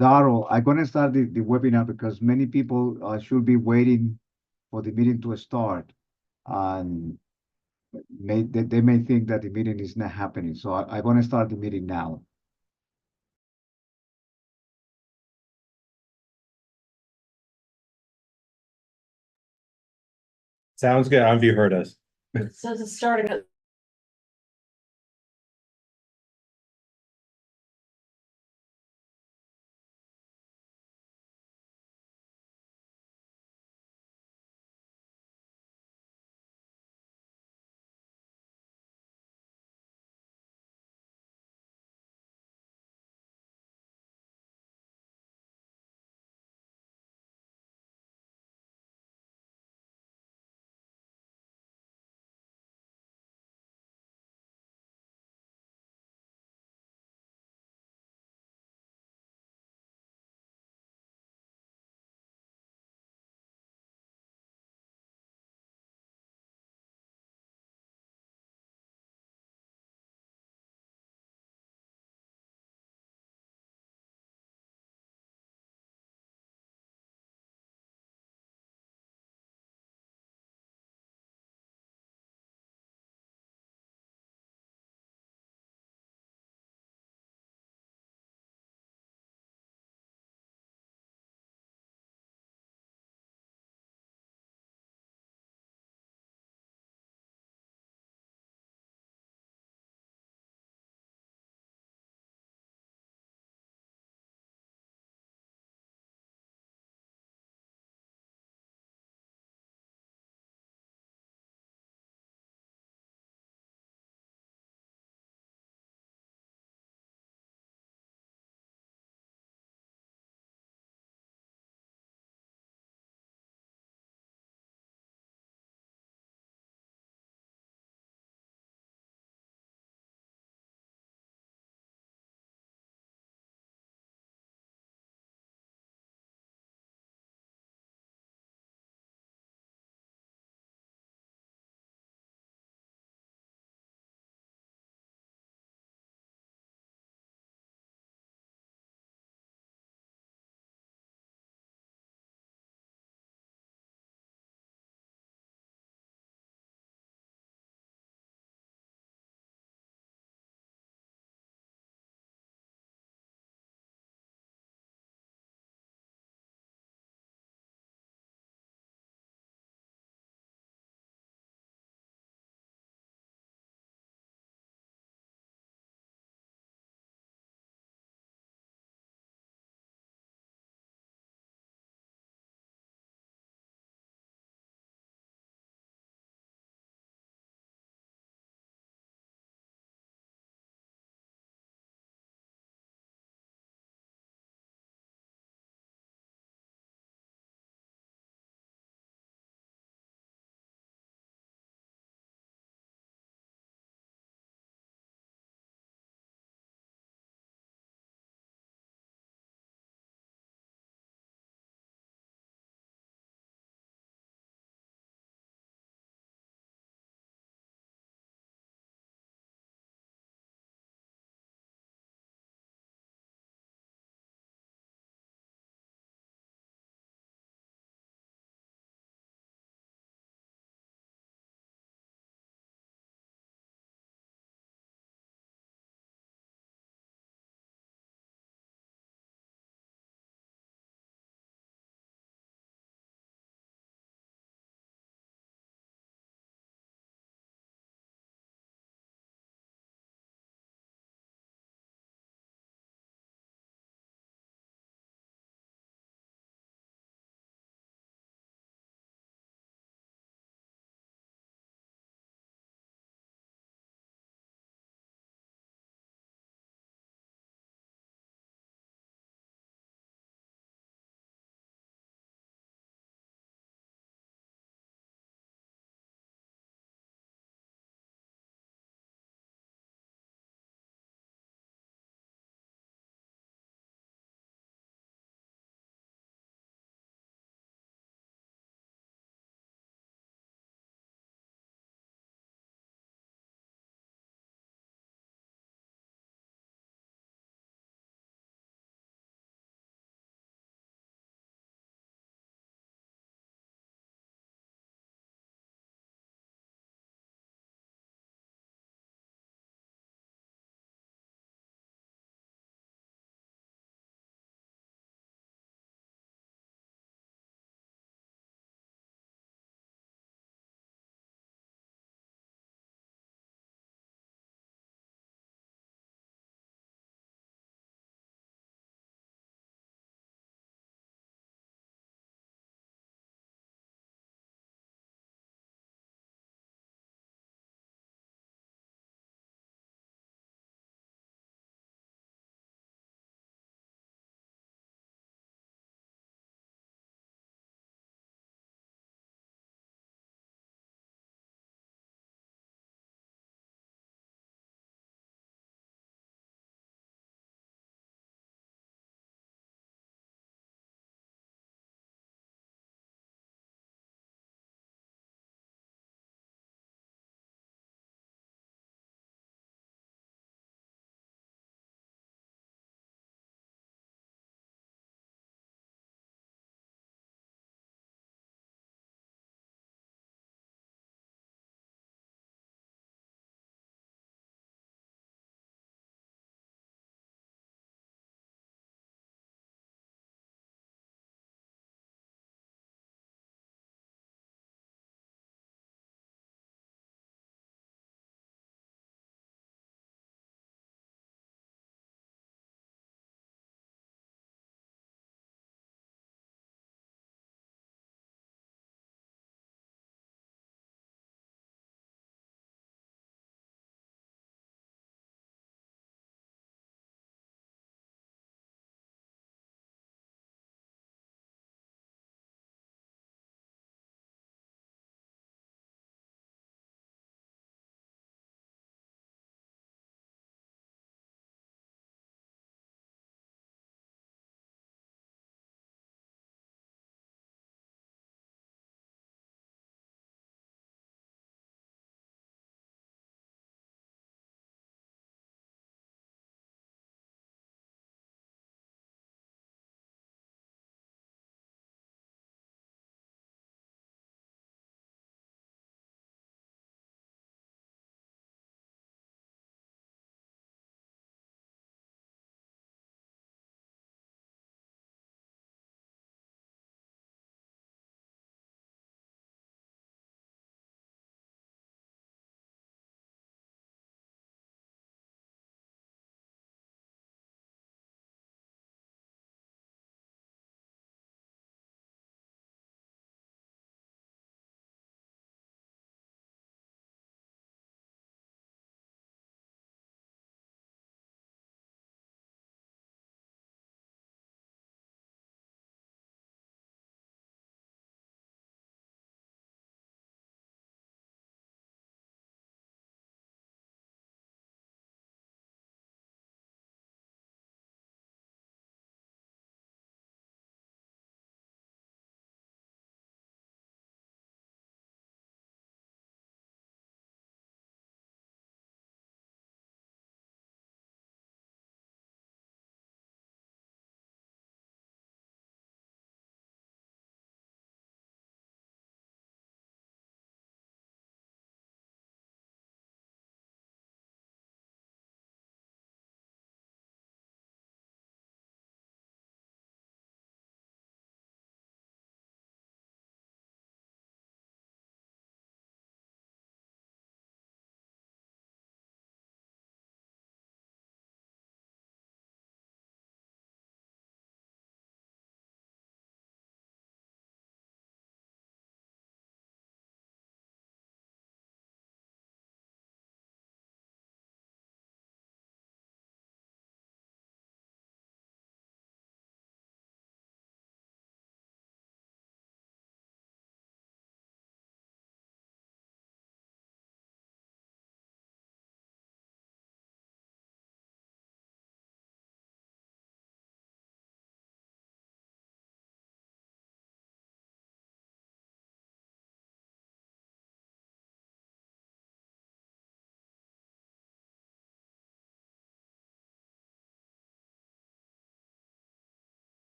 Daryl, I'm gonna start the webinar because many people should be waiting for the meeting to start, and they may think that the meeting is not happening. So I'm gonna start the meeting now. Sounds good. Have you heard us? It says it's starting at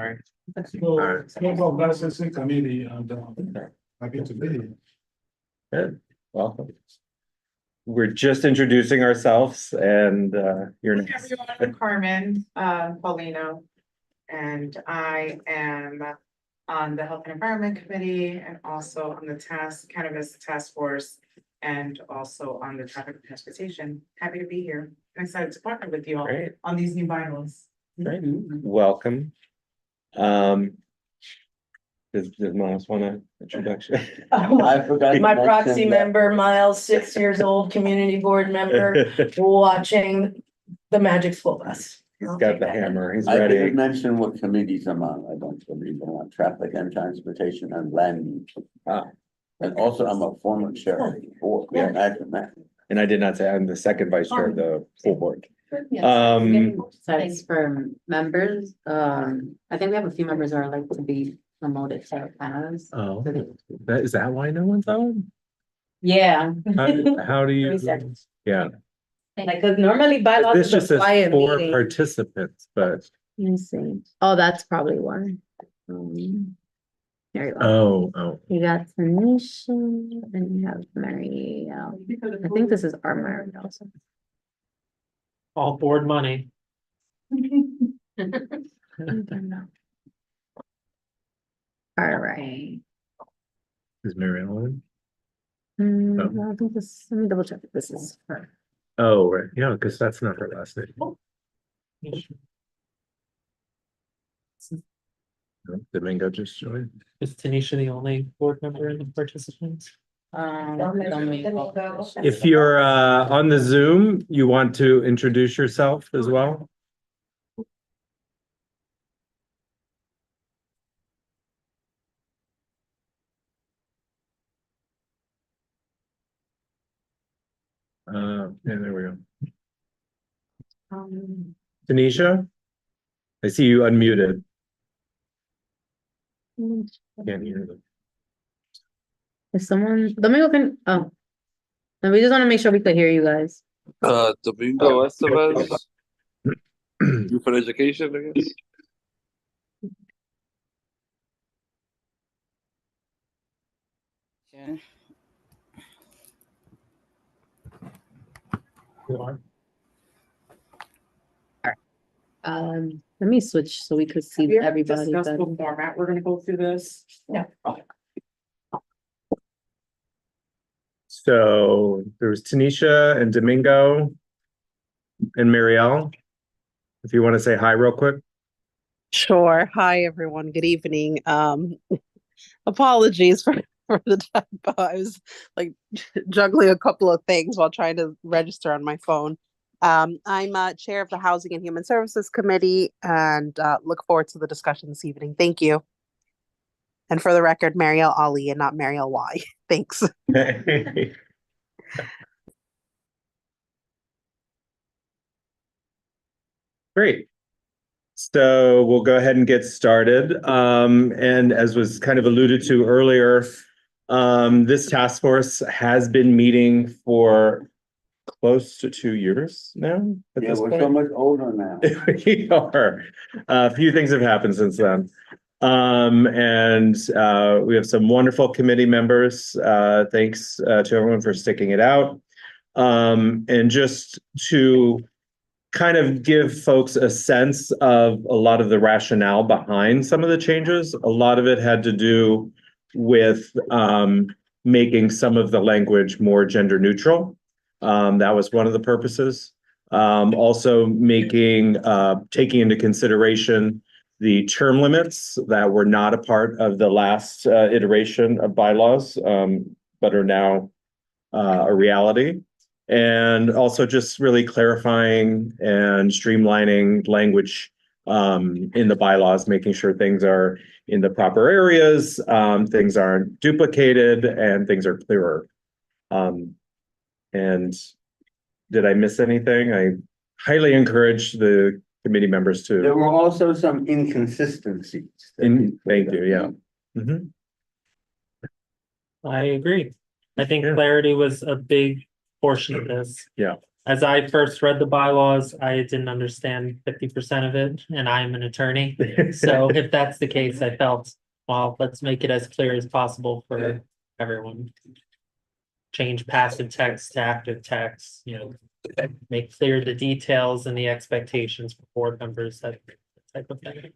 sorry. So, Global Licensing Committee, and happy to be here. Good, welcome. We're just introducing ourselves and you're Hey, next. everyone, I'm Carmen Paulino, and I am on the Health and Environment Committee and also on the Cannabis Task Force and also on the Traffic and Transportation. Happy to be here. I'm excited to partner with you all Great, on these new bylaws. great, welcome. Does Miles want an introduction? My forgot to proxy mention that- member, Miles, 6 years old, community board member, watching the Magic School Bus. He's got the hammer, he's I didn't ready. mention what committees I'm on. I don't believe I'm on traffic and transportation and land use. Ah. And also I'm a former chair of the board. Yeah, imagine that. And I did not say I'm the second vice chair of the full board. Yes. Um, Sites for members, I think we have a few members that are like to be promoted to panels. Oh, is that why no one's on? Yeah. How do you? 30 seconds. Yeah, Like, cause normally bylaws this is just a says quiet 4 meeting. participants, but, Let me see. Oh, that's probably one. There you go. oh, You got Tanisha, then you have Mary. I think this is our Mary also. All board money. I don't know. All right. is Mary Ellen? I think this, let me double check if this is her. Oh, right, yeah, because that's not her last name. No, Domingo just joined. Is Tanisha the only board member in the participants? Domingo. if you're on the Zoom, you want to introduce yourself as well? Yeah, there we go. Tanisha? I see you unmuted. Can't hear them. If someone, Domingo can, oh. And we just want to make sure we could hear you guys. Domingo Estevez, Youth and Education, I guess. Let me switch so we could see Here, everybody. discuss better. the format, we're gonna go through this. Yeah. So there was Tanisha and Domingo and Marielle. If you want to say hi real quick. Sure. Hi, everyone. Good evening. Apologies for the typo. I was like juggling a couple of things while trying to register on my phone. I'm chair of the Housing and Human Services Committee and look forward to the discussion this evening. Thank you. And for the record, Marielle Ali and not Marielle Y. Thanks. Great. So we'll go ahead and get started. And as was kind of alluded to earlier, this task force has been meeting for close to 2 years now. At Yeah, this we're point. so much older now. We are. A few things have happened since then. And we have some wonderful committee members. Thanks to everyone for sticking it out. And just to kind of give folks a sense of a lot of the rationale behind some of the changes, a lot of it had to do with making some of the language more gender neutral. That was one of the purposes. Also making, taking into consideration the term limits that were not a part of the last iteration of bylaws, but are now a reality. And also just really clarifying and streamlining language in the bylaws, making sure things are in the proper areas, things aren't duplicated, and things are clearer. And did I miss anything? I highly encourage the committee members There to. were also some inconsistencies. Thank you, yeah. Mhm. I agree. I think Yeah. clarity was a big portion of this. Yeah. as I first read the bylaws, I didn't understand 50% of it, and I'm an attorney. So if that's the case, I felt, well, let's make it as clear as possible for everyone. Change passive text to active text, make clear the details and the expectations for board members, that type of thing.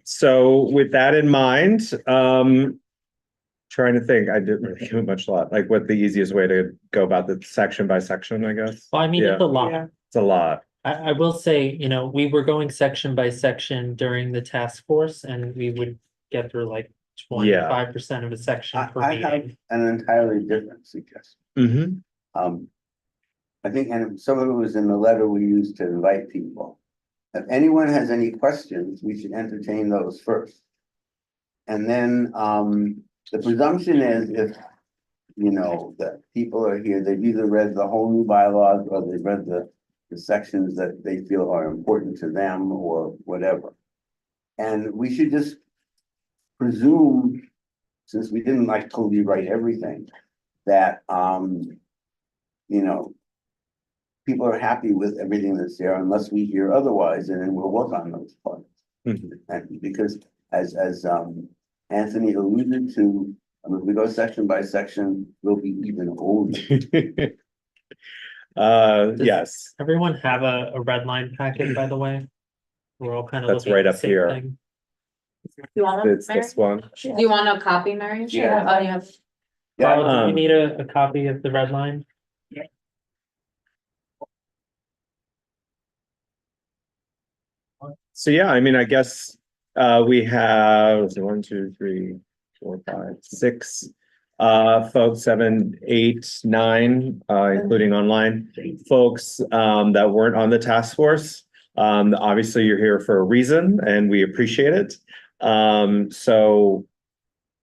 So with that in mind, trying to think, I didn't really give it much thought, like what the easiest way to go about the section by section, I guess. Well, I mean, Yeah. it's a lot. Yeah. It's a lot. I will say, we were going section by section during the task force, and we would get through like 25% of a section per I have meeting. an entirely different suggestion. Mm-hmm. I think, and some of it was in the letter we used to invite people. If anyone has any questions, we should entertain those first. And then, the presumption is if, that people are here, they've either read the whole new bylaws or they've read the sections that they feel are important to them or whatever. And we should just presume, since we didn't like totally write everything, that, people are happy with everything that's there unless we hear otherwise, and then we'll work on those parts. And because as Anthony alluded to, if we go section by section, we'll be even older. Yes, Everyone have a red line packet, by the way? We're all kind of That's looking right at the up same here. thing. You want it's this one. Do you want a copy, Mary? Yeah. Oh, yeah. Carl, do you Um, need a copy of the red line? So yeah, I mean, I guess we have 1, 2, 3, 4, 5, 6 folks, 7, 8, 9, including online folks that weren't on the task force. Obviously, you're here for a reason, and we appreciate it. So,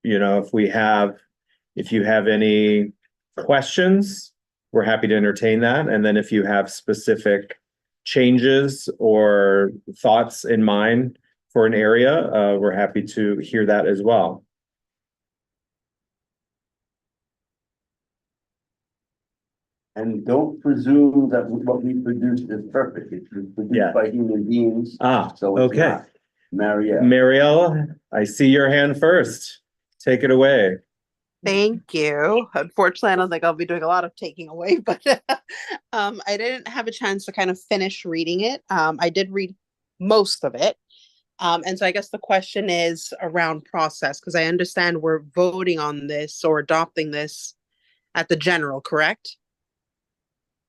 if you have any questions, we're happy to entertain that. And then if you have specific changes or thoughts in mind for an area, we're happy to hear that as well. And don't presume that what we produced is perfect. It's produced by human beings. So it's okay. not. Marielle. Marielle, I see your hand first. Take it away. Thank you. Unfortunately, I don't think I'll be doing a lot of taking away, but I didn't have a chance to kind of finish reading it. I did read most of it. And so I guess the question is around process, because I understand we're voting on this or adopting this at the general, correct?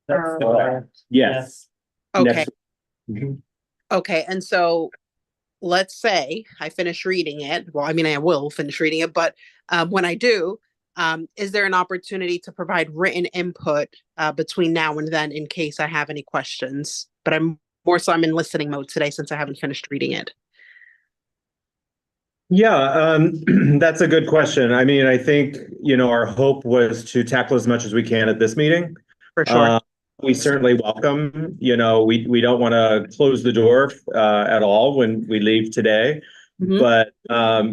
That's the Correct. Yes. Okay. Next- Okay. And so let's say I finish reading it. Well, I mean, I will finish reading it, but when I do, is there an opportunity to provide written input between now and then in case I have any questions? But I'm in listening mode today since I haven't finished reading it. Yeah, that's a good question. I mean, I think, our hope was to tackle as much as we can at this meeting. For sure. We certainly welcome, we don't want to close the door at all when we leave today. Mhm. But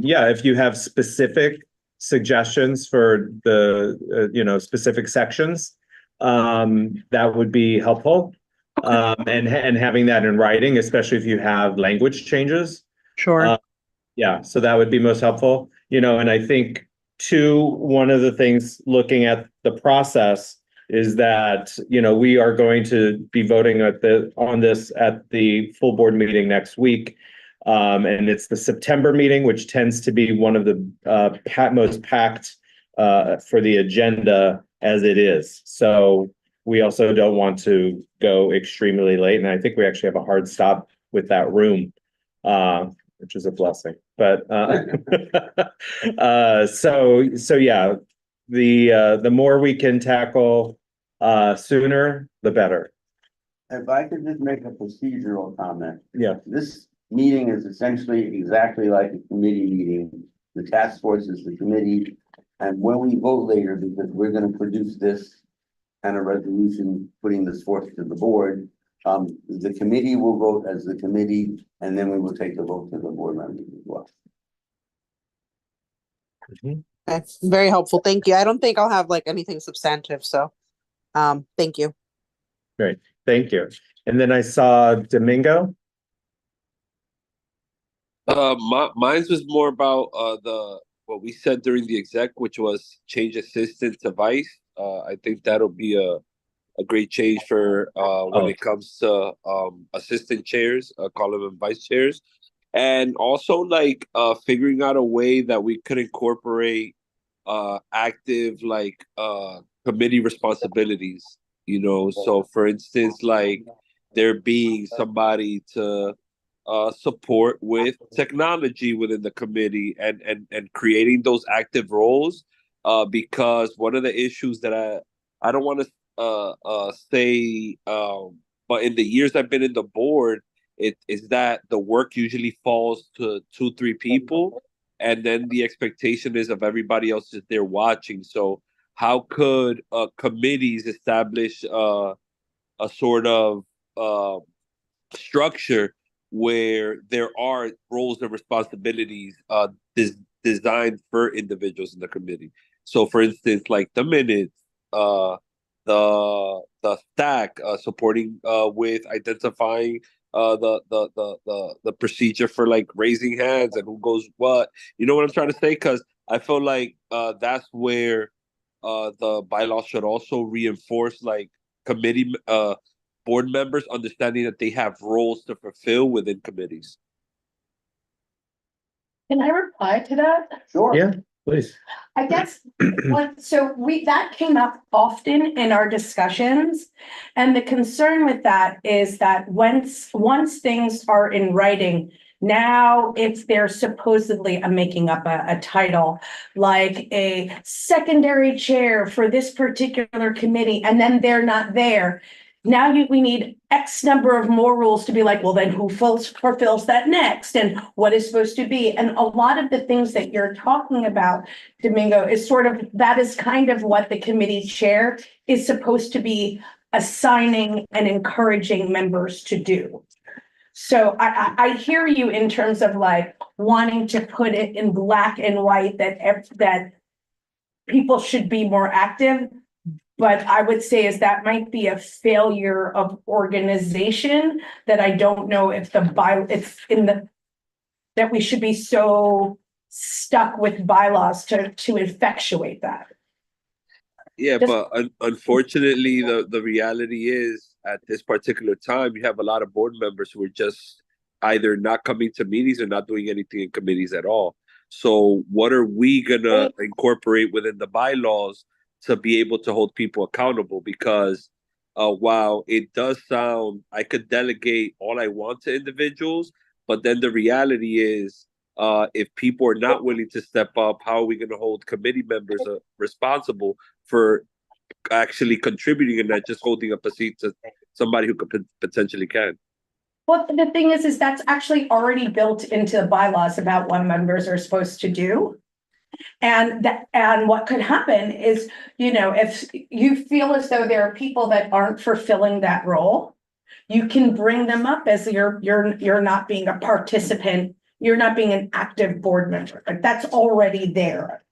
yeah, if you have specific suggestions for the, specific sections, that would be helpful. And having that in writing, especially if you have language changes. Sure. Yeah, so that would be most helpful, and I think too, one of the things looking at the process is that, we are going to be voting on this at the full board meeting next week. And it's the September meeting, which tends to be one of the most packed for the agenda as it is. So we also don't want to go extremely late. And I think we actually have a hard stop with that room, which is a blessing. But so yeah, the more we can tackle sooner, the better. If I could just make a procedural comment. Yeah. This meeting is essentially exactly like a committee meeting. The task force is the committee. And when we vote later, because we're gonna produce this kind of resolution, putting this forth to the board, the committee will vote as the committee, and then we will take the vote to the board members as well. Okay, very helpful. Thank you. I don't think I'll have like anything substantive, so thank you. Great, thank you. And then I saw Domingo. Mine's was more about what we said during the exec, which was change assistant to vice. I think that'll be a great change for when it comes to assistant chairs, calling them vice chairs. And also like figuring out a way that we could incorporate active like committee responsibilities, you know. So for instance, like there being somebody to support with technology within the committee and creating those active roles, because one of the issues that I don't want to say but in the years I've been in the board, it is that the work usually falls to 2-3 people, and then the expectation is of everybody else is there watching. So how could committees establish a sort of structure where there are roles and responsibilities designed for individuals in the committee? So for instance, like the minutes, the stack, supporting with identifying the procedure for like raising hands and who goes what. You know what I'm trying to say? Because I feel like that's where the bylaws should also reinforce like committee board members understanding that they have roles to fulfill within committees. Can I reply to that? Sure. Yeah, please. I guess, so that came up often in our discussions. And the concern with that is that once things are in writing, now if they're supposedly, I'm making up a title, like a secondary chair for this particular committee, and then they're not there. Now we need X number of more rules to be like, well, then who fulfills that next? And what is supposed to be? And a lot of the things that you're talking about, Domingo, is sort of, that is kind of what the committee chair is supposed to be assigning and encouraging members to do. So I hear you in terms of like wanting to put it in black and white that people should be more active. But I would say is that might be a failure of organization that I don't know if that we should be so stuck with bylaws to effectuate that. Yeah, but unfortunately, the reality is at this particular time, you have a lot of board members who are just either not coming to meetings or not doing anything in committees at all. So what are we gonna incorporate within the bylaws to be able to hold people accountable? Because while it does sound, I could delegate all I want to individuals, but then the reality is, if people are not willing to step up, how are we going to hold committee members responsible for actually contributing and not just holding up a seat to somebody who could potentially can? Well, the thing is that's actually already built into the bylaws about what members are supposed to do. And what could happen is, you know, if you feel as though there are people that aren't fulfilling that role, you can bring them up as you're not being a participant, you're not being an active board member. Like that's already there.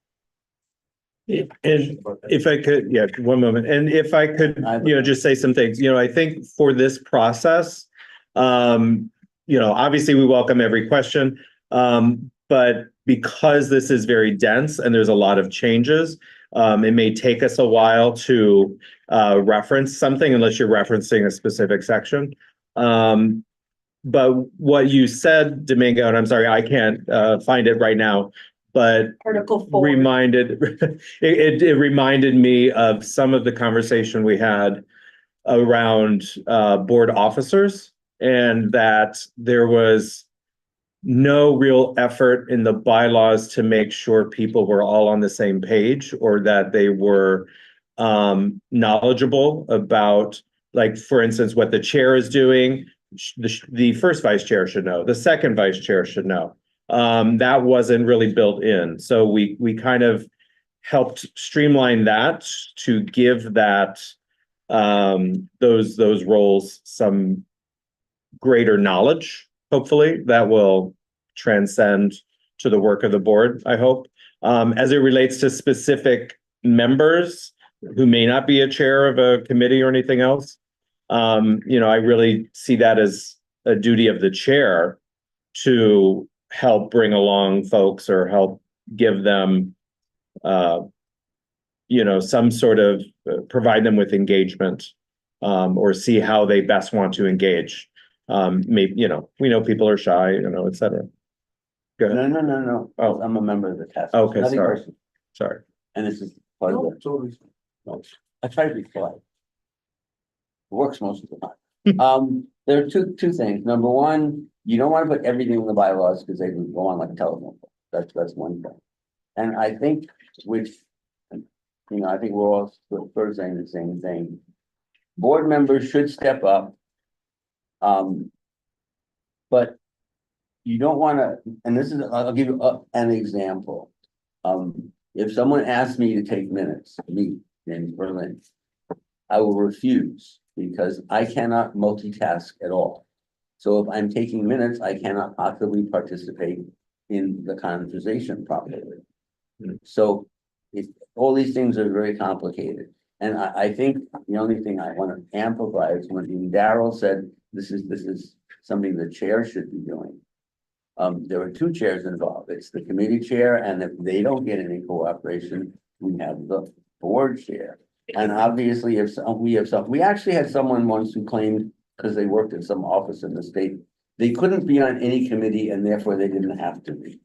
And if I could, yeah, one moment. And if I could, just say some things, I think for this process, obviously we welcome every question, but because this is very dense and there's a lot of changes, it may take us a while to reference something unless you're referencing a specific section. But what you said, Domingo, and I'm sorry, I can't find it right now, but Article 4 it reminded me of some of the conversation we had around board officers, and that there was no real effort in the bylaws to make sure people were all on the same page, or that they were knowledgeable about, like, for instance, what the chair is doing. The first vice chair should know, the second vice chair should know. That wasn't really built in. So we kind of helped streamline that to give that those roles some greater knowledge. Hopefully that will transcend to the work of the board, I hope. As it relates to specific members who may not be a chair of a committee or anything else, I really see that as a duty of the chair to help bring along folks or help give them, some sort of provide them with engagement, or see how they best want to engage. Maybe, we know people are shy, et cetera. Go ahead. No. Oh. I'm a member of the task. Okay, Nothing sorry. personal. Sorry. And this is part of the. No, I try to be polite. Works most of the time. There are two things. Number one, you don't want to put everything in the bylaws because they can go on like a telephone. That's one thing. And I think, I think we're all sort of saying the same thing. Board members should step up. But you don't want to, and this is, I'll give you an example. If someone asks me to take minutes, me in Berlin, I will refuse because I cannot multitask at all. So if I'm taking minutes, I cannot possibly participate in the conversation properly. So all these things are very complicated. And I think the only thing I want to amplify is when Daryl said, this is something the chair should be doing. There were two chairs involved. It's the committee chair, and if they don't get any cooperation, we have the board chair. And obviously, we actually had someone once who claimed, because they worked at some office in the state, they couldn't be on any committee and therefore they didn't have to be.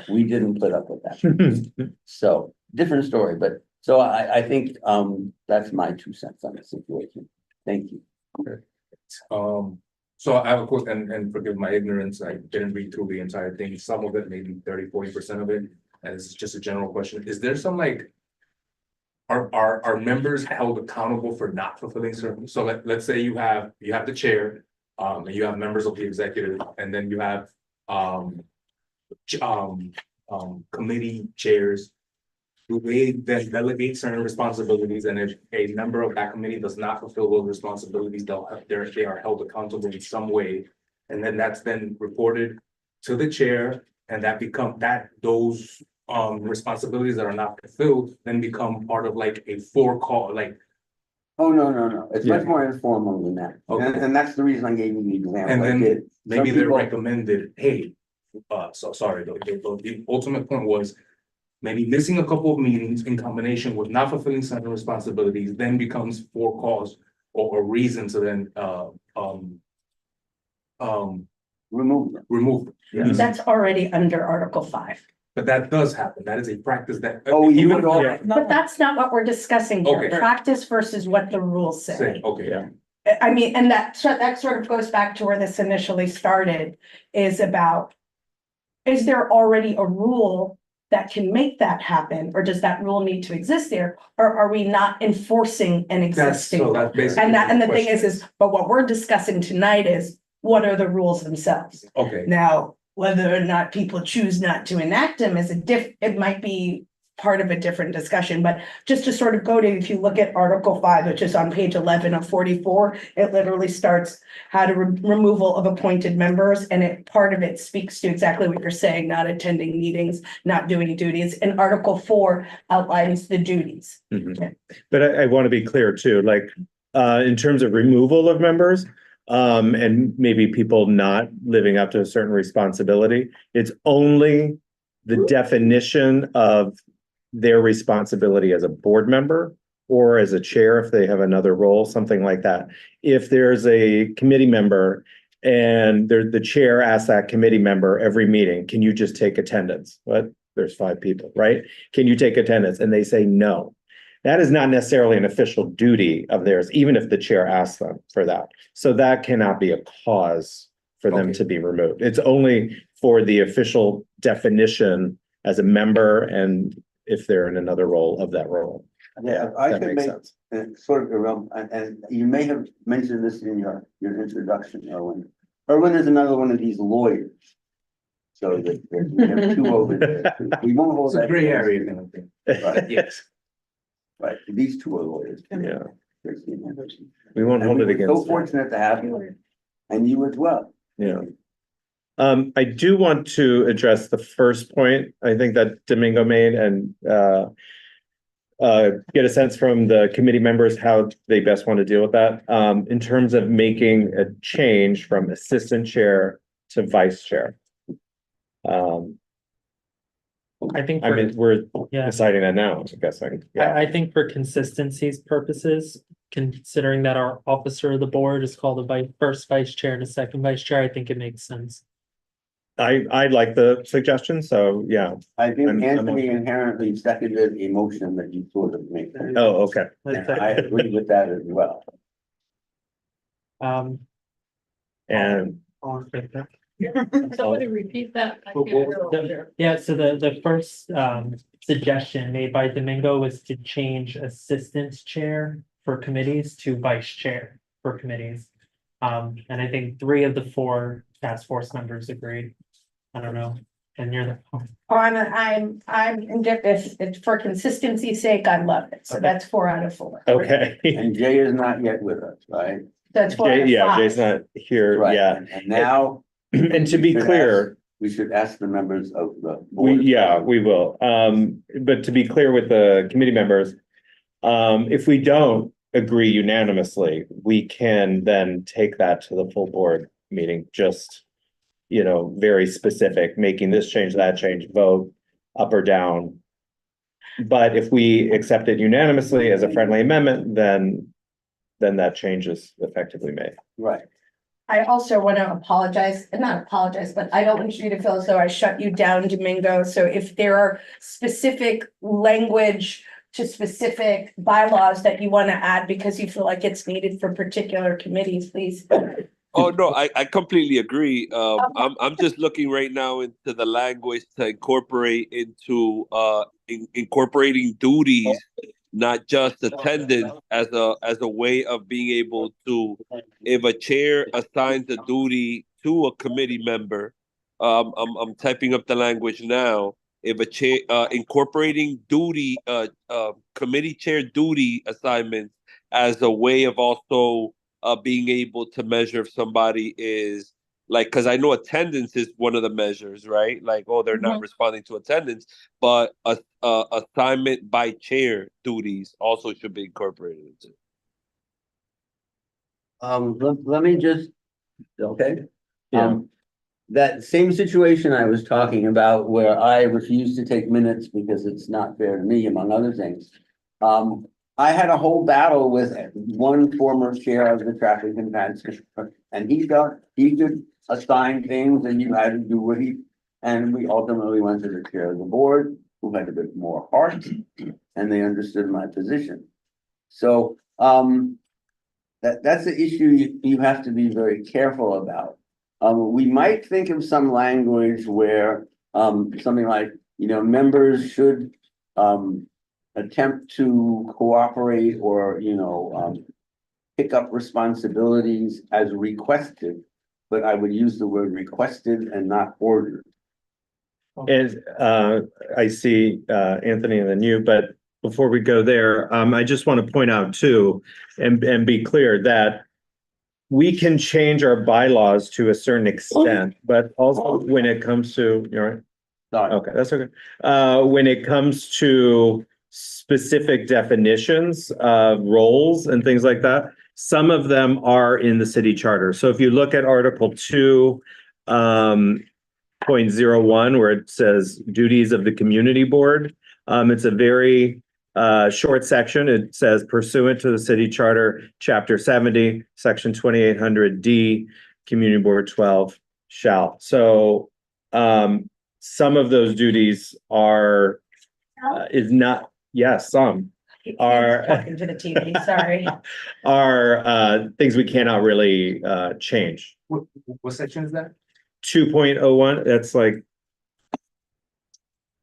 We didn't put up with that. So, different story, but so I think that's my 2 cents on the situation. Thank you. So I have a quick, and forgive my ignorance, I didn't read through the entire thing, some of it, maybe 30–40% of it, and this is just a general question. Is there some are members held accountable for not fulfilling certain, so let's say you have the chair, and you have members of the executive, and then you have committee chairs. Do they then delegate certain responsibilities, and if a member of that committee does not fulfill those responsibilities, they are held accountable in some way, and then that's then reported to the chair, and those responsibilities that are not fulfilled then become part of like a call. Oh, no. It's much more informal than that. Okay. And that's the reason I gave you the example. And then maybe they're people- recommended, hey, so sorry, the ultimate point was maybe missing a couple of meetings in combination with not fulfilling certain responsibilities then becomes for cause or reason to then remove them. remove them. Yes. That's already under Article 5. But that does happen. That is a practice that. Oh, you even would all- yeah, But that's not what we're discussing here, Okay. practice versus what the rules say, say. okay, Yeah. I mean, and that sort of goes back to where this initially started, is about, is there already a rule that can make that happen, or does that rule need to exist there, or are we not enforcing an existing? rule? that's basically. And the thing question. is, but what we're discussing tonight is, what are the rules themselves? Okay, Now, whether or not people choose not to enact them is it might be part of a different discussion, but just to sort of go to, if you look at Article 5, which is on page 11 of 44, it literally starts how to removal of appointed members, and part of it speaks to exactly what you're saying, not attending meetings, not doing duties, and Article 4 outlines the duties. But I want to be clear too, in terms of removal of members, and maybe people not living up to a certain responsibility, it's only the definition of their responsibility as a board member or as a chair if they have another role, something like that. If there's a committee member and the chair asks that committee member every meeting, can you just take attendance? What? There's 5 people, right? Can you take attendance? And they say no. That is not necessarily an official duty of theirs, even if the chair asks them for that. So that cannot be a cause for them to be removed. It's only for the official definition as a member and if they're in another role of that role. Yeah, I that could makes make sense. sort of irrelevant, and you may have mentioned this in your introduction, Erwin. Erwin is another one of these lawyers. So that we have 2 over there. We won't hold it's a that. gray area kind of thing. Right, Yes. right. These 2 are lawyers. Yeah, Christine and Richie. we won't And hold we it were against so them. fortunate to have you, and you as well. Yeah. I do want to address the first point, I think that Domingo made and get a sense from the committee members how they best want to deal with that. In terms of making a change from assistant chair to vice chair. I think, I mean, we're yeah, deciding that now, I'm guessing. Yeah, I think for consistency's purposes, considering that our officer of the board is called a first vice chair and a second vice chair, I think it makes sense. I like the suggestion, so yeah. I think I'm- Anthony inherently seconded a motion that you sort of made. Oh, okay. And I agree with that as well. And I'll take that. Somebody repeat that. I can't hear. Yeah, so the first suggestion made by Domingo was to change assistant chair for committees to vice chair for committees. And I think 3 of the 4 task force members agreed. I don't know, and you're the. I'm indifferent. It's for consistency's sake, I love it. So Okay. that's 4 out of 4. okay. And Jay is not yet with us, right? That's 4 out of 5. Yeah, Jay's not here Right, yet. and now And to be clear, we should ask the members of the we board. will. But to be clear with the committee members, if we don't agree unanimously, we can then take that to the full board meeting, just, you know, very specific, making this change, that change, vote up or down. But if we accept it unanimously as a friendly amendment, then that change is effectively made. Right, I also want to apologize, and not apologize, but I don't want you to feel as though I shut you down, Domingo. So if there are specific language to specific bylaws that you want to add because you feel like it's needed for particular committees, please. Oh, no, I completely agree. I'm just looking right now into the language to incorporate into incorporating duties, not just attendance, as a way of being able to, if a chair assigns a duty to a committee member, I'm typing up the language now. If a chair incorporating duty, committee chair duty assignments as a way of also being able to measure if somebody is like, because I know attendance is one of the measures, right? Like, oh, they're not responding to attendance, but assignment by chair duties also should be incorporated into. let me just, okay? Yeah. That same situation I was talking about where I refused to take minutes because it's not fair to me, among other things. I had a whole battle with one former chair of the traffic and transit, and he could assign things and you had to do what and we ultimately went to the chair of the board, who had a bit more heart, and they understood my position. So, that's the issue you have to be very careful about. We might think of some language where, something like, members should, attempt to cooperate or, pick up responsibilities as requested, but I would use the word requested and not ordered. And I see Anthony and then you, but before we go there, I just want to point out too, and be clear that we can change our bylaws to a certain extent, but also when it comes to, you're right? Sorry. Okay, that's okay. When it comes to specific definitions of roles and things like that, some of them are in the city charter. So if you look at Article 2.01, where it says duties of the community board, it's a very short section. It says pursuant to the city charter, chapter 70, section 2800D, community board 12 shall. So some of those duties are is not, yes, some are Talking to the TV, sorry. are things we cannot really change. What section is that? 2.01, that's like,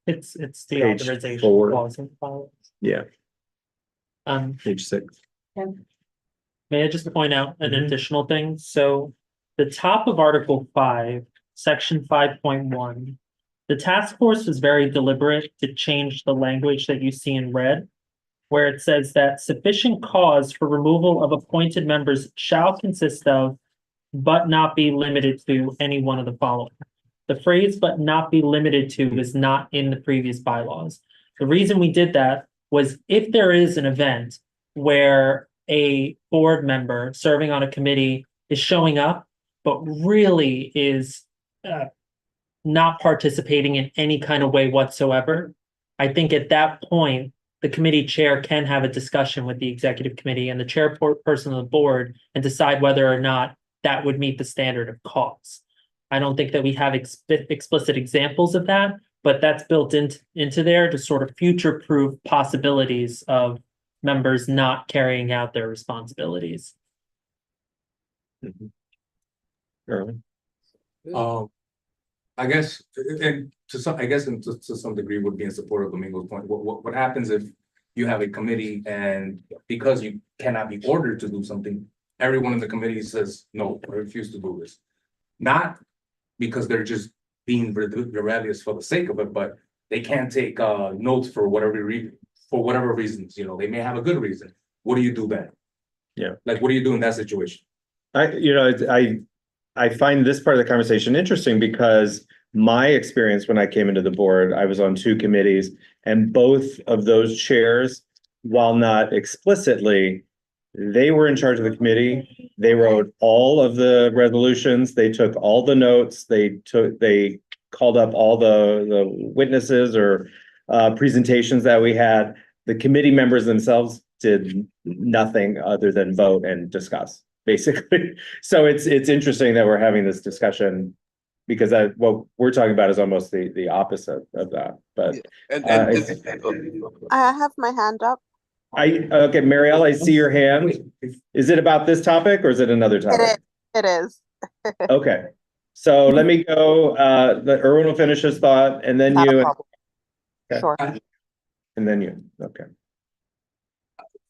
It's the Page authorization 4. clause and follows. yeah, page 6. May I just point out an Mhm. additional thing? So the top of Article 5, Section 5.1, the task force was very deliberate to change the language that you see in red, where it says that sufficient cause for removal of appointed members shall consist of but not be limited to any one of the following. The phrase "but not be limited to" is not in the previous bylaws. The reason we did that was if there is an event where a board member serving on a committee is showing up, but really is not participating in any kind of way whatsoever, I think at that point, the committee chair can have a discussion with the executive committee and the chairperson of the board and decide whether or not that would meet the standard of cause. I don't think that we have explicit examples of that, but that's built into there to sort of future-proof possibilities of members not carrying out their responsibilities. Early. I guess, and to some degree would be in support of Domingo's point. What happens if you have a committee and because you cannot be ordered to do something, everyone in the committee says, no, I refuse to do this. Not because they're just being rebellious for the sake of it, but they can't take notes for whatever reasons, you know, they may have a good reason. What do you do then? Yeah. Like, what do you do in that situation? I find this part of the conversation interesting because my experience when I came into the board, I was on 2 committees, and both of those chairs, while not explicitly, they were in charge of the committee. They wrote all of the resolutions. They took all the notes. They called up all the witnesses or presentations that we had. The committee members themselves did nothing other than vote and discuss, basically. So it's interesting that we're having this discussion because what we're talking about is almost the opposite of that. But I have my hand up. okay, Marielle, I see your hand. Is it about this topic or is it another topic? It is. Okay, so let me go. Erwin will finish his thought, and then Not a you. problem. Okay. Sure. And then you. Okay.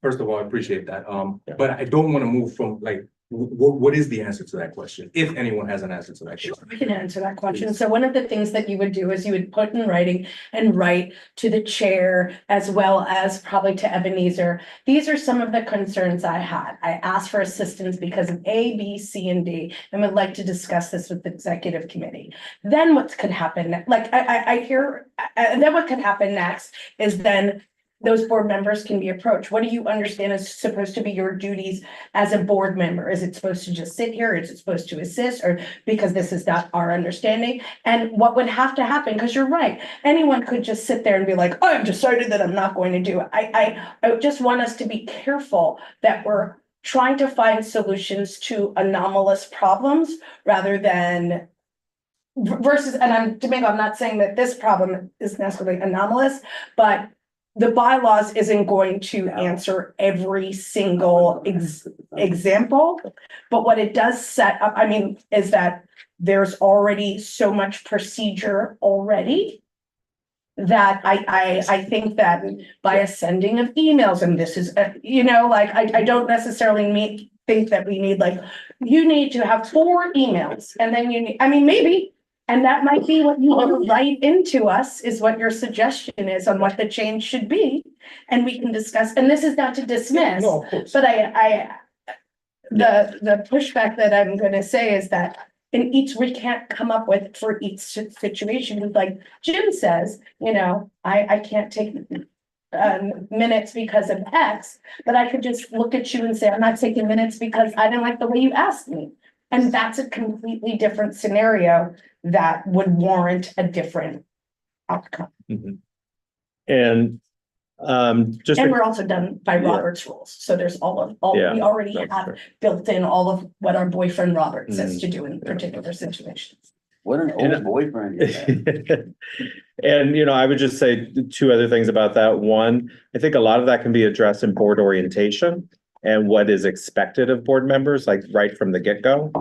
First of all, I appreciate that. But I don't want to move from like, what is the answer to that question? If anyone has an answer to that question. I can answer that question. So one of the things that you would do is you would put in writing and write to the chair as well as probably to Ebenezer. These are some of the concerns I had. I asked for assistance because of A, B, C, and D, and would like to discuss this with the executive committee. Then what could happen? Like I hear, and then what could happen next is then those board members can be approached. What do you understand is supposed to be your duties as a board member? Is it supposed to just sit here? Is it supposed to assist? Or because this is not our understanding? And what would have to happen, because you're right, anyone could just sit there and be like, I've decided that I'm not going to do it. I just want us to be careful that we're trying to find solutions to anomalous problems rather than versus, and I'm not saying that this problem is necessarily anomalous, but the bylaws isn't going to answer every single example, but what it does set up, is that there's already so much procedure already that I think that by a sending of emails, and this is, I don't necessarily think that we need you need to have 4 emails and then maybe. And that might be what you want to write into us is what your suggestion is on what the change should be. And we can discuss, and this is not to dismiss, No, of course. but the pushback that I'm gonna say is that we can't come up with for each situation, like Jim says, I can't take minutes because of X, but I could just look at you and say, I'm not taking minutes because I didn't like the way you asked me. And that's a completely different scenario that would warrant a different outcome. Mhm. And just. And we're also done by Robert's rules. So there's Yeah, we already that's have fair. built in all of what our boyfriend Robert says to do in particular situations. What an old boyfriend you have. And, I would just say 2 other things about that. One, I think a lot of that can be addressed in board orientation and what is expected of board members, like right from the get-go.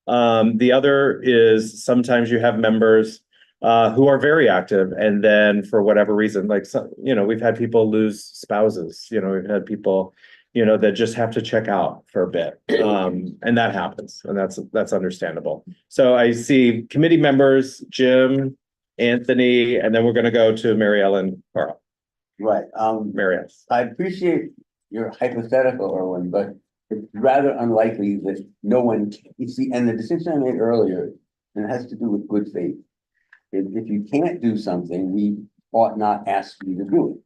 The other is sometimes you have members who are very active and then for whatever reason, we've had people lose spouses, we've had people, that just have to check out for a bit. And that happens, and that's understandable. So I see committee members, Jim, Anthony, and then we're gonna go to Mary Ellen Carl. Right, Mary Ellen. I appreciate your hypothetical, Erwin, but it's rather unlikely that no one, you see, and the distinction I made earlier, and it has to do with good faith. If you can't do something, we ought not ask you to do it.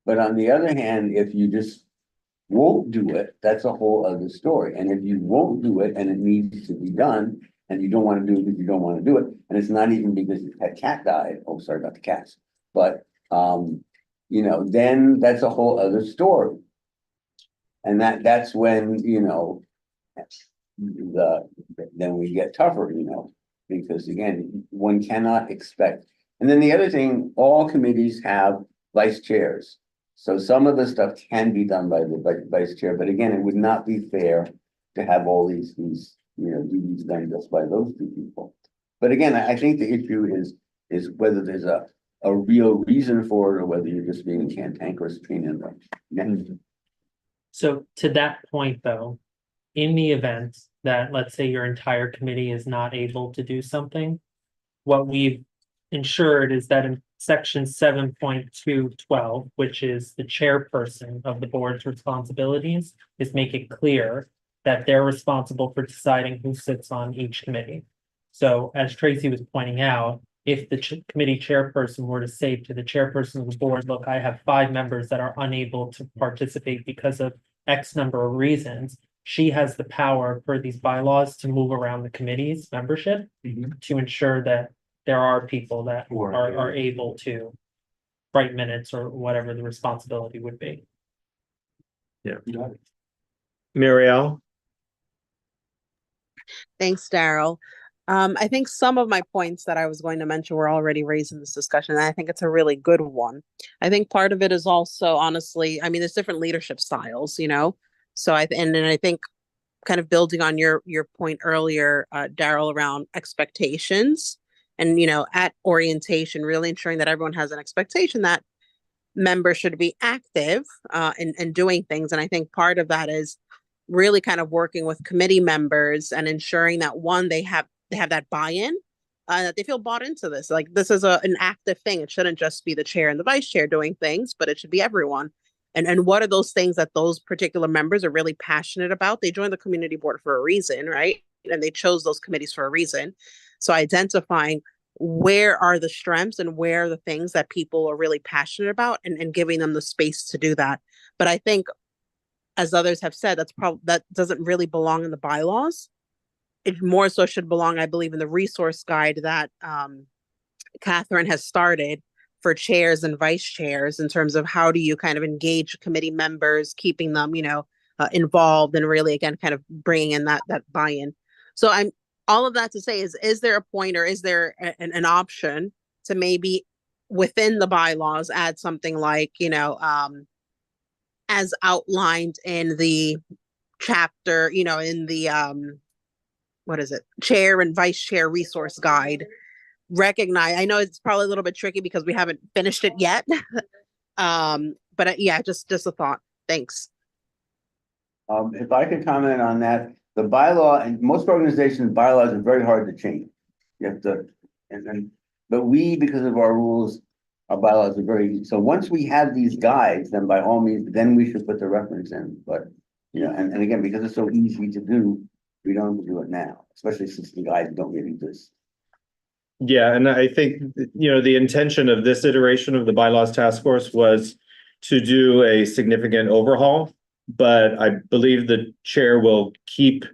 But on the other hand, if you just won't do it, that's a whole other story. And if you won't do it and it needs to be done, and you don't want to do it because you don't want to do it, and it's not even because a cat died, oh, sorry about the cats, but, you know, then that's a whole other story. And that's when, you know, then we get tougher, you know, because again, one cannot expect. And then the other thing, all committees have vice chairs. So some of the stuff can be done by the vice chair, but again, it would not be fair to have all these, you know, duties done just by those two people. But again, I think the issue is whether there's a real reason for it or whether you're just being cantankerous between them. Yeah. So to that point, though, in the event that, let's say, your entire committee is not able to do something, what we've ensured is that in section 7.212, which is the chairperson of the board's responsibilities, is make it clear that they're responsible for deciding who sits on each committee. So as Tracy was pointing out, if the committee chairperson were to say to the chairperson of the board, look, I have 5 members that are unable to participate because of X number of reasons, she has the power per these bylaws to move around the committee's membership to ensure that there are people that are able to write minutes or whatever the responsibility would be. Muriel? Thanks, Daryl. I think some of my points that I was going to mention were already raised in this discussion, and I think it's a really good one. I think part of it is also, honestly, I mean, there's different leadership styles, you know? So I think kind of building on your point earlier, Daryl, around expectations and, you know, at orientation, really ensuring that everyone has an expectation that members should be active in doing things. And I think part of that is really kind of working with committee members and ensuring that, one, they have that buy-in, that they feel bought into this. Like, this is an active thing. It shouldn't just be the chair and the vice chair doing things, but it should be everyone. And what are those things that those particular members are really passionate about? They joined the community board for a reason, right? And they chose those committees for a reason. So identifying where are the strengths and where are the things that people are really passionate about, and giving them the space to do that. But I think, as others have said, that doesn't really belong in the bylaws. It more so should belong, I believe, in the resource guide that Catherine has started for chairs and vice chairs, in terms of how do you kind of engage committee members, keeping them, you know, involved, and really, again, kind of bringing in that buy-in. So I'm all of that to say is there a point, or is there an option to maybe within the bylaws add something like, you know, as outlined in the chapter, you know, in the what is it, chair and vice chair resource guide, recognize, I know it's probably a little bit tricky because we haven't finished it yet. But yeah, just a thought. Thanks. If I could comment on that, the bylaw, and most organizations' bylaws are very hard to change. You have to, but we, because of our rules, our bylaws are very easy. So once we have these guides, then by all means, then we should put the reference in. But, you know, and again, because it's so easy to do, we don't do it now, especially since the guides don't really exist. Yeah, and I think, you know, the intention of this iteration of the bylaws task force was to do a significant overhaul, but I believe the chair will keep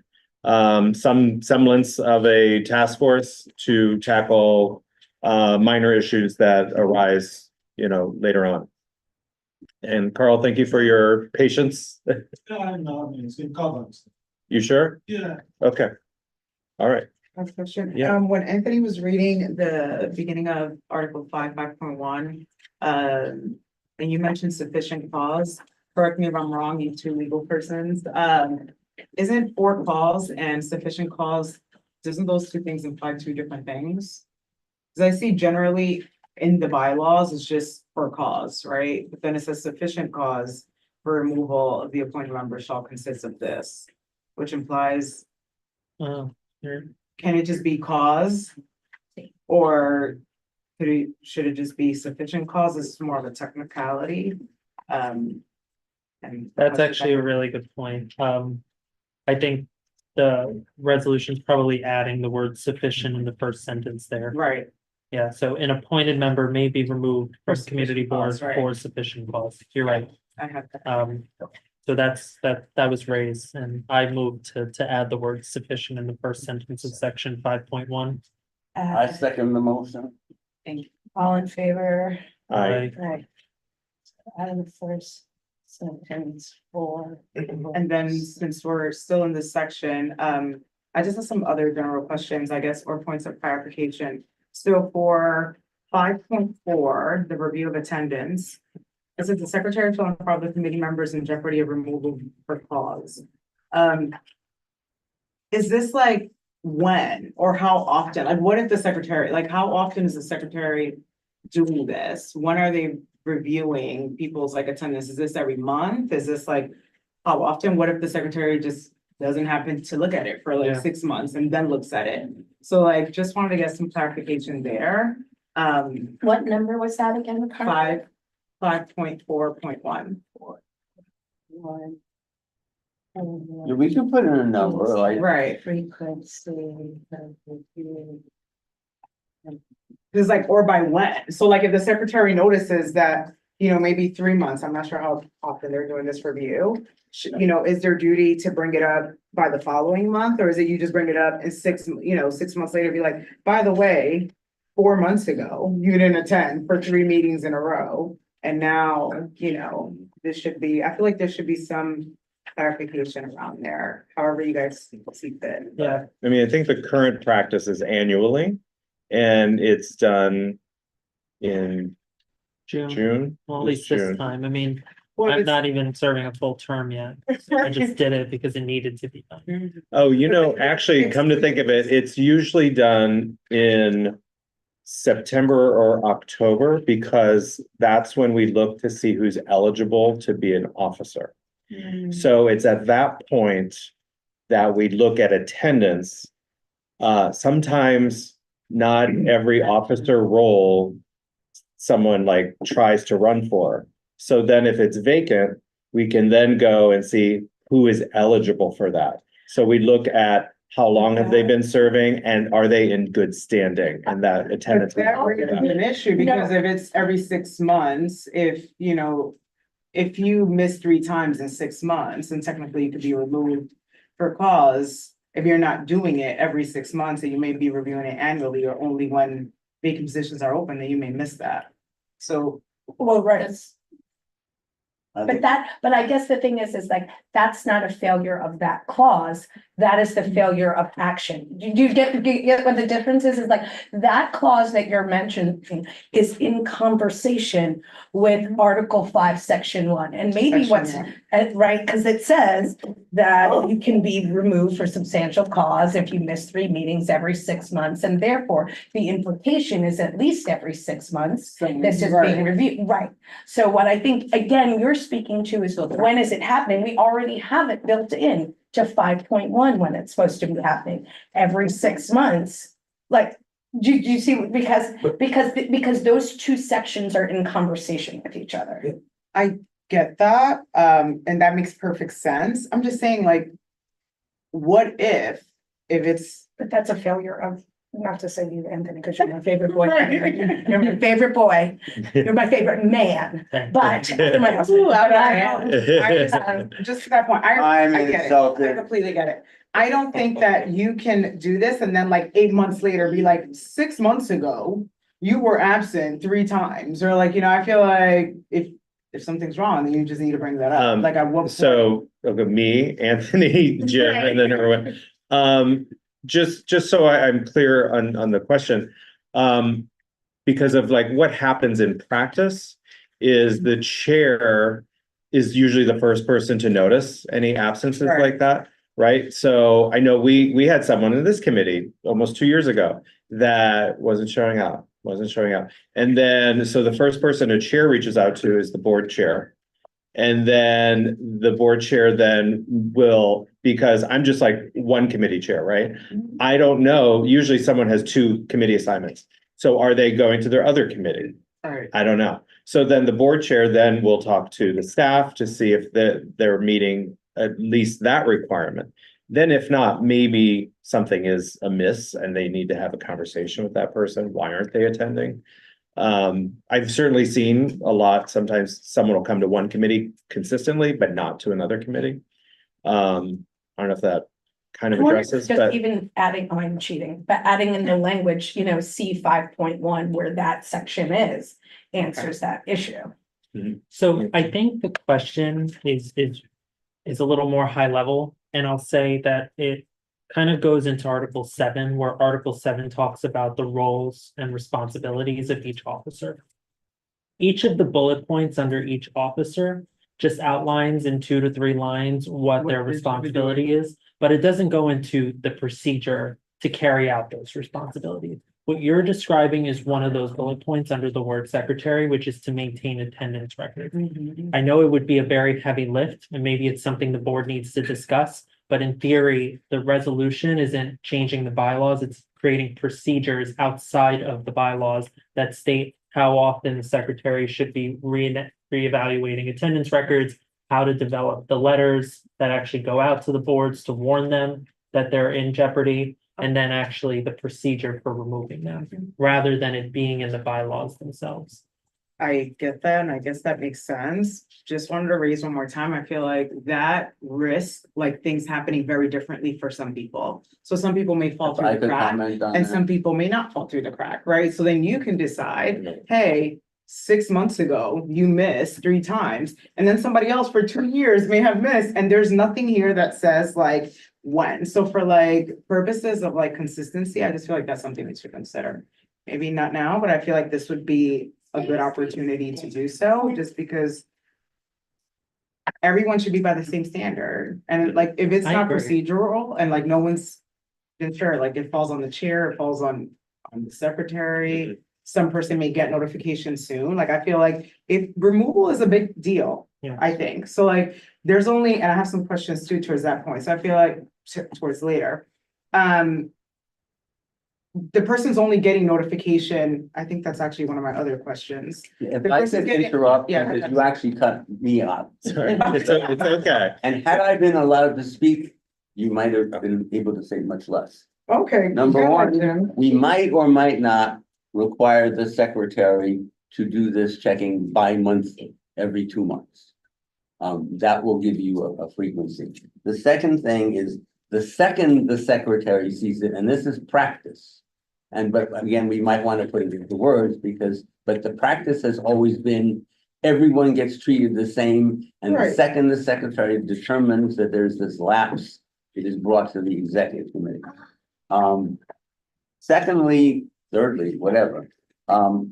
some semblance of a task force to tackle minor issues that arise, you know, later on. And Carl, thank you for your patience. It's in comments. You sure? Yeah. Okay. All right. Last question. Yeah. When Anthony was reading the beginning of Article 5.1, and you mentioned sufficient cause, correct me if I'm wrong, you two legal persons, isn't for cause and sufficient cause, doesn't those two things imply two different things? Because I see generally in the bylaws, it's just for cause, right? But then it says sufficient cause for removal of the appointed member shall consist of this, which implies, can it just be cause? Or should it just be sufficient cause? This is more of a technicality. And and. That's actually a really good point. I think the resolution's probably adding the word sufficient in the first sentence there. Right, Yeah, so an appointed member may be removed from For community sufficient board cause, right. for sufficient cause. You're right. I have that. So that was raised, and I moved to add the word sufficient in the first sentence of section 5.1. I second the motion. All in favor? Aye. Right. Add the first sentence for. And then since we're still in this section, I just have some other general questions, I guess, or points of clarification. So for 5.4, the review of attendance. It says the secretary shall inform the committee members in jeopardy of removal for cause. Is this like when or how often? Like, what if the secretary, like, how often is the secretary doing this? When are they reviewing people's like attendance? Is this every month? Is this like, how often? What if the secretary just doesn't happen to look at it for like Yeah. 6 months and then looks at it? So like, just wanted to get some clarification there. What number was that again? Carmen? 5.4.1. Yeah, we can put in a number, like, Right, Frequency. it's like, or by when, so like if the secretary notices that, maybe 3 months, I'm not sure how often they're doing this review. Is their duty to bring it up by the following month, or is it you just bring it up in 6 months later, be like, by the way, 4 months ago, you didn't attend for 3 meetings in a row. And now, this should be, I feel like there should be some clarification around there, however you guys see fit. Yeah, I mean, I think the current practice is annually, and it's done in June. well, at least June. this time. I mean, Well, I'm it's- not even serving a full term yet. I just did it because it needed to be done. Oh, actually, come to think of it, it's usually done in September or October, because that's when we look to see who's eligible to be an officer. So it's at that point that we look at attendance. Sometimes not every officer role someone like tries to run for. So then if it's vacant, we can then go and see who is eligible for that. So we look at how long have they been serving and are they in good standing, and that attendance. But that raises an issue, because if it's every 6 months, if you miss 3 times in 6 months, then technically you could be removed for cause. If you're not doing it every 6 months, and you may be reviewing it annually, or only when vacant positions are open, then you may miss that. So. Well, right. I But think- but I guess the thing is like, that's not a failure of that clause. That is the failure of action. Do you get what the difference is? Is like, that clause that you're mentioning is in conversation with Article 5, Section 1. And maybe what's, right, because it says that you can be removed for substantial cause if you miss 3 meetings every 6 months. And therefore, the implication is at least every 6 months, this is being reviewed, right? So what I think, again, you're speaking to is when is it happening? We already have it built in to 5.1 when it's supposed to be happening every 6 months. Like, do you see, because those 2 sections are in conversation with each other. I get that, and that makes perfect sense. I'm just saying, like, what if it's. But that's a failure of, not to say you, Anthony, because you're my favorite boy. You're my favorite boy. You're my favorite man, but you're my husband. Ooh, just to that point, I'm I get it. I insulted. completely get it. I don't think that you can do this and then like 8 months later be like, 6 months ago, you were absent 3 times, or like, I feel like if something's wrong, then you just need to bring that up, like at what point? So, okay, me, Anthony, Jim, and then everyone. Just so I'm clear on the question, because of like what happens in practice is the chair is usually the first person to notice any absences Right. like that, right? So I know we had someone in this committee almost 2 years ago that wasn't showing up. And then, so the first person a chair reaches out to is the board chair. And then the board chair then will, because I'm just like one committee chair, right? I don't know, usually someone has 2 committee assignments. So are they going to their other committee? Alright, I don't know. So then the board chair then will talk to the staff to see if they're meeting at least that requirement. Then if not, maybe something is amiss and they need to have a conversation with that person. Why aren't they attending? I've certainly seen a lot. Sometimes someone will come to one committee consistently, but not to another committee. I don't know if that kind of I wonder if addresses, just but even adding, oh, I'm cheating, but adding in the language, C 5.1 where that section answers that issue. So I think the question is a little more high level, and I'll say that it kind of goes into Article 7, where Article 7 talks about the roles and responsibilities of each officer. Each of the bullet points under each officer just outlines in 2 to 3 lines what their responsibility is, but it doesn't go into the procedure to carry out those responsibilities. What you're describing is one of those bullet points under the word secretary, which is to maintain attendance records. I know it would be a very heavy lift, and maybe it's something the board needs to discuss, but in theory, the resolution isn't changing the bylaws, it's creating procedures outside of the bylaws that state how often the secretary should be reevaluating attendance records, how to develop the letters that actually go out to the boards to warn them that they're in jeopardy, and then actually the procedure for removing them, rather than it being in the bylaws themselves. I get that, and I guess that makes sense. Just wanted to raise one more time. I feel like that risk, like things happening very differently for some people. So some people may fall If through I the could crack, comment on and that. some people may not fall through the crack, right? So then you can decide, hey, 6 months ago, you missed 3 times, and then somebody else for 2 years may have missed, and there's nothing here that says like when. So for like purposes of like consistency, I just feel like that's something we should consider. Maybe not now, but I feel like this would be a good opportunity to do so, just because everyone should be by the same standard. And like, if it's I not agree. procedural and like no one's been sure, like it falls on the chair, it falls on the secretary. Some person may get notification soon. Like, I feel like if removal is a big deal, Yeah. I think. So like, there's only, and I have some questions too towards that point. So I feel like towards later. The person's only getting notification. I think that's actually one of my other questions. If The I person could getting- interrupt, yeah, because you actually cut me off. sorry, it's okay. And had I been allowed to speak, you might have been able to say much less. Okay. Number go ahead, one, Jim. we might or might not require the secretary to do this checking bi-monthly, every 2 months. That will give you a frequency. The second thing is, the second the secretary sees it, and this is practice. But again, we might want to put it into words but the practice has always been, everyone gets treated the same. And the Right. second the secretary determines that there's this lapse, it is brought to the executive committee. Secondly, thirdly, whatever,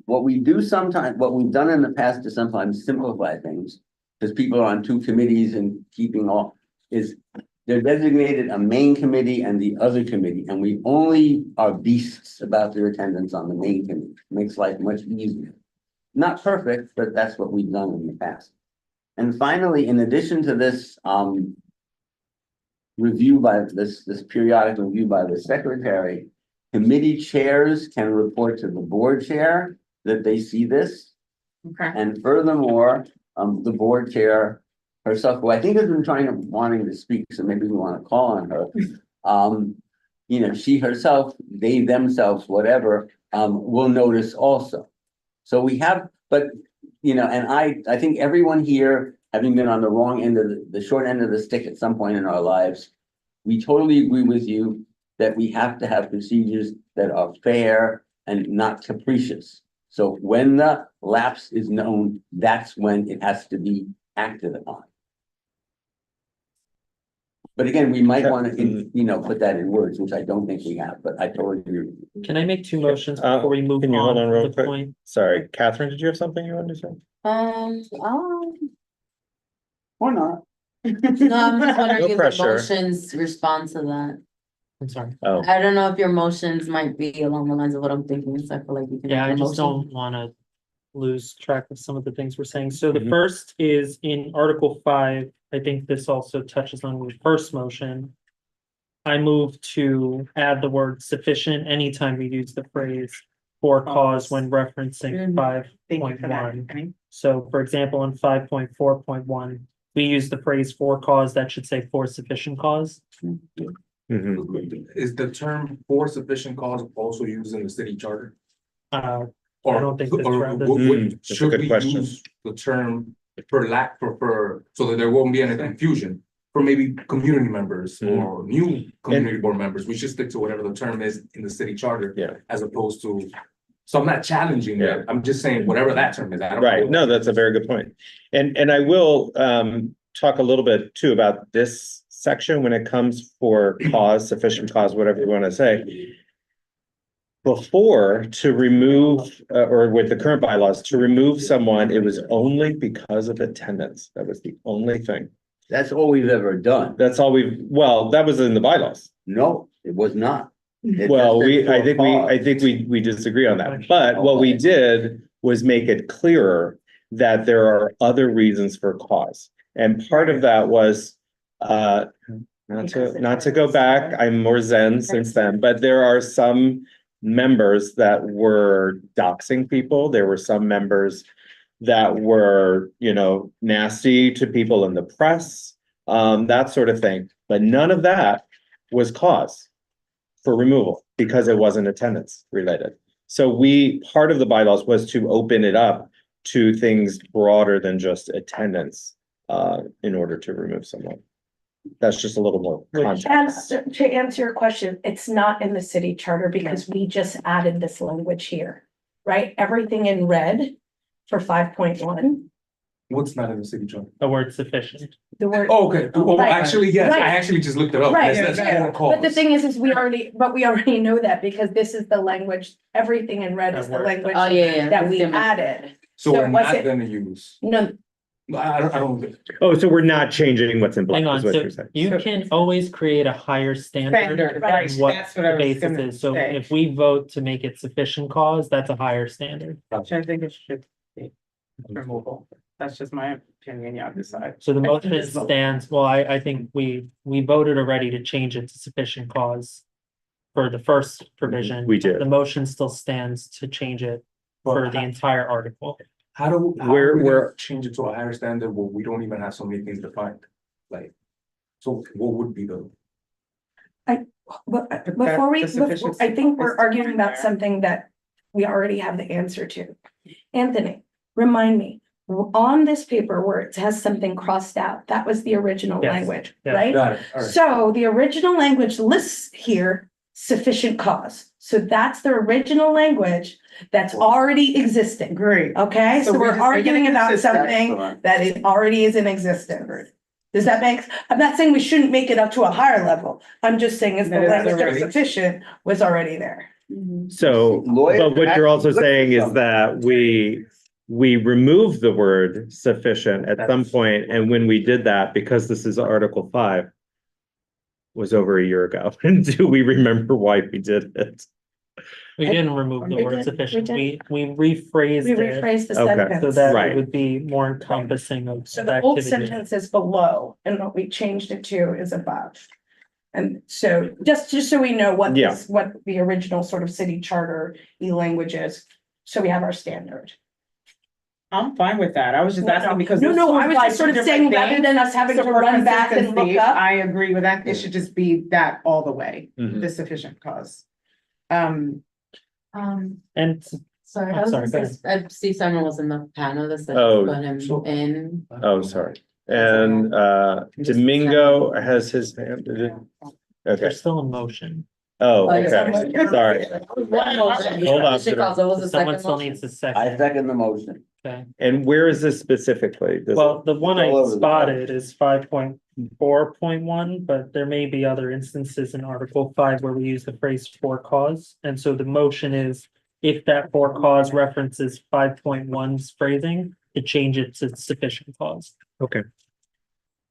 what we do sometimes, what we've done in the past to sometimes simplify things, because people are on 2 committees and keeping all, is they're designated a main committee and the other committee, and we only are beasts about their attendance on the main committee. Makes life much easier. Not perfect, but that's what we've done in the past. And finally, in addition to this, review by this periodic review by the secretary, committee chairs can report to the board chair that they see this. Okay. And furthermore, the board chair herself, who I think has been wanting to speak, so maybe we want to call on her. She herself, they themselves, whatever, will notice also. So we have, but, and I think everyone here, having been on the wrong end of the short end of the stick at some point in our lives, we totally agree with you that we have to have procedures that are fair and not capricious. So when the lapse is known, that's when it has to be acted upon. But again, we might want to, put that in words, which I don't think we have, but I totally agree with you. Can I make 2 motions before we move Can you hold on on real to the quick? point? Sorry, Catherine, did you have something you wanted to say? Or not. No, I'm just No wondering if the pressure. motions respond to that. I'm sorry. Oh, I don't know if your motions might be along the lines of what I'm thinking, so I feel like you can. Yeah, make I your just motion. don't wanna lose track of some of the things we're saying. So the Mhm. first is in Article 5. I think this also touches on the first motion. I move to add the word sufficient anytime we use the phrase for cause when referencing Mhm. five Thank you point for that, one. Penny. So for example, in 5.4.1, we use the phrase for cause, that should say for sufficient cause. Mhm. Is the term for sufficient cause also used in the city charter? Uh, Or, don't think that's or right. That's a should good we question. use the term for, so that there won't be any confusion? For maybe community members or new community board members, we should stick to whatever the term is in the city charter. Yeah. As opposed to, so I'm not challenging Yeah. that, I'm just saying whatever that term is, I don't know. Right, no, that's a very good point. And I will talk a little bit too about this section when it comes for cause, sufficient cause, whatever you want to say. Before, to remove, or with the current bylaws, to remove someone, it was only because of attendance. That was the only thing. That's all we've ever done. That's all well, that was in the bylaws. No, it was not. It Well, just said I for think cause. we disagree on that, but what we Okay. did was make it clearer that there are other reasons for cause. And part of that was, not to go back, I'm more zen since then, but there are some members that were doxing people. There were some members that were, nasty to people in the press, that sort of thing. But none of that was cause for removal because it wasn't attendance related. So part of the bylaws was to open it up to things broader than just attendance, in order to remove someone. That's just a little more context. And to answer your question, it's not in the city charter because we just added this language here, right? Everything in red for 5.1, What's not in the city charter? The word sufficient. the word. Oh, okay, well, Right. actually, yes, Right. I actually just looked it up. Right, That's right. for But the cause. thing is we already know that because this is the language, everything in red is the That word. language Oh, yeah. that we Similar. added. So we're was not it- gonna use, No, I don't. Oh, so we're not changing what's in black, Hang on, is what so you're saying. you can always create a higher standard. Standard, Right. right, than what that's what the I was basis gonna is. So say. if we vote to make it sufficient cause, that's a higher standard. Which I think it should be removal. That's just my opinion, y'all decide. So the I motion just vote. stands, well, I think we voted already to change it to sufficient cause for the first provision. We did. The motion still stands to change it for the entire article. How are We're- we we're- gonna change it to a higher standard where we don't even have so many things defined? Like, so what would be the? but before we, the sufficient I think we're is to arguing be about there. something that we already have the answer to. Anthony, remind me, on this paper where it has something crossed out, that was the original Yes. language, Yes. right? Got it, all right. So the original language lists here sufficient cause. So that's the original language that's already existing. Great. Okay, So so we're we're just making arguing it about consistent. something Excellent. that it already is in existence. Does that make, I'm not saying we shouldn't make it up to a higher level. I'm just saying is the That it's language of already- sufficient was already there. So, Lawyer but what you're also actually saying is looked that we remove the word sufficient at some point, and when we did that, because this is Article 5. Was over a year ago, and do we remember why we did it? We didn't remove the We word did, sufficient, we we rephrased We it rephrased the Okay. so sentence. that Right. it would be more encompassing of So the the old activity. sentence is below and what we changed it to is above. And so just so we know what Yeah. this, what the original sort of city charter language is, so we have our standard. I'm fine with that. I was just asking because. No, this no, I was like just sort of two saying, different rather than us having So to for run back and look consistency, up. I agree with that. It should just be that all the way, Mhm. the sufficient cause. Um, And sorry, Oh, I was sorry, gonna say, I see someone was in the panel that said Oh, put him so- in. Oh, sorry. And Domingo has his hand. Okay. there's still a motion. Oh, Like, okay. Sorry. One motion. Hold on. Sufficient cause, what was the Someone second still motion? needs a I second, second the motion. okay? And where is this specifically? Does it- Well, the one It's all I over the spotted is 5.4.1, but there may be other instances in Article 5 where we use the phrase for cause. And so the motion is, if that for cause references 5.1's phrasing, to change it to sufficient cause. Okay.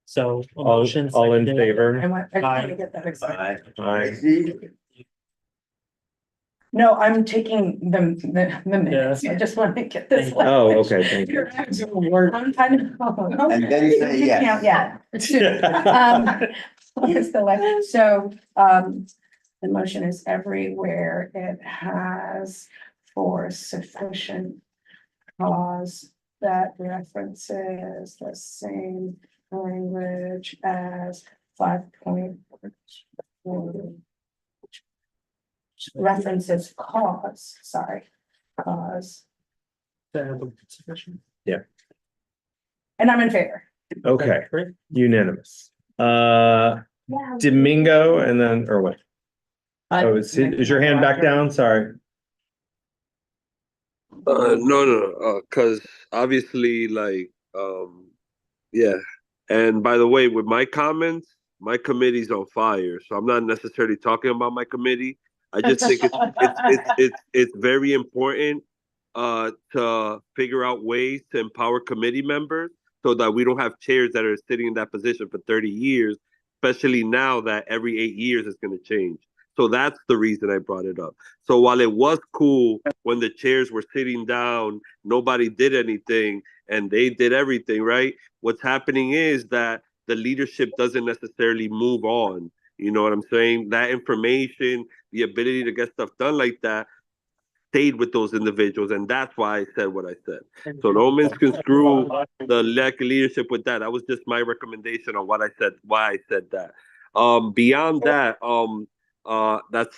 So a All motion in seconded. favor? I want to Aye. get that exact. Aye. See, No, I'm taking the minutes. I just want to get this. Thank you. Oh, language. okay, thank you. You're actually word. I'm kind of. And then say yes. Yeah. What's the last, so, the motion is everywhere it has for sufficient cause that references the same language as 5.4. References cause, sorry, cause, Sufficient. and I'm in favor. Okay, Great. unanimous. Domingo and then Erwin. Oh, is your hand back down? Sorry. No, cause obviously yeah. And by the way, with my comments, my committee's on fire, so I'm not necessarily talking about my committee. I just think it's very important to figure out ways to empower committee members so that we don't have chairs that are sitting in that position for 30 years, especially now that every 8 years is going to change. So that's the reason I brought it up. So while it was cool when the chairs were sitting down, nobody did anything and they did everything, right? What's happening is that the leadership doesn't necessarily move on. You know what I'm saying? That information, the ability to get stuff done like that stayed with those individuals. And that's why I said what I said. So no misconstrue the lack of leadership with that. That was just my recommendation on what I said, why I said that. Beyond that,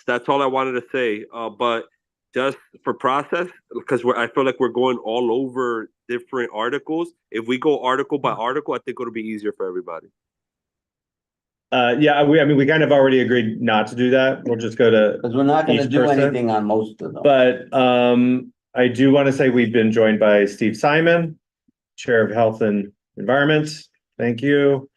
that's all I wanted to say. But just for process, because I feel like we're going all over different articles. If we go article by article, I think it'll be easier for everybody. Yeah, we kind of already agreed not to do that. We'll just go to, Because we're not gonna Each do person. anything on most of them. but I do want to say we've been joined by Steve Simon, Chair of Health and Environment. Thank you.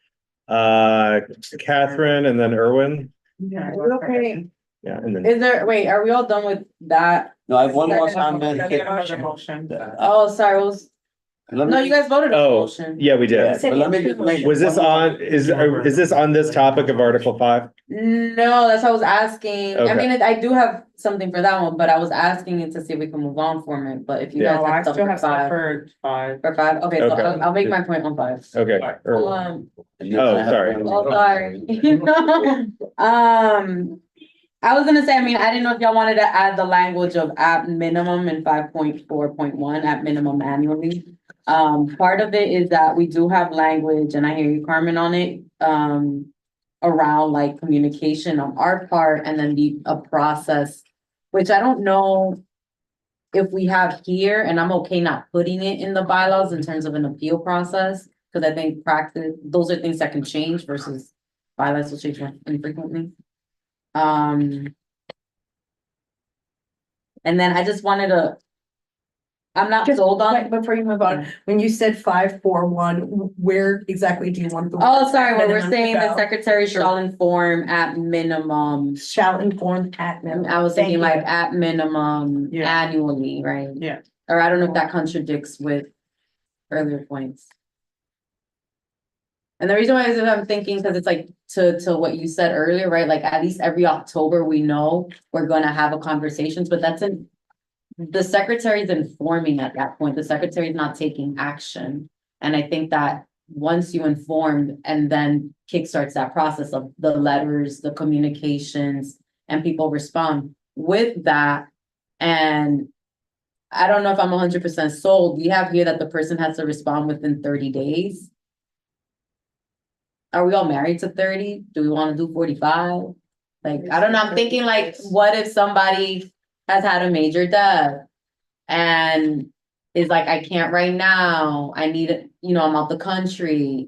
Catherine and then Erwin. Okay, Yeah, and then is there, wait, are we all done with that? No, I have one more comment. Motion. Oh, sorry, Let no, me- you guys voted on the Oh, motion. yeah, we Yeah, did. but let me just make. Was this on, is this on this topic of Article 5? No, that's what I was asking. I Okay. mean, I do have something for that one, but I was asking it to see if we can move on from it, but if you Yeah. guys No, I have stuff still for have stuff five. for five. For five, okay, so Okay. I'll make my point on five. Okay. Erwin. Oh, sorry. Oh, sorry. I was gonna say, I mean, I didn't know if y'all wanted to add the language of at minimum in 5.4.1, at minimum annually. Part of it is that we do have language, and I hear you, Carmen, on it, around like communication on our part and then a process, which I don't know if we have here, and I'm okay not putting it in the bylaws in terms of an appeal process, because I think practice, those are things that can change versus bylaws will change infrequently. And then I just wanted to, I'm not Just sold on. wait, before you move on, when you said 5.4.1, where exactly do you want the? Oh, sorry, when we're minimum to saying the go? secretary Sure. shall inform at minimum. Shall inform at minimum. I was thinking Thank like at minimum Yeah. annually, right? Yeah. Or I don't know if that contradicts with earlier points. And the reason why is that I'm thinking, because it's like to what you said earlier, right? Like at least every October, we know we're gonna have a conversations, but that's in. The secretary's informing at that point. The secretary's not taking action. And I think that once you inform and then kickstarts that process of the letters, the communications, and people respond with that. And I don't know if I'm 100% sold. We have here that the person has to respond within 30 days. Are we all married to 30? Do we want to do 45? Like, I don't know. I'm thinking like, what if somebody has had a major death and is like, I can't right now. I need it, I'm out the country.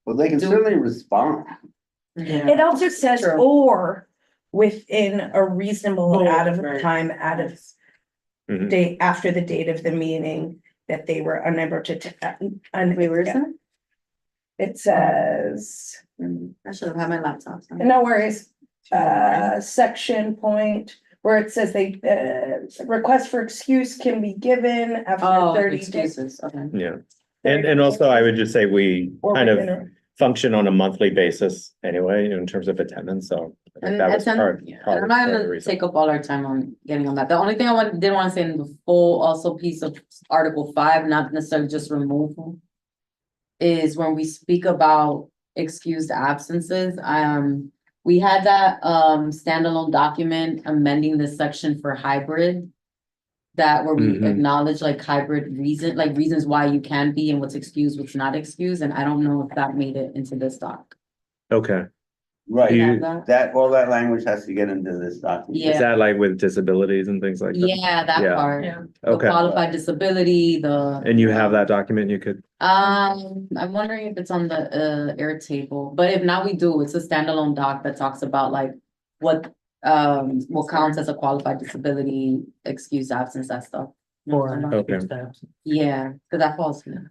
Well, they can certainly respond. It also says True. or within a reasonable amount of Right. time out of Mhm. date after the date of the meeting that they were unable to. Wait, where is that? It says, I should have had my laptop. sorry. no worries, section point where it says request for excuse can be given after Oh, 30 days. excuses, okay. Yeah. And also I would just say we Or kind of within a- function on a monthly basis anyway, in terms of attendance, so. I think And that was attend- part. yeah, part and I'm of not the gonna reason. take up all our time on getting on that. The only thing didn't want to say in the full also piece of Article 5, not necessarily just removal, is when we speak about excused absences, we had that standalone document amending this section for hybrid. that where we Mhm. acknowledge like hybrid reasons why you can be and what's excused, what's not excused, and I don't know if that made it into this doc. Okay, Right, You You- have that? that, all that language has to get into this document. Yeah. is that like with disabilities and things like that? Yeah, that Yeah. part. Yeah. The Okay, qualified disability, the. and you have that document, you could, I'm wondering if it's on the Airtable, but if not, we do. It's a standalone doc that talks about like what counts as a qualified disability, excused absence, that stuff. Or. Okay. Yeah, cause that falls in.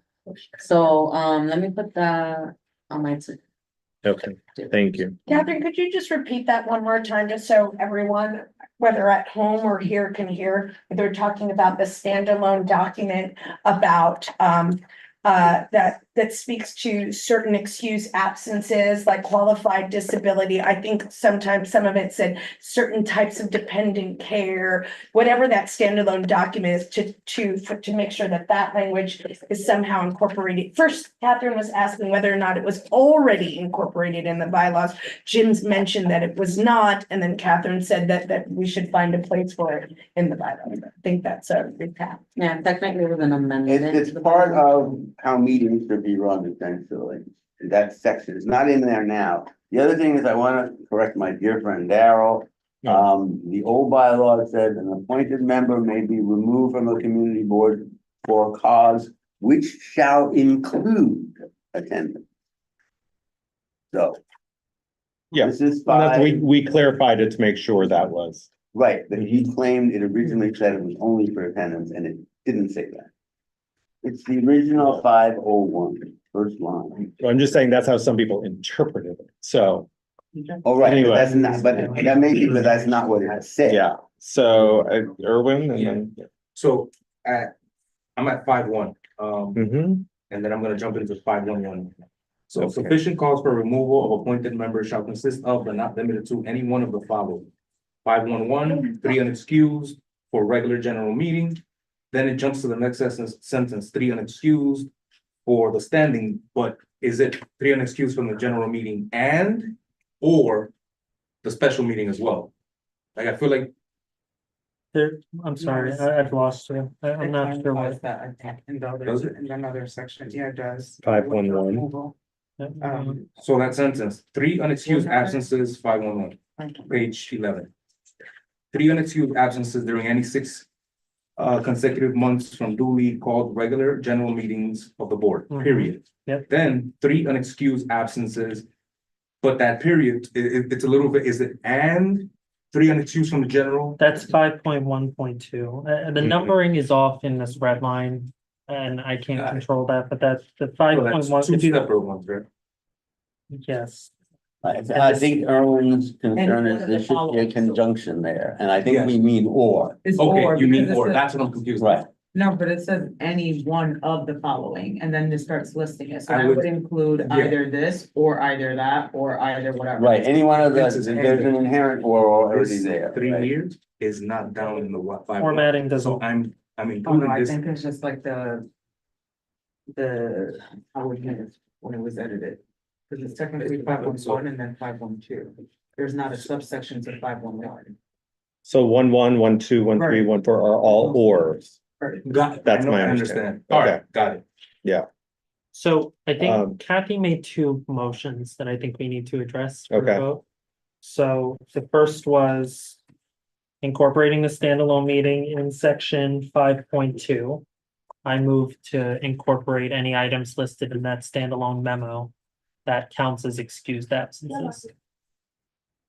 So, let me put that on my. okay, thank you. Catherine, could you just repeat that one more time, just so everyone, whether at home or here, can hear? They're talking about the standalone document about that speaks to certain excused absences, like qualified disability. I think sometimes some of it said certain types of dependent care, whatever that standalone document is, to make sure that that language is somehow incorporated. First, Catherine was asking whether or not it was already incorporated in the bylaws. Jim's mentioned that it was not, and then Catherine said that we should find a place for it in the bylaws. I think that's a recap. Yeah, technically it was an amendment. It's part of how meetings should be run essentially, that section, it's not in there now. The other thing is I wanna correct my dear friend Daryl. The old bylaw said an appointed member may be removed from a community board for a cause which shall include attendance. So. Yeah, This is That's- five, we clarified it to make sure that was. right, but he claimed it originally said it was only for attendance and it didn't say that. It's the original 501, first line. So I'm just saying that's how some people interpreted it, so, Oh, right, Anyway. but that's not, but that may be, but that's not what it said. yeah, so Erwin and then. So I'm at 5-1, Mhm. and then I'm gonna jump into 5-1-1. So Okay. sufficient cause for removal of appointed members shall consist of, but not limited to, any one of the following. 5-1-1, 3 unexcused for regular general meeting. Then it jumps to the next sentence, 3 unexcused for the standing, but is it 3 unexcused from the general meeting or the special meeting as well? Like, I feel like I'm sorry, I've lost you. I'm not sure what. That, I think, in the Does other, it? in another section, yeah, it does. 511. Removal. So that sentence, 3 unexcused absences, 5-1-1, page 11. 3 unexcused absences during any 6 consecutive months from duly called regular general meetings of the board, Mhm. period. Yep. Then 3 unexcused absences, but that period, it's a little bit, is it and 3 unexcused from the general? That's 5.1.2. The Mhm. numbering is off in this red line. And I can't Got it. control that, but that's the So 5.1. that's 2 separate ones, right? Yes, I think Erwin's concern And is what are there the should be a following? conjunction there, and I think Yes. we mean or. It's Okay, you mean because it or, says- that's what I'm confused. Right. No, but it says any one of the following, and then it starts listing it, so I that would- would include yeah. either this, or either that, or either whatever. Right, any one of This those, is there's an inherent or already This there. 3 right? years is not down in the 5. formatting So doesn't, I'm Oh, no, including I this. think it's just like how it is when it was edited. Cause it's technically 511 and then 512. There's not a subsection to 511. So 1-1, 1-2, 1-3, Right. 1-4 are all ors. Got it. That's I know, my I understanding. understand. All right, got it. so I Um, think Kathy made 2 motions that I think we need to address. for Okay. vote. So the first was incorporating the standalone meeting in section 5.2. I move to incorporate any items listed in that standalone memo that counts as excused absences.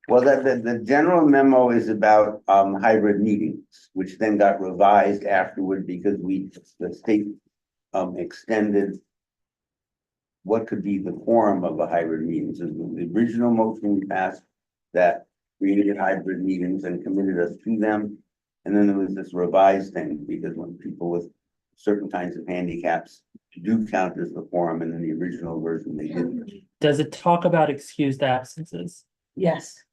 Well, the general memo is about hybrid meetings, which then got revised afterward because the state extended what could be the quorum of a hybrid meeting. So the original motion we passed that created hybrid meetings and committed us to them. And then there was this revised thing, because when people with certain kinds of handicaps do count as the quorum, and in the original version they didn't. Does it talk about excused absences? Yes.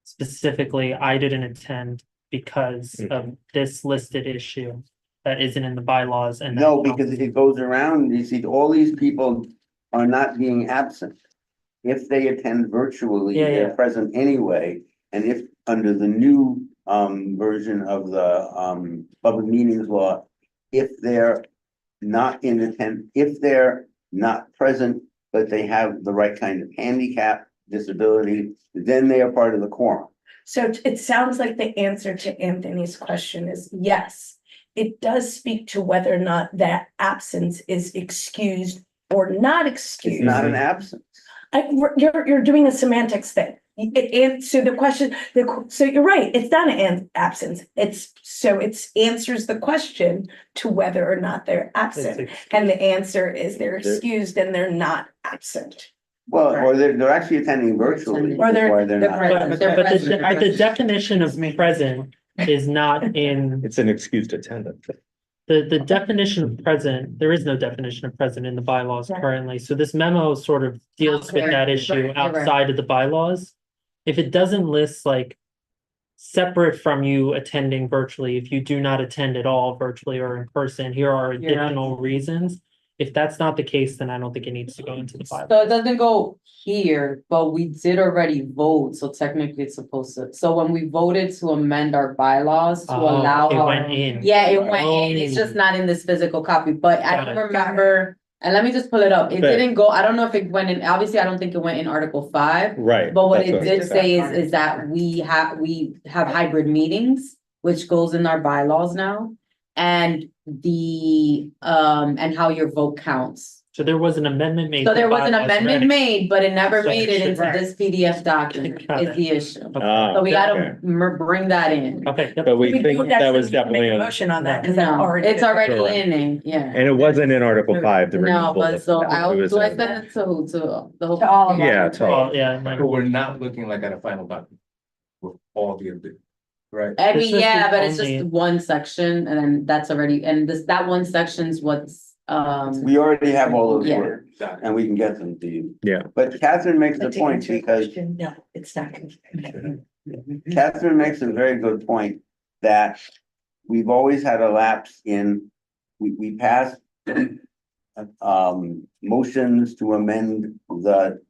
Specifically, I didn't attend because of this listed issue that isn't in the bylaws and. No, that- because it goes around, you see, all these people are not being absent. If they attend virtually, Yeah, they're yeah. present anyway, and if under the new version of the public meetings law. If they're not in if they're not present, but they have the right kind of handicap, disability, then they are part of the quorum. So it sounds like the answer to Anthony's question is yes. It does speak to whether or not that absence is excused or not It's excused. not an absence. You're doing a semantics thing. And so the question, so you're right, it's not an absence. It's answers the question to whether or not they're absent. And the answer is they're excused and they're not absent. Well, or they're actually attending virtually. Or they're- why they're they're not. present. But They're present. the definition of present is not in, It's an excused attendance. the definition of present, there is no definition of present in the bylaws Right. currently. So this memo sort of deals with that issue Right, you're right. outside of the bylaws. If it doesn't list like separate from you attending virtually, if you do not attend at all virtually or in person, here are You're not- additional reasons. If that's not the case, then I don't think it needs to go into the bylaw. So it doesn't go here, but we did already vote, so technically it's supposed to, so when we voted to amend our bylaws to allow. It went in. Yeah, it went in, it's just not in this physical copy, but I Got don't it. remember, and let me just pull it up, it But- didn't go, I don't know if it went in, obviously, I don't think it went in Article 5. Right. But what that's it did just say that is that we have hybrid meetings, which goes in our bylaws now. And and how your vote counts. So there was an amendment made. So to there was an bylaws amendment already. made, but it never made it into Right. this PDF document, Got is it. the issue. Ah, So we okay. gotta bring that in. Okay, yep. But we think don't that actually was need to make definitely, a in- Motion on that, because that No, already. it's already Correct. in it, yeah. and it wasn't in Article 5, the No, removal. but so It was do I in- send it to who, to the whole? To all of us. Yeah, to all. Well, yeah, it might- But we're not looking like at a final document. With all the, right? I This mean, is yeah, the but it's only- just one section and then that's already, and that one section's what's, We already have all those Yeah. words Got it. and we can get them to you. Yeah. But Catherine makes But the to point answer your because question, no, it's not. Catherine makes a very good point that we've always had a lapse in, we passed motions to amend the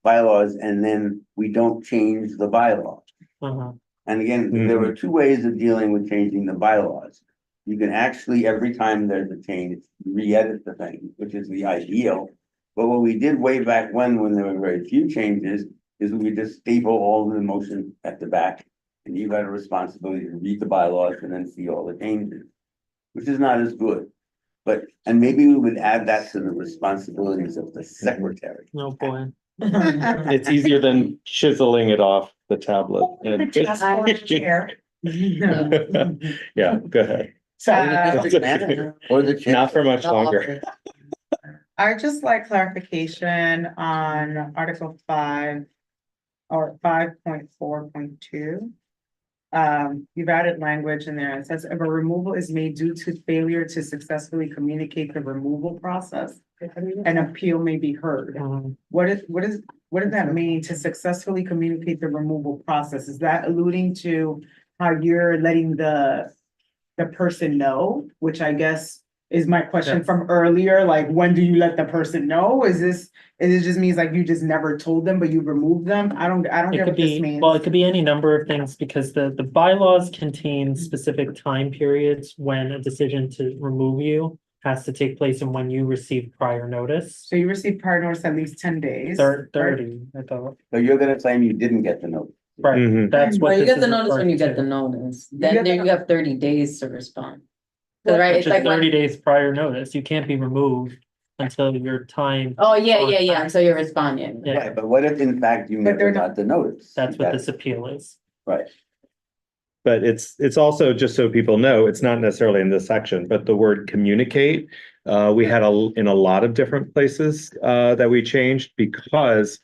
bylaws and then we don't change the bylaw. uh-huh. And again, there were two ways of dealing with changing the bylaws. You can actually, every time there's a change, re-edit the thing, which is the ideal. But what we did way back when there were very few changes, is we would just staple all the motion at the back. And you had a responsibility to read the bylaws and then see all the changes, which is not as good. But, and maybe we would add that to the responsibilities of the secretary. No boy. It's easier than chiseling it off the tablet. The task force chair. Yeah, go ahead. Or the chair. Not for much longer. I just like clarification on Article 5 or 5.4.2. You've added language in there. It says if a removal is made due to failure to successfully communicate the removal process, an appeal may be heard. What does that mean to successfully communicate the removal process? Is that alluding to how you're letting the person know, which I guess is my question Yeah. from earlier, like, when do you let the person know? Is it just means like you just never told them, but you removed them? I don't It get could what this be, means. well, it could be any number of things because the bylaws contain specific time periods when a decision to remove you has to take place and when you receive prior notice. So you received prior notice at least 10 days. 30, I thought. So you're gonna claim you didn't get the note. Right, Mhm. that's what Well, you this get the is notice when you referring get the to. notice, You then get there the- you have 30 days to respond. 'Cause, right, Which it's is like 30 when, days prior notice. You can't be removed until your time. oh, yeah, until you respond, yeah. Yeah, Right, but what if in fact you But never they're got the notice? that's what this appeal is. Right, But it's also, just so people know, it's not necessarily in this section, but the word communicate. We had in a lot of different places that we changed because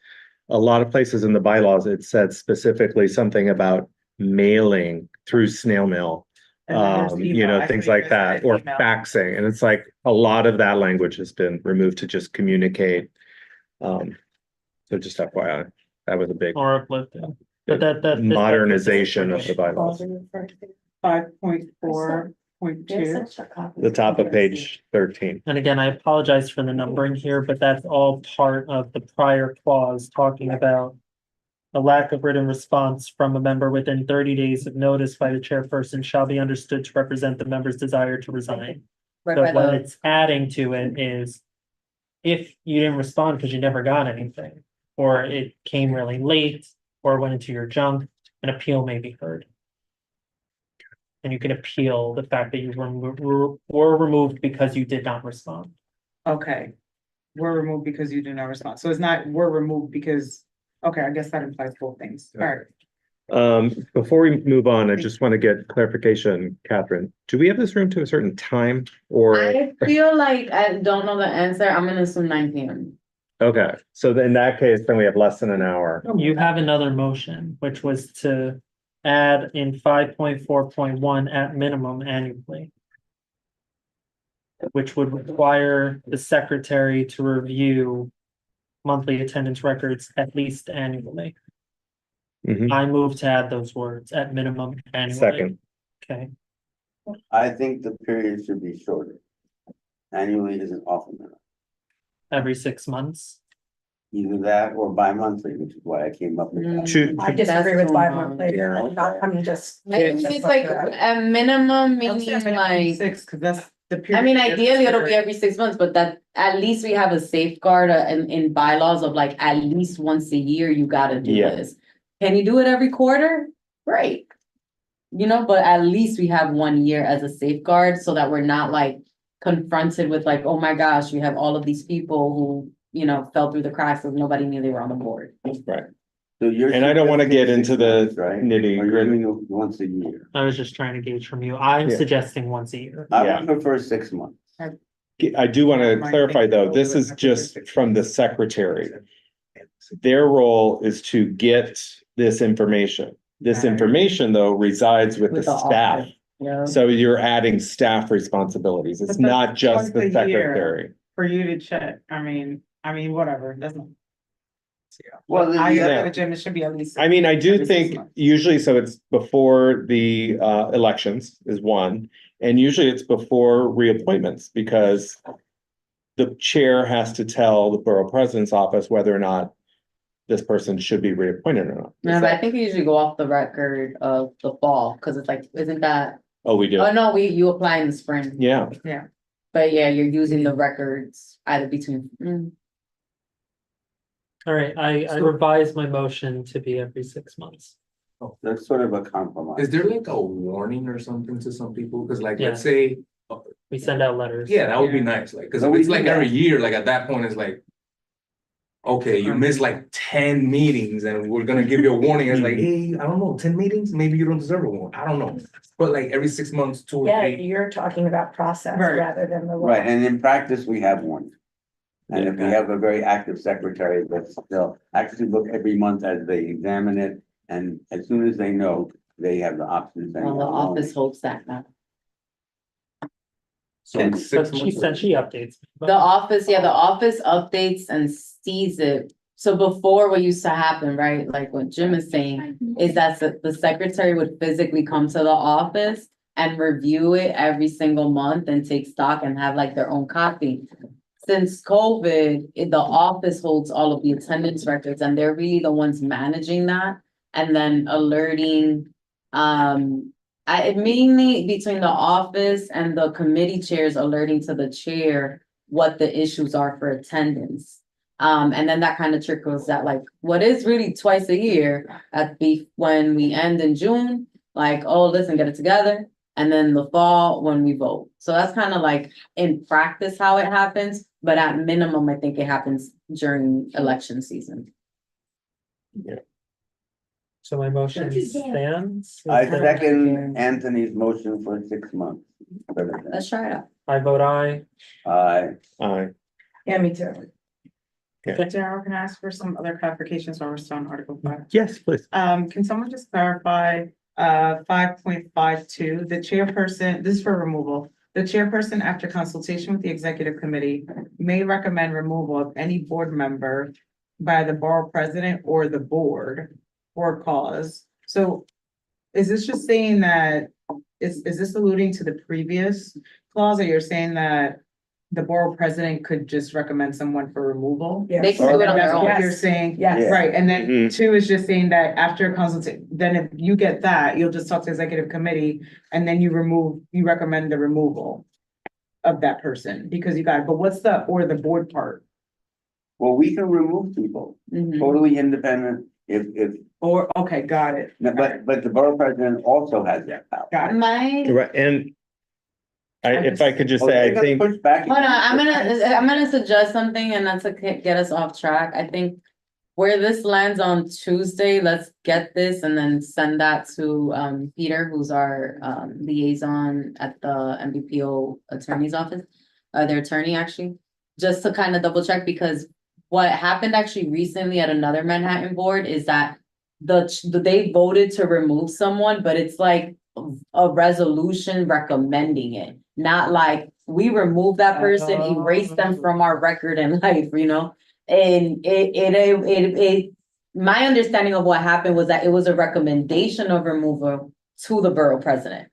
a lot of places in the bylaws, it said specifically something about mailing through snail mail. And then there's email. I Things think like there's that, or email. faxing, and it's like a lot of that language has been removed to just communicate. So just FYI, that was a big Or uplifted. But that. modernization of the bylaws. 5.4.2. The top of page 13. And again, I apologize for the numbering here, but that's all part of the prior clause talking about A lack of written response from a member within 30 days of notice by the chairperson shall be understood to represent the member's desire to resign. Right So by what the, it's adding to it is if you didn't respond because you never got anything, or it came really late, or went into your junk, an appeal may be heard. And you can appeal the fact that you were removed because you did not respond. Okay. Were removed because you did not respond. So it's not, were removed because, okay, I guess that implies both things. All right. Before we move on, I just want to get clarification, Catherine. Do we have this room to a certain time or? I feel like I don't know the answer. I'm gonna assume 9 p.m. Okay, so in that case, then we have less than an hour. You have another motion, which was to add in 5.4.1 at minimum annually. Which would require the secretary to review monthly attendance records at least annually. Mhm. I move to add those words at minimum annually. Second, Okay, I think the period should be shorter. Annually isn't often enough. every 6 months. Either that or bi-monthly, which is why I came up with that. Should- I disagree with That's bi-monthly. Yeah. I'm just. I think it's like a minimum, meaning like, Six, because that's the I period. mean, ideally it'll be every 6 months, but that at least we have a safeguard in bylaws of like at least once a year, you gotta do Yeah. this. Can you do it every quarter? Great. You know, but at least we have 1 year as a safeguard so that we're not like confronted with like, oh my gosh, we have all of these people who, you know, fell through the cracks because nobody knew they were on the board. right, So you're. and I don't want to get into the 6 months, right? nitty Or you're gritty. doing it once a year. I was just trying to gauge from you. I'm Yeah. suggesting once a year. I Yeah. would prefer 6 months. I do want to clarify though, this is just from the secretary. Their role is to get this information. This information though resides with the With the staff. office, Yeah. So you're adding staff responsibilities. It's But that's not just the twice a year. secretary. For you to check, I mean, whatever, that's not. Well, I yeah, agree with Jim, it should be at least. I mean, I do every 6 think months. usually, so it's before the elections is one, and usually it's before reappointments because the chair has to tell the borough president's office whether or not this person should be reappointed or not. No, but I think we usually go off the record of the fall, because it's like, isn't that, Oh, we do? oh no, you apply in the spring. Yeah, But yeah, you're using the records either between, All right, I revised my motion to be every 6 months. that's sort of a compromise. Is there like a warning or something to some people? Cause like, let's Yeah. say, We send out letters. yeah, that would be nice, like, cause No, if we it's do like that. every year, like at that point, it's like. Okay, you missed like 10 meetings and we're gonna give you a warning. It's like, hey, I don't know, 10 meetings, maybe you don't deserve a warning. I don't know. But like every 6 months, 2 or Yeah, 3. you're talking about process Right. rather than the law. Right, and in practice, we have one. And if we Yeah. have a very active secretary, they'll actually look every month as they examine it. And as soon as they know, they have the option of saying. well, the "Oh, office holds that now. So Yeah, it's 6 But she months. said she updates. The office, yeah, the office updates and sees it. So before what used to happen, right, like what Jim is saying, is that the secretary would physically come to the office and review it every single month and take stock and have like their own copy. Since COVID, the office holds all of the attendance records and they're really the ones managing that and then alerting, mainly between the office and the committee chairs alerting to the chair what the issues are for attendance. And then that kind of trickles that like, what is really twice a year when we end in June, like, oh, listen, get it together. And then the fall when we vote. So that's kind of like in practice how it happens, but at minimum, I think it happens during election season. So my motion stands. I second Anthony's motion for 6 months. Let's try it out. I vote aye. aye. Yeah, me too. Daryl, can I ask for some other clarifications while we're still on Article 5? Yes, please. Can someone just clarify, 5.52, the chairperson, this is for removal. The chairperson, after consultation with the executive committee, may recommend removal of any board member by the borough president or the board for cause. So is this just saying that, is this alluding to the previous clause, or you're saying that the borough president could just recommend someone for removal? They can do it on That's their what own. you're saying? Yes. Right, and then Mhm. two is just saying that after consultation, then if you get that, you'll just talk to executive committee and then you recommend the removal of that person because you got it. But what's the, or the board part? Well, we can remove people, Mhm. totally independent, if, Or, okay, got it. but the borough president also has that power. Got it. My, Right, and if I could just say, I think. Push back. hold on, I'm gonna suggest something and not to get us off track. I think where this lands on Tuesday, let's get this and then send that to Peter, who's our liaison at the MBPO attorney's office, their attorney actually, just to kind of double check, because what happened actually recently at another Manhattan board is that they voted to remove someone, but it's like a resolution recommending it, not like we remove that person, erase them from our record in life, you know? And my understanding of what happened was that it was a recommendation of removal to the borough president.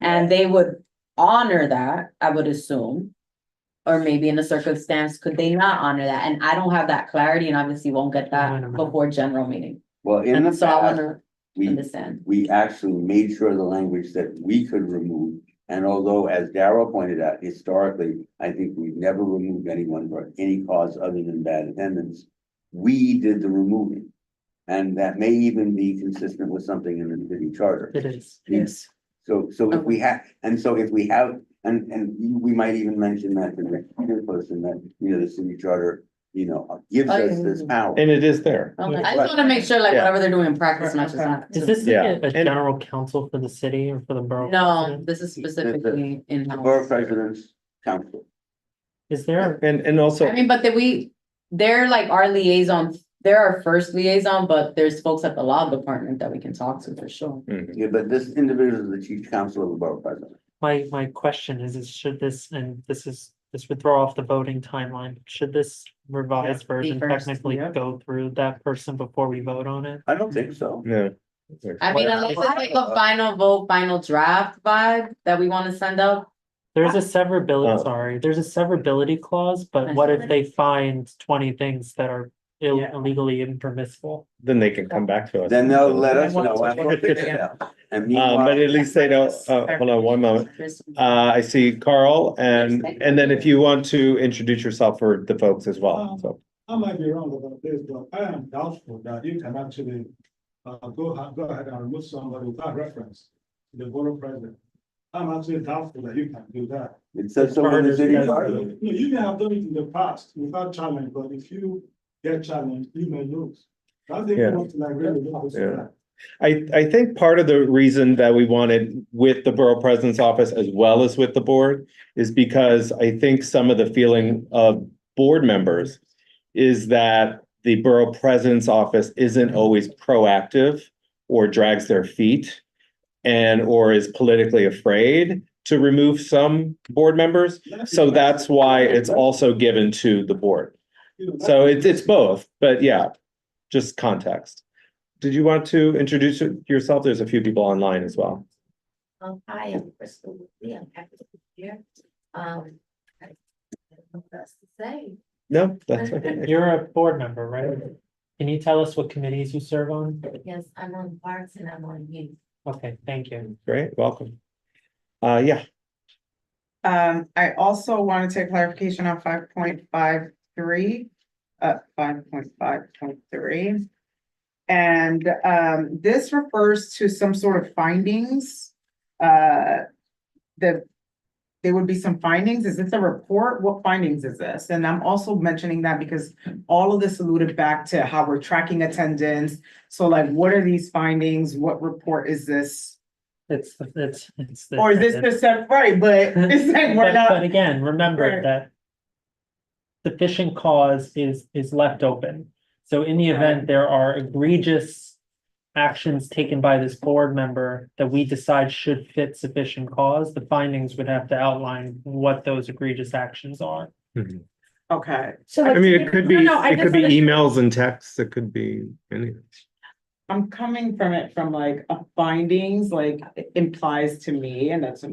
And they would honor that, I would assume. Or maybe in a circumstance, could they not honor that? And I don't have that clarity and obviously won't get that before general meeting. Well, in the And so I past, wanna we, understand. we actually made sure the language that we could remove. And although, as Darrell pointed out, historically, I think we've never removed anyone for any cause other than bad attendance. We did the removing. And that may even be consistent with something in the city charter. It is. Yes. So if we have, and we might even mention that to the other person that, the city charter, gives Oh, us this power. And it is there. Okay, I just wanna make sure like Yeah. whatever they're doing in practice matches that. Is this Yeah, like a and- general counsel for the city or for the borough? No, president? this is specifically in The borough house. president's council. Is there, And also, I mean, but they're like our liaison, they're our first liaison, but there's folks at the law department that we can talk to for sure. Yeah, but this individual is the chief counsel of the borough president. my question is should this, and this would throw off the voting timeline, should this revised version first, technically yeah. go through that person before we vote on it? I don't think so. no. I mean, unless it's like a final vote, final draft vibe that we wanna send out. There's a severability, Oh. sorry, there's a severability clause, but what if they find 20 things that are Yeah. illegally impermissible? Then they can come back to us. Then they'll let us Then know. we'll and we'll figure it Yeah. out. And meanwhile. But at least they know, hold on one moment. I see Carl and then if you want to introduce yourself for the folks as well, so. I might be wrong about this, but I am doubtful that you can actually go ahead and remove somebody without reference to the borough president. I'm actually doubtful that you can do that. It says so in the city Charter charter. says No, you may have done it in the past without challenge, but if you get challenged, you may lose. I think Yeah. you want to like really look at Yeah. that. I think part of the reason that we wanted with the borough president's office as well as with the board is because I think some of the feeling of board members is that the borough president's office isn't always proactive or drags their feet or is politically afraid to remove some board members. So that's why it's also given to the board. So it's both, but yeah, just context. Did you want to introduce yourself? There's a few people online as well. Hi, I'm Crystal Woodley. I'm happy to be here. I don't know what else to say. No, that's okay. You're a board member, right? Can you tell us what committees you serve on? Yes, I'm on parks and I'm on youth. Okay, thank you. Great, welcome. Yeah, I also wanted to take clarification on 5.53, 5.5.3. And this refers to some sort of findings. There would be some findings. Is this a report? What findings is this? And I'm also mentioning that because all of this alluded back to how we're tracking attendance. So like, what are these findings? What report is this? It's the. Or is this the right, but it's like we're But not. again, remember Right. that sufficient cause is left open. So in the event there are egregious actions taken by this board member that we decide should fit sufficient cause, the findings would have to outline what those egregious actions are. Okay, So I mean, it could be, No, I it could just be wanna- emails and texts, it could be anything. I'm coming from it from like a findings, like it implies to me, and that's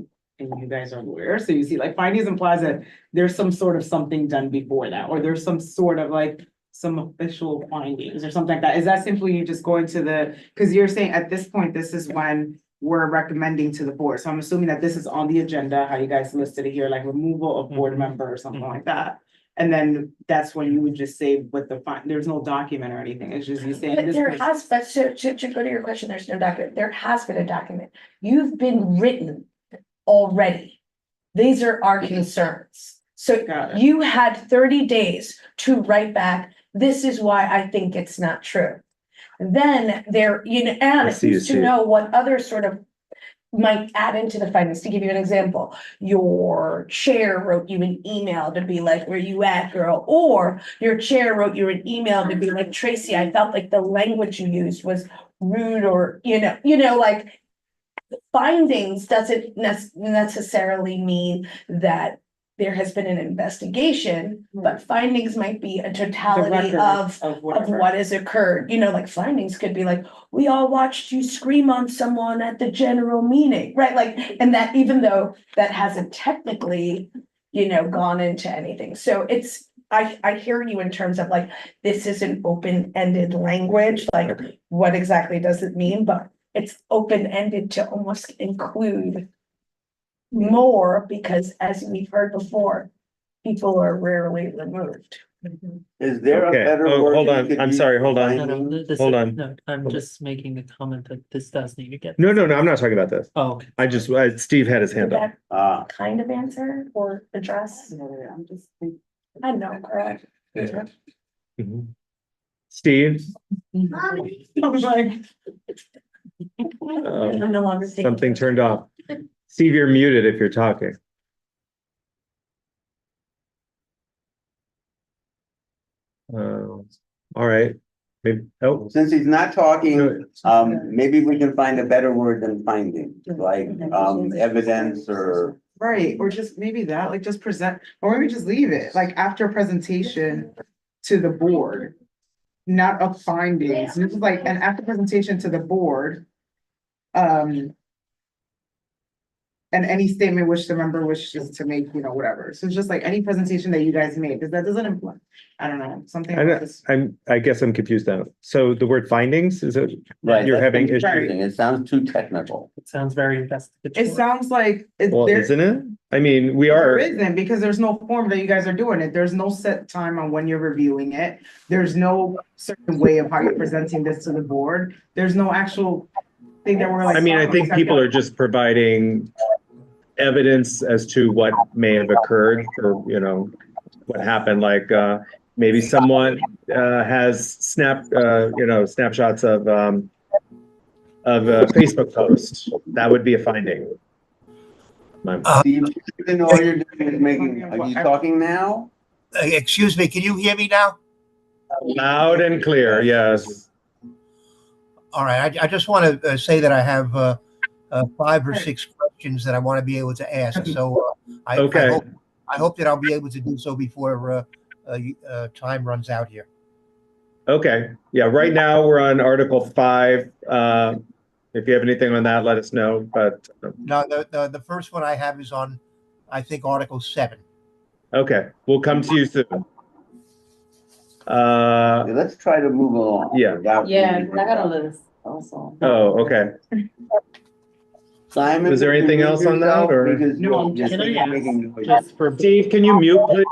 and you guys are lawyers, so you see like findings implies that there's some sort of something done before that, or there's some sort of like some official findings or something like that. Is that simply you just going to the, because you're saying at this point, this is when we're recommending to the board. So I'm assuming that this is on the agenda, how you guys listed it here, like removal of board member or something like that. And then that's when you would just say what the there's no document or anything. It's just you saying. But this there was- has, but to go to your question, there's no document. There has been a document. You've been written already. These are our concerns. So Got it. you had 30 days to write back. This is why I think it's not true. Then there, you know, and I it's see you, used to Steve. know what other sort of might add into the findings. To give you an example, your chair wrote you an email to be like, where you at, girl? Or your chair wrote you an email to be like, Tracy, I felt like the language you used was rude, or, like findings doesn't necessarily mean that there has been an investigation, but findings might be a The totality record of whatever. what has occurred. Like findings could be like, we all watched you scream on someone at the general meeting, right? Like, and that even though that hasn't technically, gone into anything. So I hear you in terms of like, this is an open-ended language, like what exactly does it mean? But it's open-ended to almost include more, because as we've heard before, people are rarely removed. Is there a Okay. better Oh, word? hold you on. could I'm use sorry. for Hold on. No, no, finding? this Hold is- on. No, I'm just making the comment that this does need to get. No, I'm not talking about this. Oh, okay. I just, Steve had his Did hand up. that Ah, kind of answer or address? I'm just. I know, correct. Mhm. Steve, I'm no longer thinking. something turned off. Steve, you're muted if you're talking. All right. Maybe, oh, since he's not talking, No. maybe we can find a better word than finding, like, evidence or. Right, or just maybe that, like just present, or maybe just leave it, like after presentation to the board. Not of findings, this is like an after presentation to the board. And any statement which the member wishes to make, whatever, so it's just like any presentation that you guys made, because that doesn't imply, I don't know, something. I about know, this. I guess I'm confused now. So the word findings, is it? Right, You're that's having confusing. issues. It sounds too technical. It sounds very investigatory. It sounds like. Well, isn't it? I mean, we There are, isn't, because there's no form that you guys are doing it. There's no set time on when you're reviewing it. There's no certain way of how you're presenting this to the board. There's no actual thing that we're like. I mean, I think people are just providing evidence as to what may have occurred, or, what happened, like, maybe someone, has snapshots of a Facebook post. That would be a finding. Steve, you didn't know all you're doing is making, are you talking now? Excuse me, can you hear me now? Loud and clear, yes. All right, I just want to say that I have 5 or 6 questions that I want to be able to ask. So Okay. I hope that I'll be able to do so before time runs out here. Okay, yeah, right now we're on Article 5. If you have anything on that, let us know, but, Now, the first one I have is on, I think, Article 7. okay, we'll come to you soon. Okay, let's try to move along. Yeah. without Yeah, being- I got a list also. Oh, okay. Simon. Was there would you anything mute else on that, yourself? or- Because No, you're can I you're ask making noise. Just for. Steve, can you mute, please?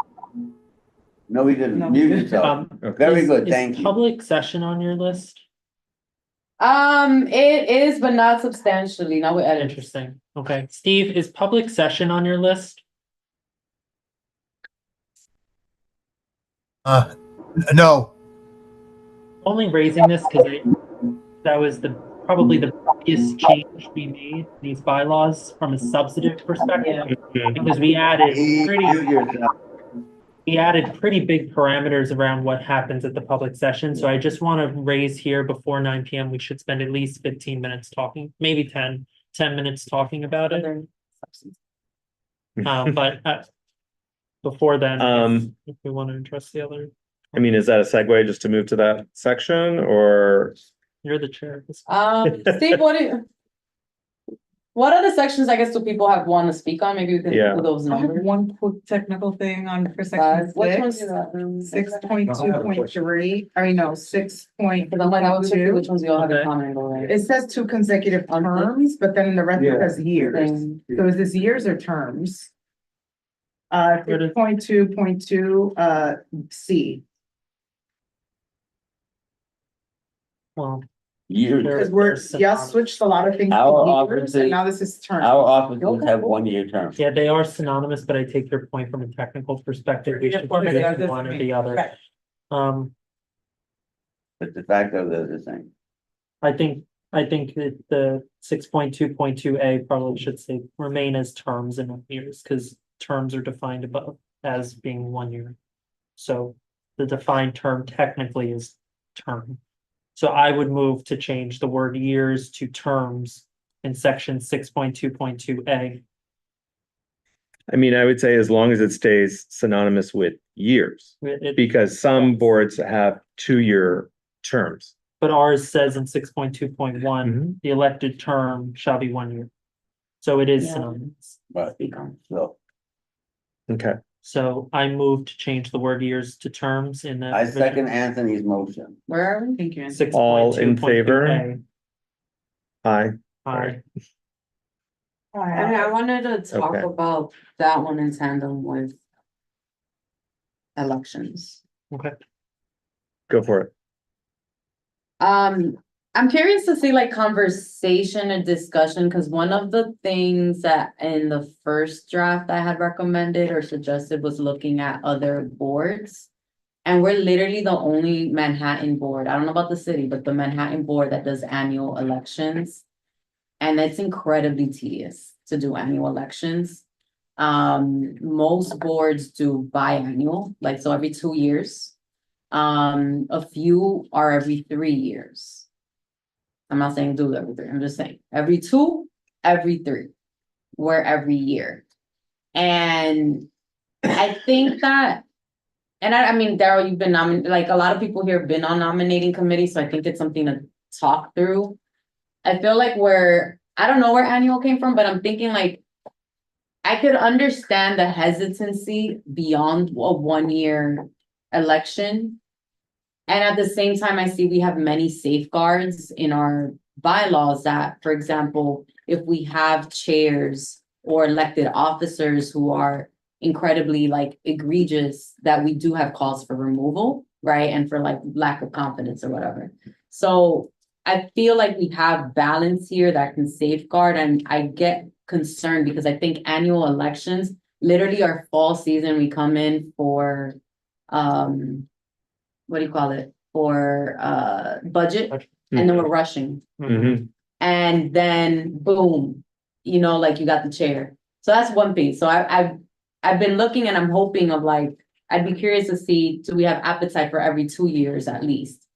No, he didn't. No. Mute yourself. Very good, thank you. Public session on your list? It is, but not substantially, not with edits. Interesting. Okay, Steve, is public session on your list? No, Only raising this because that was probably the biggest change we made in these bylaws from a substantive perspective. Because we added Mute yourself. pretty big parameters around what happens at the public session. So I just want to raise here before 9 PM, we should spend at least 15 minutes talking, maybe 10 minutes talking about it. But before then, if we want to address the other, I mean, is that a segue just to move to that section, or? you're the chair. Steve, what What other sections, I guess, do people want to speak on? Maybe we could Yeah. do those I have numbers. one quick technical thing on for Which section ones six. you got? 6.2.3, I mean, no, 6.2. Because I'm like, I was checking which ones you all have in Okay. common already. It says 2 consecutive On this? terms, but then in the rest it Yeah. says years. Same. So is this years or terms? Where does- 6.2.2, C, Well, Years. because we're, y'all switched a lot of things Our to years, offices- and now this is terms. Our offices have 1-year terms. yeah, they are synonymous, but I take your point from a technical perspective. We Yeah, should for me, choose that's just one or me. the other. Right. But the fact of they're the same. I think that the 6.2.2A probably should say remain as terms and not years, because terms are defined above as being 1 year. So the defined term technically is term. So I would move to change the word years to terms in section 6.2.2A. I mean, I would say as long as it stays synonymous with years, because some boards have 2-year terms. But ours says in 6.2.1, Mhm. the elected term shall be 1 year. So it is Yeah. synonymous. But Speak on. so Okay, So I move to change the word years to terms in that. I second Anthony's motion. Where are we? Thank you. All in favor? Aye. Aye. I mean, I wanted to talk Okay. about that one in tandem with elections. Okay. Go for it. I'm curious to see like conversation and discussion, because one of the things that in the first draft I had recommended or suggested was looking at other boards. And we're literally the only Manhattan board, I don't know about the city, but the Manhattan board that does annual elections. And it's incredibly tedious to do annual elections. Most boards do biannual, like so every 2 years. A few are every 3 years. I'm not saying do every 3, I'm just saying every 2, every 3, we're every year. And I think that, and I mean, Daryl, you've been nominated, like a lot of people here have been on nominating committees, so I think it's something to talk through. I feel like I don't know where annual came from, but I'm thinking like, I could understand the hesitancy beyond a 1-year election. And at the same time, I see we have many safeguards in our bylaws that, for example, if we have chairs or elected officers who are incredibly like egregious, that we do have calls for removal, right? And for like lack of confidence or whatever. So I feel like we have balance here that can safeguard, and I get concerned because I think annual elections, literally our fall season, we come in for, what do you call it? For budget, and then we're rushing. Mhm. And then boom, like you got the chair. So that's one thing. So I've been looking and I'm hoping of like, I'd be curious to see, do we have appetite for every 2 years at least?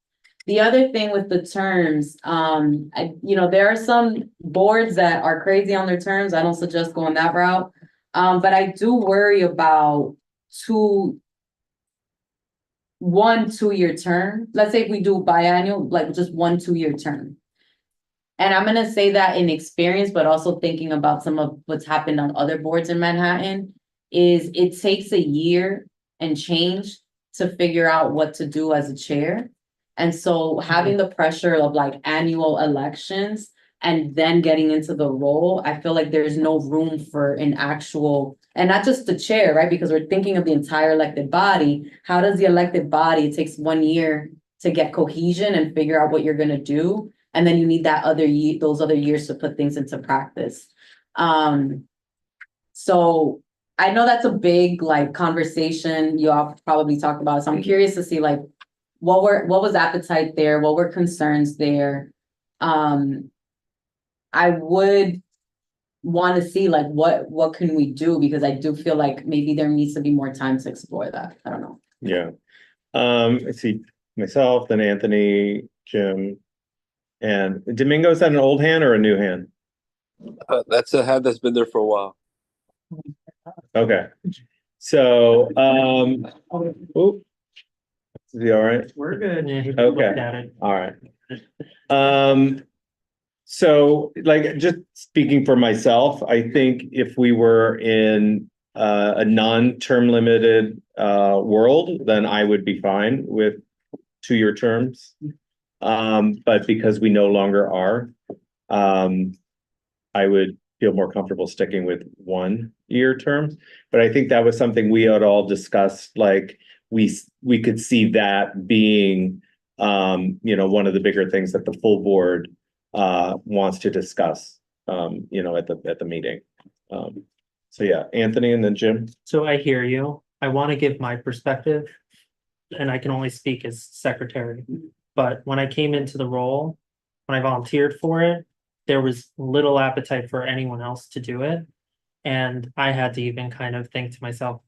The other thing with the terms, there are some boards that are crazy on their terms. I don't suggest going that route. But I do worry about 1 2-year term. Let's say if we do biannual, like just 1 2-year term. And I'm gonna say that in experience, but also thinking about some of what's happened on other boards in Manhattan, is it takes a year and change to figure out what to do as a chair. And so having the pressure of like annual elections and then getting into the role, I feel like there's no room for an actual, and not just the chair, right? Because we're thinking of the entire elected body. How does the elected body, it takes 1 year to get cohesion and figure out what you're gonna do. And then you need those other years to put things into practice. So I know that's a big like conversation you all probably talk about. So I'm curious to see like, what was appetite there? What were concerns there? I would want to see like, what can we do? Because I do feel like maybe there needs to be more time to explore that. I don't know. Yeah. I see myself, then Anthony, Jim, and Domingo. Is that an old hand or a new hand? That's a hand that's been there for a while. Okay. So, oh, is he all right? We're good. Yeah, he Okay. looked at it. All right. So like, just speaking for myself, I think if we were in a non-term limited world, then I would be fine with 2-year terms. But because we no longer are, I would feel more comfortable sticking with 1-year terms. But I think that was something we had all discussed, like we could see that being one of the bigger things that the full board wants to discuss at the meeting. So yeah, Anthony and then Jim. So I hear you. I want to give my perspective, and I can only speak as secretary. But when I came into the role, when I volunteered for it, there was little appetite for anyone else to do it. And I had to even kind of think to myself,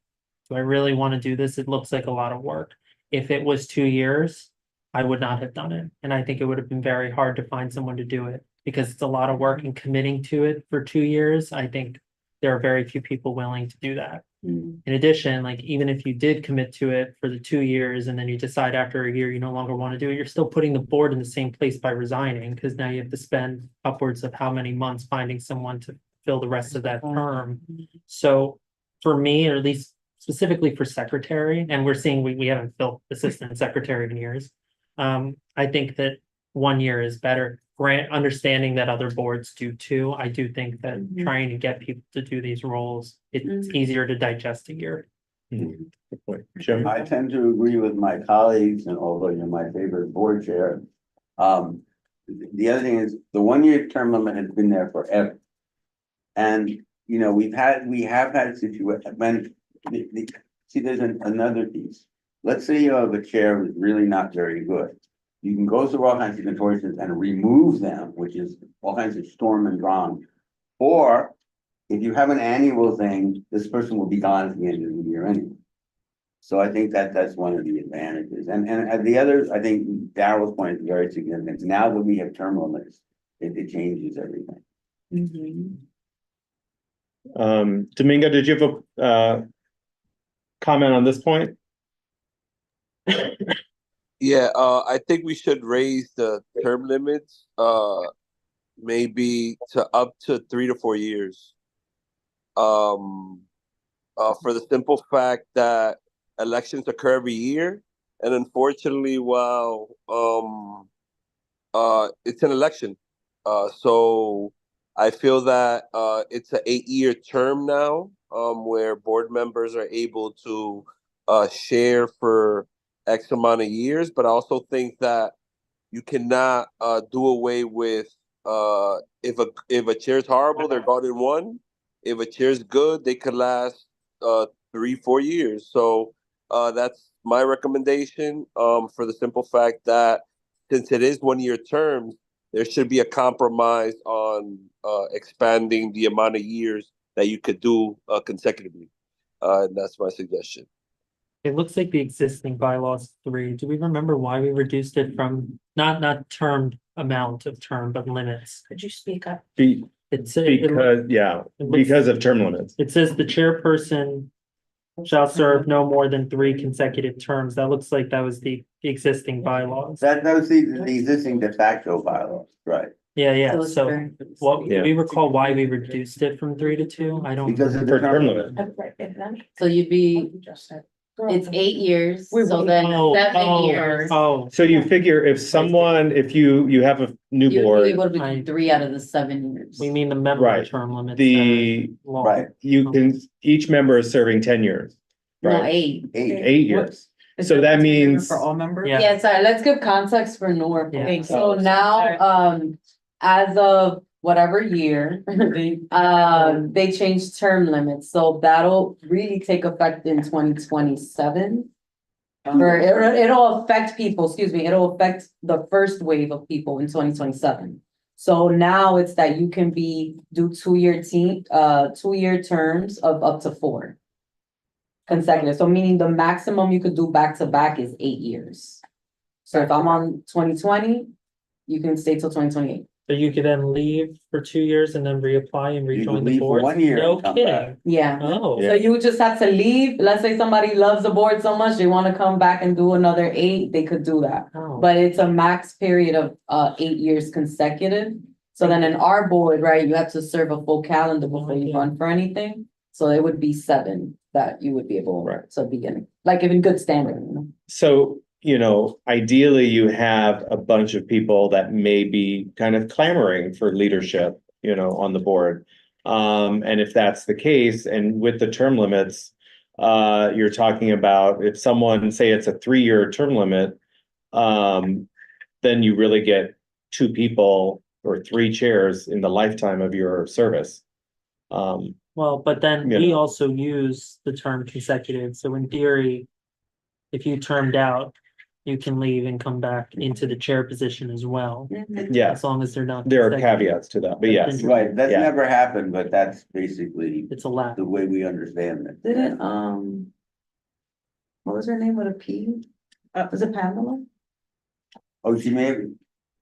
do I really want to do this? It looks like a lot of work. If it was 2 years, I would not have done it. And I think it would have been very hard to find someone to do it because it's a lot of work, and committing to it for 2 years, I think there are very few people willing to do that. In addition, like even if you did commit to it for the 2 years and then you decide after a year you no longer want to do it, you're still putting the board in the same place by resigning, because now you have to spend upwards of how many months finding someone to fill the rest of that term. So for me, or at least specifically for secretary, and we're seeing we haven't filled assistant secretary in years. I think that 1 year is better. Understanding that other boards do too. I do think that trying to get people to do these roles, it's easier to digest a year. Good point. Jim? I tend to agree with my colleagues, and although you're my favorite board chair. The other thing is, the 1-year term limit has been there forever. And, we have had situations when, see, there's another piece. Let's say you have a chair who's really not very good. You can go through all kinds of contortions and remove them, which is all kinds of storm and drama. Or if you have an annual thing, this person will be gone at the end of the year anyway. So I think that's one of the advantages. And the other, I think Darrell's point is very significant. Now that we have term limits, it changes everything. Domingo, did you have a comment on this point? Yeah, I think we should raise the term limits, maybe to up to 3 to 4 years. For the simple fact that elections occur every year, and unfortunately, while it's an election, so I feel that it's an 8-year term now, where board members are able to share for X amount of years, but I also think that you cannot do away with if a chair is horrible, they're gone in 1. If a chair is good, they could last 3-4 years. So that's my recommendation, for the simple fact that since it is 1-year terms, there should be a compromise on expanding the amount of years that you could do consecutively. And that's my suggestion. It looks like the existing bylaws 3. Do we remember why we reduced it from not termed amount of term, but limits? Could you speak up? It's Because of term limits. It says the chairperson shall serve no more than 3 consecutive terms. That looks like that was the existing bylaws. That was the existing de facto bylaws, right? Yeah. So do we recall why we reduced it from 3 to 2? I don't. Because of the For term term limit. So you'd be, it's 8 years, so then 7 years. Oh, So you figure if you have a new You board, would be 3 out of the 7 years. we mean the member Right. term limits. the, Right. each member is serving 10 years. No, Right, 8. 8 years. So that means, For all members? Yeah. Yeah, sorry, let's give context for Norfolk. Yeah. So now, as of whatever year, they changed term limits, so that'll really take effect in 2027. Or it'll affect people, it'll affect the first wave of people in 2027. So now it's that you can do 2-year terms of up to 4 consecutive, so meaning the maximum you could do back to back is 8 years. So if I'm on 2020, you can stay till 2028. So you could then leave for 2 years and then reapply and You rejoin could the leave for board? 1 year No and come kidding. back. Yeah. Oh. So you just have to leave. Let's say somebody loves the board so much, they want to come back and do another 8, they could do that. Oh. But it's a max period of 8 years consecutive. So then in our board, right, you have to serve a full calendar before you run for anything. So it would be 7 that you would be able Right. to begin, like if in good standing, you know? So, ideally you have a bunch of people that may be kind of clamoring for leadership, on the board. And if that's the case, and with the term limits, you're talking about if someone, say it's a 3-year term limit, then you really get 2 people or 3 chairs in the lifetime of your service. Well, but then You we know. also use the term consecutive, so in theory, if you termed out, you can leave and come back into the chair position as well, Yeah, as long as they're not. there are consecutive. caveats to that, but yes. Right, that's Yeah. never happened, but that's basically It's allowed. the way we understand it. Didn't, what was her name with a P? Was it Pamela? Oh, she may,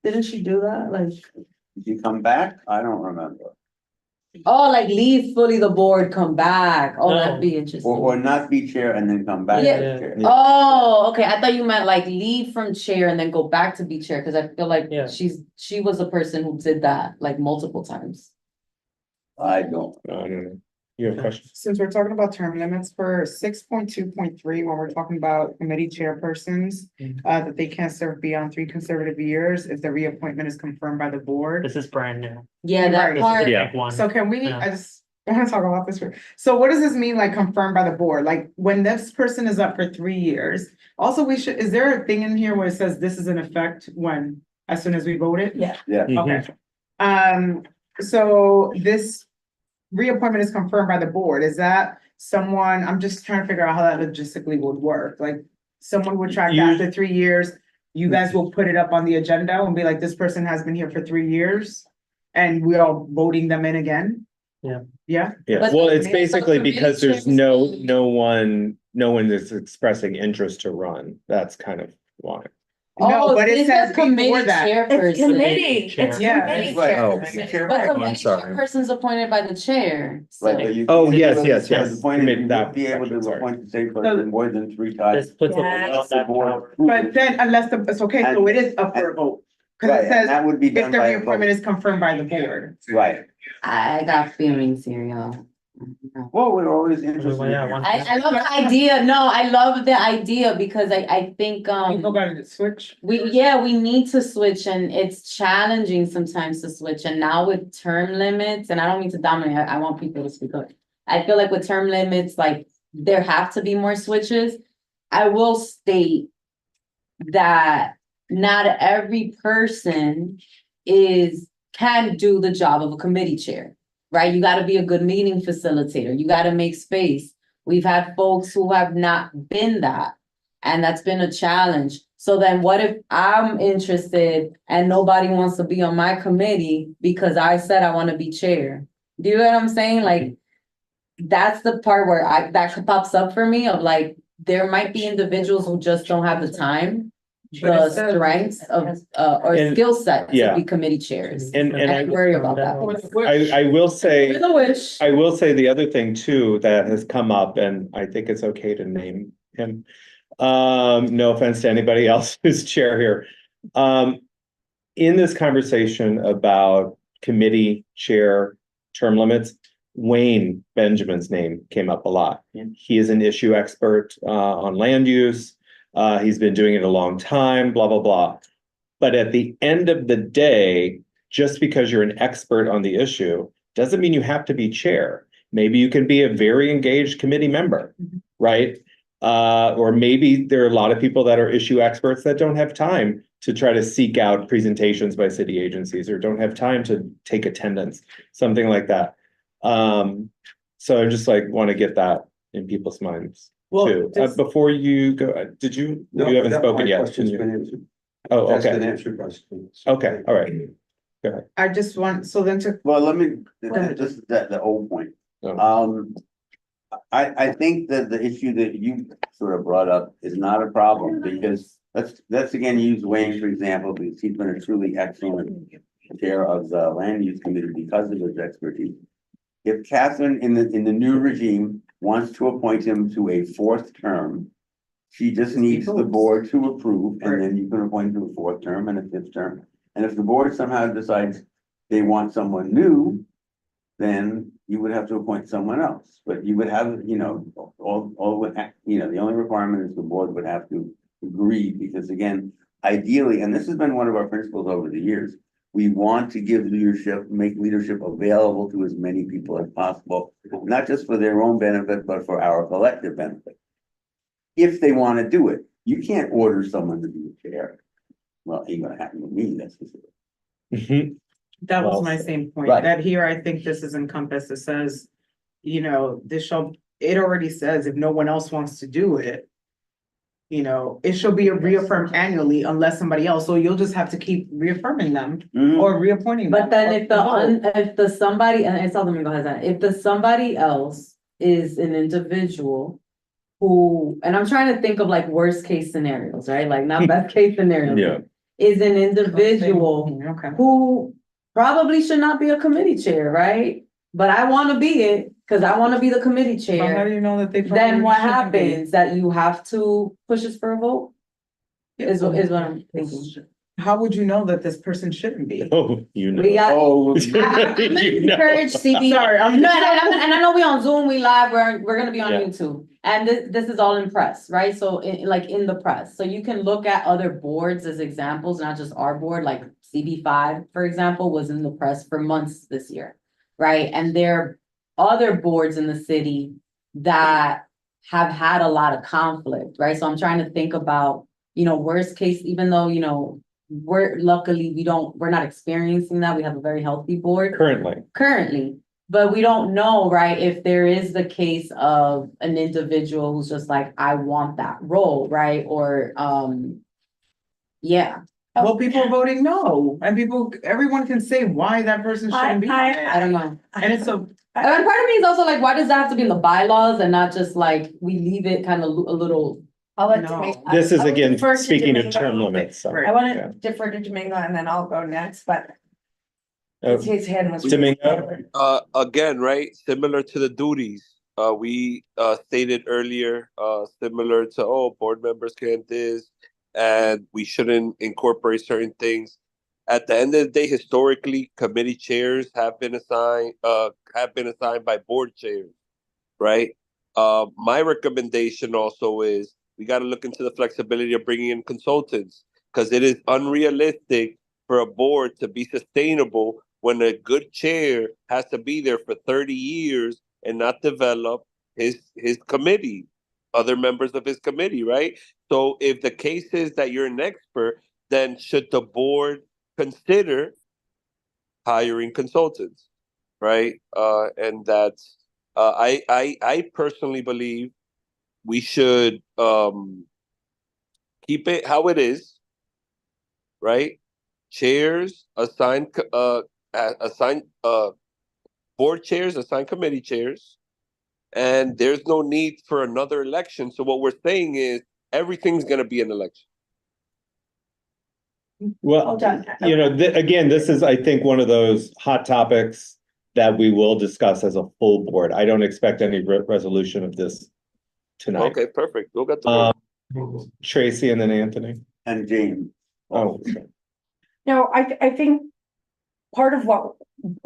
Didn't she do that? Like, did she come back? I don't remember. oh, like leave fully the board, come back. Oh, that'd No. be interesting. Or not be chair and then come back Yeah. as chair. Yeah. Oh, okay. I thought you meant like leave from chair and then go back to be chair, because I feel like Yeah. she was a person who did that like multiple times. I don't. I don't know. You have a question? Since we're talking about term limits for 6.2.3, when we're talking about committee chairpersons, that they can't serve beyond 3 consecutive years if the reappointment is confirmed by the board. This is brand new. Yeah, that Right. part. Yeah. Big one. So can we, Yeah. I just want to talk about this. So what does this mean, like confirmed by the board? Like when this person is up for 3 years? Also, is there a thing in here where it says this is in effect when, as soon as we vote it? Yeah. Yeah. Okay. So this reappointment is confirmed by the board. Is that someone, I'm just trying to figure out how that logistically would work. Like someone would track You- after 3 years. You guys will put it up on the agenda and be like, this person has been here for 3 years. And we are voting them in again? Yeah. Yeah? Yeah, But well, the it's committee- basically so the because committee there's chairs- no one is expressing interest to run. That's kind of why. No, Oh, but it says committee before that. chairperson. It's committee, Chair. it's Yeah, committee that's right. Oh. chairperson. But I'm committee sorry. chairperson's appointed by the chair. so- Right, but you. Oh, yes, you- yes, yes. The point is, you Committee- that would be able section, to sorry. appoint the same person more than 3 times. This puts a Yes. limit on that power. But then unless it's okay, so it is up for a vote. Cause Right, it and says that would be if done the by a reappointment vote. is confirmed by the board. Right, I got feelings here, y'all. well, we're always interested. Well, yeah, one- I love the idea. No, I love the idea because I think, People gotta switch. we need to switch, and it's challenging sometimes to switch. And now with term limits, and I don't mean to dominate, I want people to speak up. I feel like with term limits, like there have to be more switches. I will state that not every person can do the job of a committee chair, right? You gotta be a good meeting facilitator. You gotta make space. We've had folks who have not been that, and that's been a challenge. So then what if I'm interested and nobody wants to be on my committee because I said I want to be chair? Do you know what I'm saying? Like, that's the part where that pops up for me of like, there might be individuals who just don't have the time, the strengths of, or And- skill set to yeah. be committee chairs. And I worry about that. I will say. With a wish. I will say the other thing too that has come up, and I think it's okay to name him. No offense to anybody else who's chair here. In this conversation about committee chair term limits, Wayne Benjamin's name came up a lot. He is an issue expert on land use. He's been doing it a long time, blah, blah, blah. But at the end of the day, just because you're an expert on the issue doesn't mean you have to be chair. Maybe you can be a very engaged committee member, right? Or maybe there are a lot of people that are issue experts that don't have time to try to seek out presentations by city agencies or don't have time to take attendance, something like that. So I just like want to get that in people's minds too. Before you go, did you, you haven't spoken yet? Can you? Oh, okay. Okay, all right. Go ahead. I just want, so then to, well, let me, ahead. just the old point. Oh. I think that the issue that you sort of brought up is not a problem because let's again use Wayne, for example, because he's been a truly excellent chair of the land use committee because of his expertise. If Catherine in the new regime wants to appoint him to a 4th term, she just needs the board to approve, and then you can appoint him to a 4th term and a 5th term. And if the board somehow decides they want someone new, then you would have to appoint someone else. But you would have, you know, all would, you know, the only requirement is the board would have to agree, because again, ideally, and this has been one of our principles over the years, we want to give leadership, make leadership available to as many people as possible, not just for their own benefit, but for our collective benefit. If they want to do it, you can't order someone to be a chair. Well, ain't gonna happen with me, that's for sure. That was Well my said. same point, Right. that here, I think this is encompassed, it says, you know, it already says if no one else wants to do it. You know, it shall be reaffirmed annually unless somebody else, so you'll just have to keep reaffirming them or reappointing them. But then or- if the somebody, and it's all Domingo has that, if the somebody else is an individual who, and I'm trying to think of like worst case scenarios, right? Like not best case scenarios. Yeah. Is an individual Okay. who probably should not be a committee chair, right? But I wanna be it, cause I wanna be the committee But how chair. do you know that they? Then what probably shouldn't be? happens? That you have to push us for a vote? Is what I'm thinking. How would you know that this person shouldn't be? Oh, you know. We got. Oh, I'm gonna You know. encourage CB. Sorry, I'm- No, and I know we on Zoom, we live, we're gonna be on Yeah. YouTube. And this is all in press, right? So like in the press, so you can look at other boards as examples, not just our board, like CB5, for example, was in the press for months this year. Right? And there are other boards in the city that have had a lot of conflict, right? So I'm trying to think about, you know, worst case, even though, you know, we're not experiencing that. We have a very healthy board currently, but we don't know, right? If there is the case of an individual who's just like, I want that role, right? Or, yeah, Well, people are voting no, and everyone can say why that person shouldn't be. I don't know. And it's a, And part of me is also like, why does that have to be in the bylaws and not just like, we leave it kind of a little. I'll let No. Domingo- This is I will again, defer to speaking of Domingo. term limits, so. Right. I want yeah. to defer to Domingo and then I'll go next, but Oh, his hand was. Domingo? Again, right, similar to the duties, we stated earlier, similar to, oh, board members can't this, and we shouldn't incorporate certain things. At the end of the day, historically, committee chairs have been assigned by board chairs, right? My recommendation also is we got to look into the flexibility of bringing in consultants, because it is unrealistic for a board to be sustainable when a good chair has to be there for 30 years and not develop his committee, other members of his committee, right? So if the case is that you're an expert, then should the board consider hiring consultants, right? And that's, I personally believe we should keep it how it is, right? Chairs assign board chairs, assign committee chairs, and there's no need for another election. So what we're saying is everything's going to be an election. Well, Hold on. you know, again, this is, I think, one of those hot topics that we will discuss as a full board. I don't expect any resolution of this tonight. Okay, perfect. We'll get to Tracy and then Anthony. and James. Oh, No, I think part of what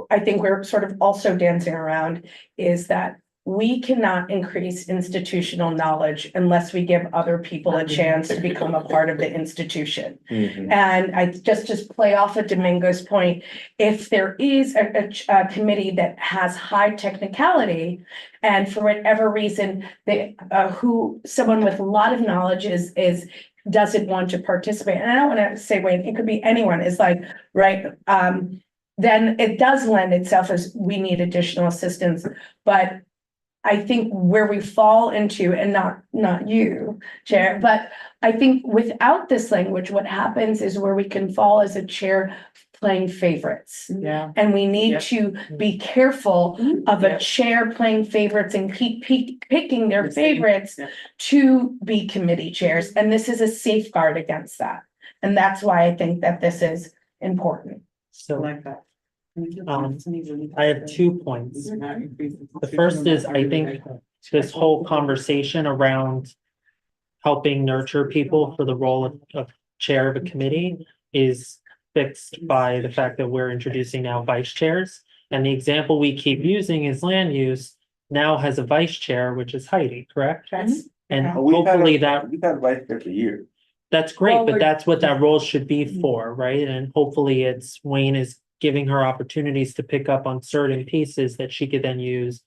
I think we're sort of also dancing around is that we cannot increase institutional knowledge unless we give other people a chance to become a part of the institution. mhm. And I just play off of Domingo's point, if there is a committee that has high technicality and for whatever reason, someone with a lot of knowledge doesn't want to participate, and I don't want to say Wayne, it could be anyone, is like, right, then it does lend itself as we need additional assistance, but I think where we fall into, and not you, Chair, but I think without this language, what happens is where we can fall as a chair playing favorites. yeah. And we need Yeah. to be careful of Yeah. a chair playing favorites and keep picking their The same. favorites Yeah. to be committee chairs. And this is a safeguard against that. And that's why I think that this is important. So Like that. I have 2 points. The first is, I think this whole conversation around helping nurture people for the role of chair of a committee is fixed by the fact that we're introducing now vice chairs. And the example we keep using is land use now has a vice chair, which is Heidi, correct? Yes. And We've had hopefully a- that, We've had vice chair for years. that's great, Well, but we're- that's what that role should be for, right? And hopefully it's Wayne is giving her opportunities to pick up on certain pieces that she could then use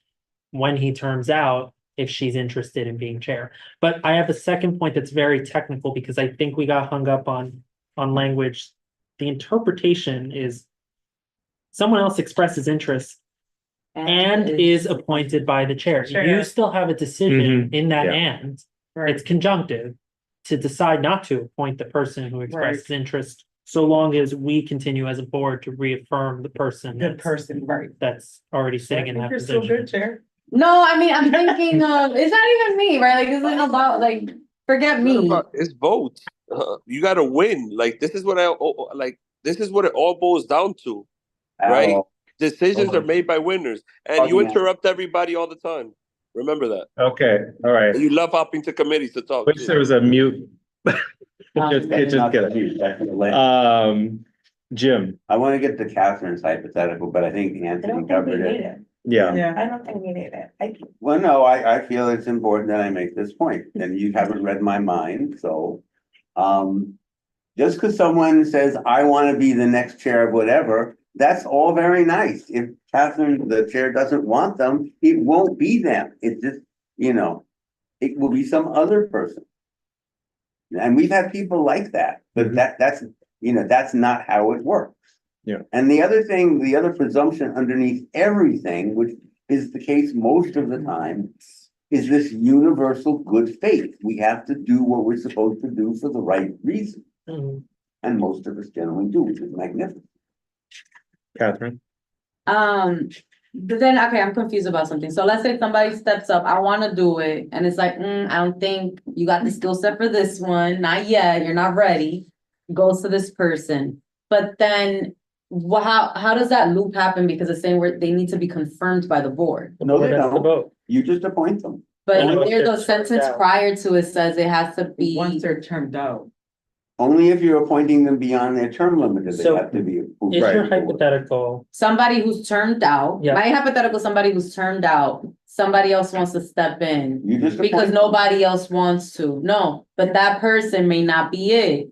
when he turns out, if she's interested in being chair. But I have a second point that's very technical because I think we got hung up on language. The interpretation is someone else expresses interest and is appointed by the chair. Chair. You still have a decision Mhm. in that Yeah. and. Right. It's conjunctive to decide not to appoint the person who expresses interest, so long as we continue as a board to reaffirm the person. Good person, right. That's already sitting in that position. Chair. No, I mean, I'm thinking of, it's not even me, right? Like, it's not about, like, forget me. It's votes. You gotta win. Like, this is what this is what it all boils down to. Right? Al, Decisions are made by winners. And you Oh, yeah. interrupt everybody all the time. Remember that. Okay, all right. And you love hopping to committees to talk. Wish too. there was a mute. that's Just not kidding. the view, that's the lens. Jim, I want to get to Catherine's hypothetical, but I think I Anthony don't think we covered need it. it. yeah, I don't think we need it. Well, no, I feel it's important that I make this point, and you haven't read my mind, so. Just because someone says, I want to be the next chair of whatever, that's all very nice. If Catherine, the chair, doesn't want them, it won't be them. It's just, it will be some other person. And we've had people like that, but that's not how it works. Yeah. And the other thing, the other presumption underneath everything, which is the case most of the time, is this universal good faith. We have to do what we're supposed to do for the right reason. Mhm. And most of us generally do, which is magnificent. Catherine. But then, okay, I'm confused about something. So let's say somebody steps up, I wanna do it, and it's like, I don't think you got the skill set for this one, not yet, you're not ready. Goes to this person, but then, how does that loop happen? Because it's saying they need to be confirmed by the board. No, they That's the don't. vote. You just appoint them. But Only if there's they're a sentence termed out. prior to it says it has to be. Once they're termed out. Only if you're appointing them beyond their term limit, do they So, have to be approved. Is by your the board. hypothetical, Somebody who's termed out, Yeah. my hypothetical, somebody who's termed out, somebody else wants to step in. You just Because appoint- nobody else wants to, no, but that person may not be it.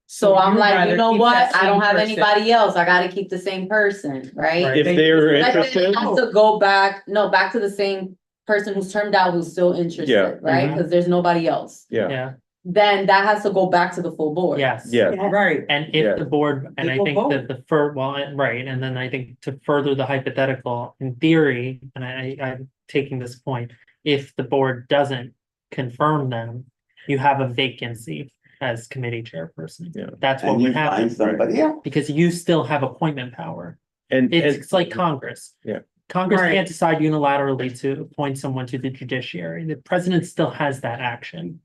So I'm you'd like, rather you know keep what, that I don't same have person. anybody else, I gotta keep the same person, right? Right. If they're Like, then interested, it has to go back to the same person who's termed out, who's still Yeah. interested, right? Mhm. Cause there's nobody else. yeah, yeah, Then that has to go back to the full board. yes. yeah, Right. And Yeah. if the board, and I People think that vote. right, and then I think to further the hypothetical, in theory, and I'm taking this point, if the board doesn't confirm them, you have a vacancy as committee chairperson. Yeah. That's what And you would find happen, somebody else. because you still have appointment power. and It's like Congress. Yeah. Congress Right. can't decide unilaterally to appoint someone to the judiciary. The president still has that action.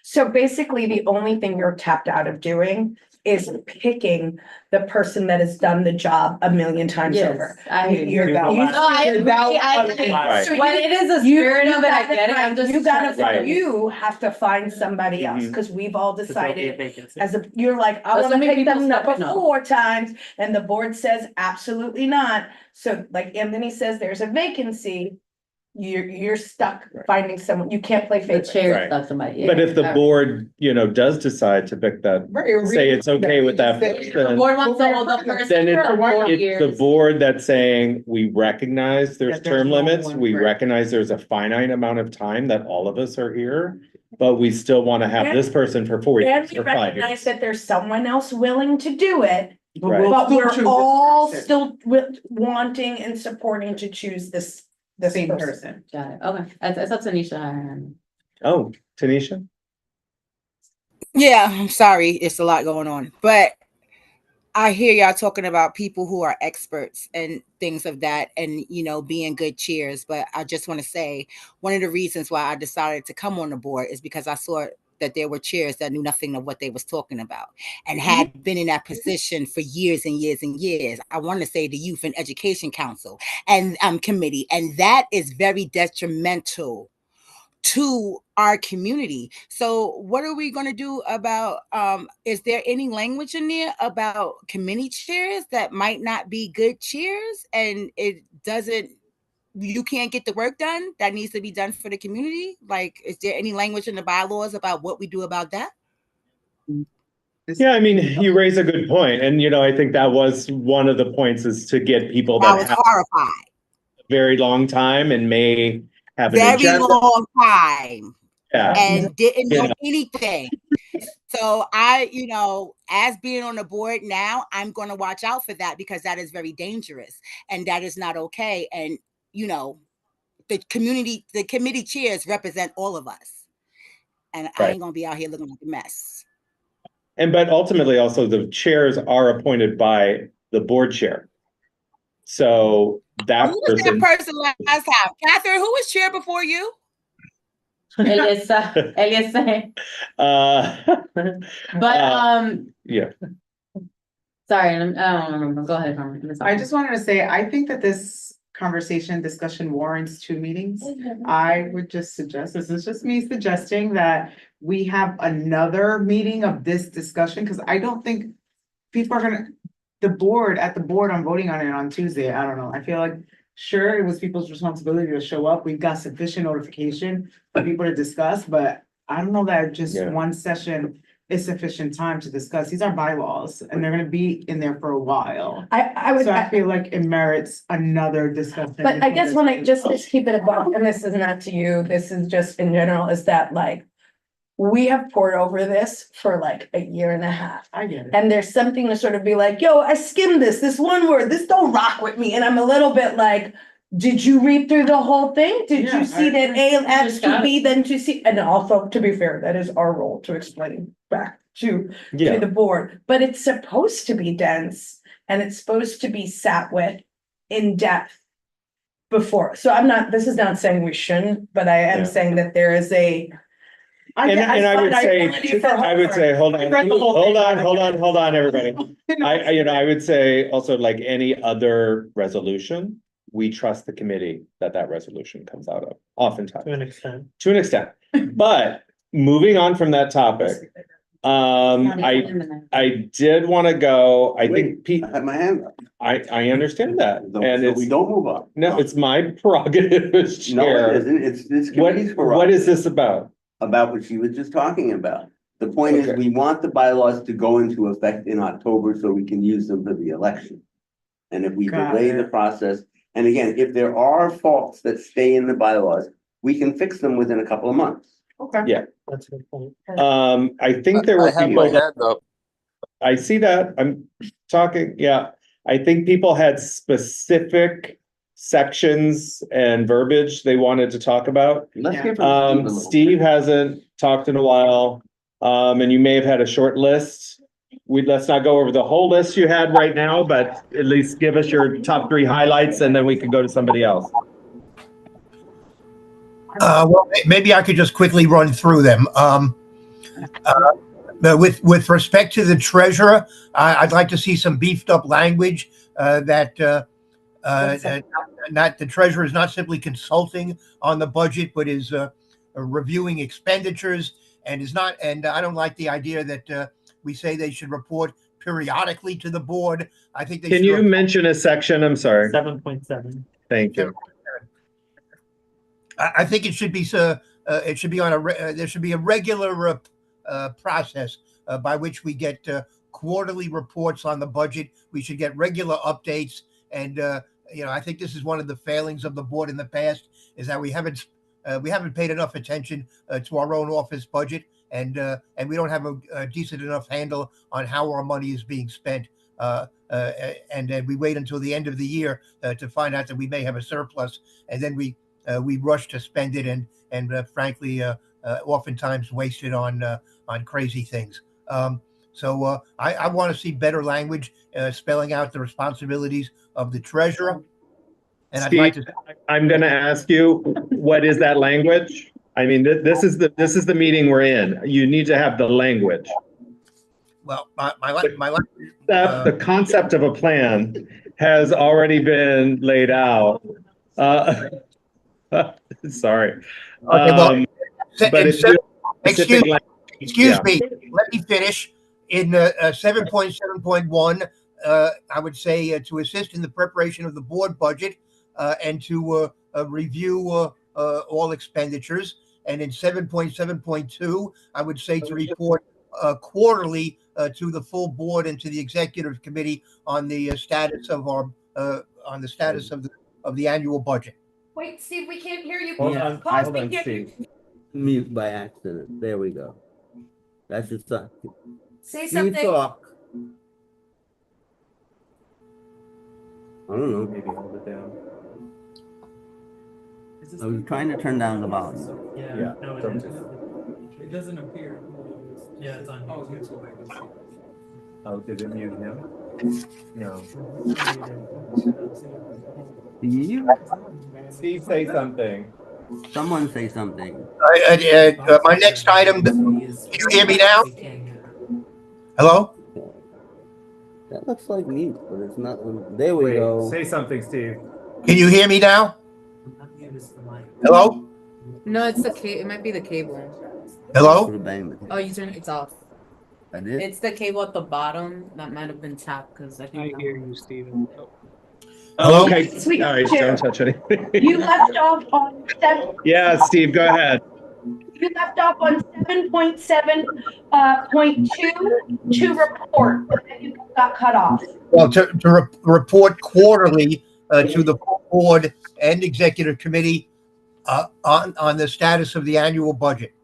So basically, the only thing you're tapped out of doing is picking the person that has done the job a million times Yes, over. I hear you. You're- No, you- I agree. Right. So When you- it is a You- spirit you of it, I gotta get it, I'm find- just. You gotta, Right. you have to find somebody else, Mhm. because we've all So there'll be a decided vacancy. as a, you're like, I Doesn't wanna make pick people them number stepping up. 4 times, and the board says absolutely not. So like Anthony says, there's a vacancy. You're stuck finding someone, you can't play The favorites. chair Right. stuff somebody. But if the Yeah. board, does decide to pick that, say it's okay with that, The person, board wants to hold the person then for 4 it's the years. board that's saying, we recognize there's That there's term no limits, one we for it. recognize there's a finite amount of time that all of us are here, but we still want to have this person for 4 And years we or 5 recognize years. that there's someone else willing to do it, Right. but still we're choose this all person. still wanting and supporting to choose this Same person. person. Got it, okay, I thought Tanisha had. Oh, Tanisha? Yeah, I'm sorry. It's a lot going on, but I hear y'all talking about people who are experts and things of that and, being good cheers. But I just want to say one of the reasons why I decided to come on the board is because I saw that there were chairs that knew nothing of what they was talking about and had been in that position for years and years and years. I want to say the Youth and Education Council and committee, and that is very detrimental to our community. So what are we going to do about, is there any language in there about committee chairs that might not be good chairs and it doesn't, you can't get the work done that needs to be done for the community? Like, is there any language in the bylaws about what we do about that? Yeah, I mean, you raise a good point, and I think that was one of the points, is to get people I that was have horrified. a very long time and may have an Very agenda. long time. Yeah. And didn't You know know. anything. So I, as being on the board now, I'm going to watch out for that because that is very dangerous and that is not okay. And, the committee chairs represent all of us. And I ain't going to be out here looking like a mess. But ultimately also the chairs are appointed by the board chair. So that Who was that person last time? Catherine, who was chair before you? Elisa. But yeah. Sorry, I don't remember. Go ahead, Carmen. I just wanted to say, I think that this discussion warrants 2 meetings. I would just suggest, this is just me suggesting, that we have another meeting of this discussion, because I don't think people are gonna, at the board, I'm voting on it on Tuesday. I don't know. I feel like, sure, it was people's responsibility to show up. We've got sufficient notification for people to discuss, but I don't know that just one session is sufficient time to discuss. These are bylaws and they're gonna be in there for a while. I feel like it merits another discussion. But I guess when I just keep it above, and this is not to you, this is just in general, is that we have poured over this for a year and a half. I get it. And there's something to sort of be like, yo, I skimmed this one word, this don't rock with me. And I'm a little bit like, did you read through the whole thing? Did you see that A has to B, then to C? And also, to be fair, that is our role to explain back to the board. But it's supposed to be dense and it's supposed to be sat with in depth before. So this is not saying we shouldn't, but I am saying that there is a. I would say, hold on, everybody. I would say also, like any other resolution, we trust the committee that resolution comes out of, oftentimes. To an extent. But moving on from that topic, I did want to go, I think Pete. I have my hand up. I understand that. And we don't move on. No, it's my prerogative as chair. No, it isn't. It's this committee's prerogative. What is this about? About what she was just talking about. The point is, we want the bylaws to go into effect in October so we can use them for the election. And if we delay the process, and again, if there are faults that stay in the bylaws, we can fix them within a couple of months. Okay. Yeah. That's a good point. I think there were I have my people. hand up. I see that. I'm talking, yeah. I think people had specific sections and verbiage they wanted to talk about. Let's hear from Steve hasn't talked in a while, and you may have had a short list. Let's not go over the whole list you had right now, but at least give us your top 3 highlights and then we can go to somebody else. Well, maybe I could just quickly run through them. With respect to the treasurer, I'd like to see some beefed up language that not the treasurer is not simply consulting on the budget, but is reviewing expenditures and is not. And I don't like the idea that we say they should report periodically to the board. I think they Can you mention a section? I'm sorry. 7.7. Thank you. I think it should be it should be on there should be a regular process by which we get quarterly reports on the budget. We should get regular updates, and I think this is one of the failings of the board in the past is that we haven't paid enough attention to our own office budget, and we don't have a decent enough handle on how our money is being spent. And then we wait until the end of the year to find out that we may have a surplus, and then we rush to spend it and frankly oftentimes waste it on crazy things. So I want to see better language spelling out the responsibilities of the treasurer. And Steve, I'd like to. I'm going to ask you, what is that language? I mean, this is the meeting we're in. You need to have the language. Well, my the concept of a plan has already been laid out. Sorry. Okay, well, But if you Excuse, specific, excuse yeah. me, let me finish. In 7.7.1, I would say to assist in the preparation of the board budget and to review all expenditures. And in 7.7.2, I would say to report quarterly to the full board and to the executive committee on the status of our of the annual budget. Wait, Steve, we can't hear you. Hold on, Pause, hold we on, can't- Steve. Mute by accident. There we go. That's just Say you something. talk. I don't know. Maybe hold it down. I was trying to turn down the volume. Yeah. No, Don't- it doesn't appear. Yeah, it's on. Oh, did it mute him? No. You? Steve, say something. Someone say something. My next item, can you hear me now? Hello? That looks like mute, but it's not. There we Wait, go. say something, Steve. Can you hear me now? Hello? No, it's it might be the cable. Hello? Oh, you turn it's off. I did. It's the cable at the bottom that might have been tapped because I think. I hear you, Steven. Hello? Okay, Sweet all right, chair. don't touch anything. You left off on Yeah, Steve, go ahead. you left off on 7.7.2 to report, but then you got cut off. Well, to report quarterly to the full board and executive committee on the status of the annual budget.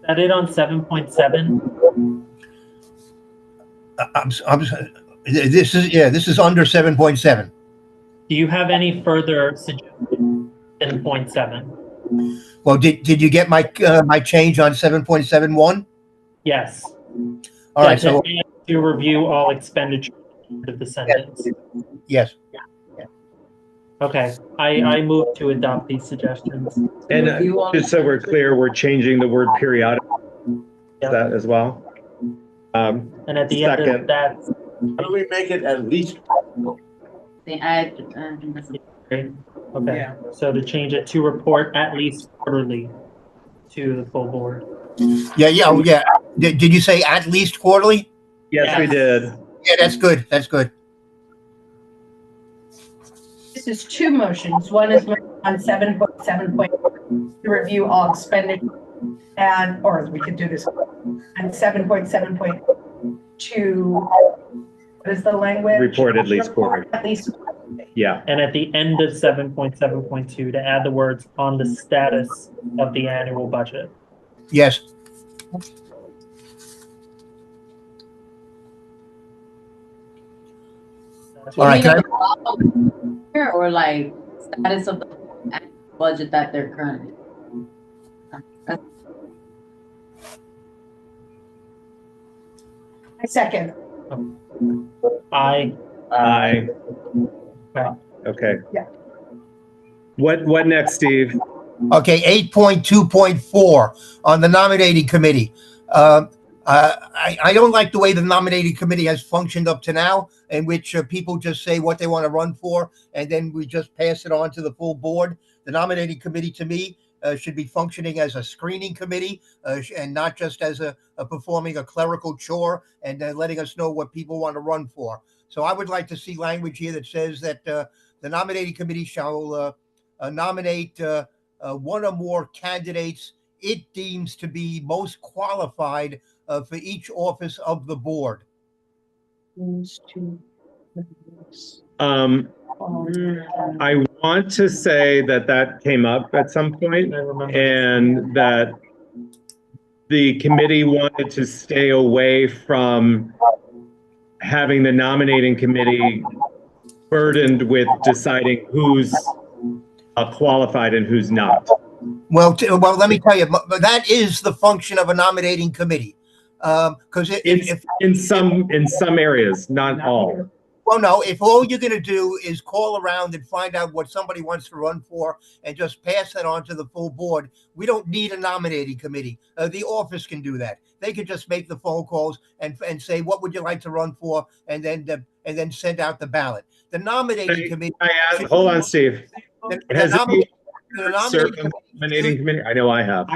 Is that it on 7.7? This is under 7.7. Do you have any further suggestions? 7.7. Well, did you get my my change on 7.71? Yes. All right, so To review all expenditures of the sentence. yes. Okay, I move to adopt these suggestions. And just so we're clear, we're changing the word periodic. Yep. That as well. And at the end of Second. that, How do we make it at least? They add. okay, so to change it to report at least quarterly to the full board. Yeah. Did you say at least quarterly? Yes, we did. Yeah, that's good. That's good. This is two motions. One is on 7.7 to review all expenditures and, or we could do this, and 7.7.2, what is the language? Report at least quarterly. At least, Yeah. And at the end of 7.7.2 to add the words on the status of the annual budget. Yes. All right. Or like status of the budget that they're currently. I second. I. Okay. Yeah. What next, Steve? Okay, 8.2.4 on the nominating committee. I don't like the way the nominating committee has functioned up to now, in which people just say what they want to run for, and then we just pass it on to the full board. The nominating committee, to me, should be functioning as a screening committee and not just as a performing a clerical chore and letting us know what people want to run for. So I would like to see language here that says that the nominating committee shall nominate one or more candidates it deems to be most qualified for each office of the board. I want to say that came up at some point and that the committee wanted to stay away from having the nominating committee burdened with deciding who's qualified and who's not. Well, let me tell you, that is the function of a nominating committee. Because in some areas, not all. Well, no, if all you're going to do is call around and find out what somebody wants to run for and just pass that on to the full board, we don't need a nominating committee. The office can do that. They can just make the phone calls and say, what would you like to run for? And then send out the ballot. The nominating committee. Hold on, Steve. The Has nominating served on the nominating committee? I know I have.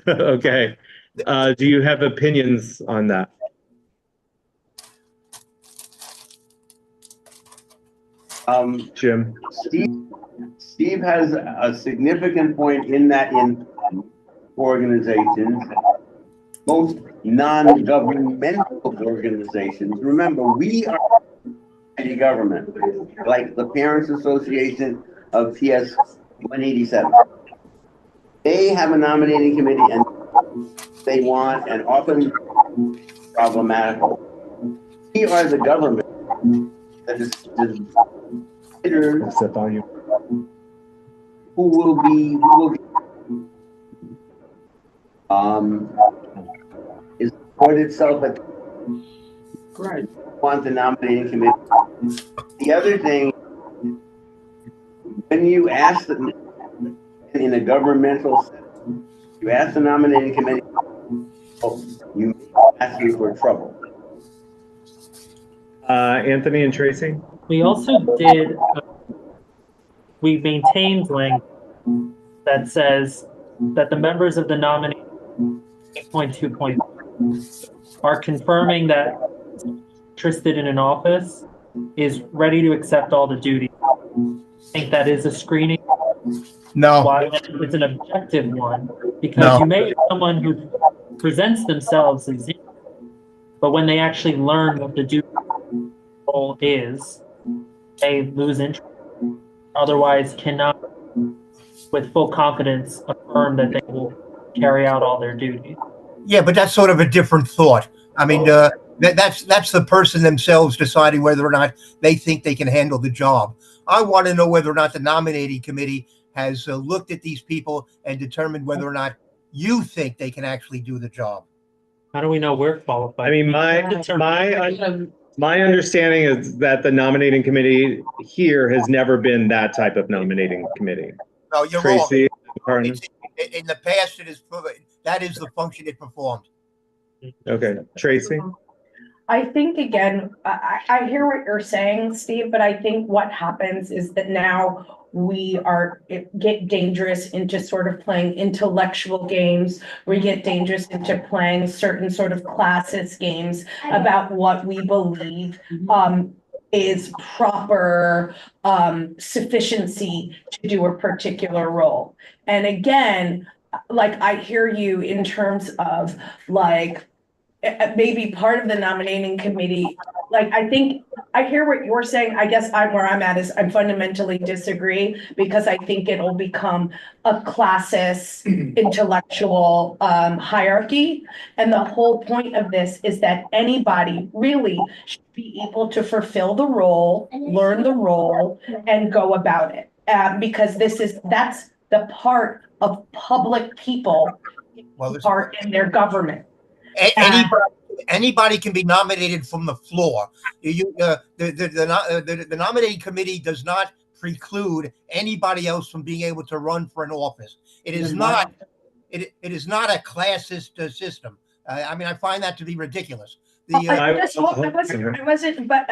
Okay. Do you have opinions on that? Jim? Steve has a significant point in that in organizations, most non-governmental organizations, remember, we are city government, like the Parents Association of TS 187. They have a nominating committee and they want, and often problematical. We are the government that is considered who will be is put itself at want the nominating committee. The other thing, when you ask them in a governmental setting, you ask the nominating committee, you ask you for trouble. Anthony and Tracy? We also did, we maintained language that says that the members of the nominating 8.2 are confirming that interested in an office is ready to accept all the duties. I think that is a screening. No. Why it's an objective one, because you may have someone who presents themselves as, but when they actually learn what the duty role is, they lose interest. Otherwise, cannot, with full confidence, affirm that they will carry out all their duties. Yeah, but that's sort of a different thought. I mean, that's the person themselves deciding whether or not they think they can handle the job. I want to know whether or not the nominating committee has looked at these people and determined whether or not you think they can actually do the job. How do we know we're qualified? I mean, my understanding is that the nominating committee here has never been that type of nominating committee. No, you're Tracy, wrong. In the past, that is the function it performed. Okay, Tracy? I think, again, I hear what you're saying, Steve, but I think what happens is that now we get dangerous into sort of playing intellectual games. We get dangerous into playing certain sort of classist games about what we believe is proper sufficiency to do a particular role. And again, like, I hear you in terms of like, maybe part of the nominating committee, like, I think I hear what you're saying. I guess where I'm at is I fundamentally disagree, because I think it'll become a classist intellectual hierarchy. And the whole point of this is that anybody really should be able to fulfill the role, learn the role, and go about it. Because that's the part of public people part in their government. Anybody can be nominated from the floor. The nominating committee does not preclude anybody else from being able to run for an office. It is not. It is not a classist system. I mean, I find that to be ridiculous. I wasn't, but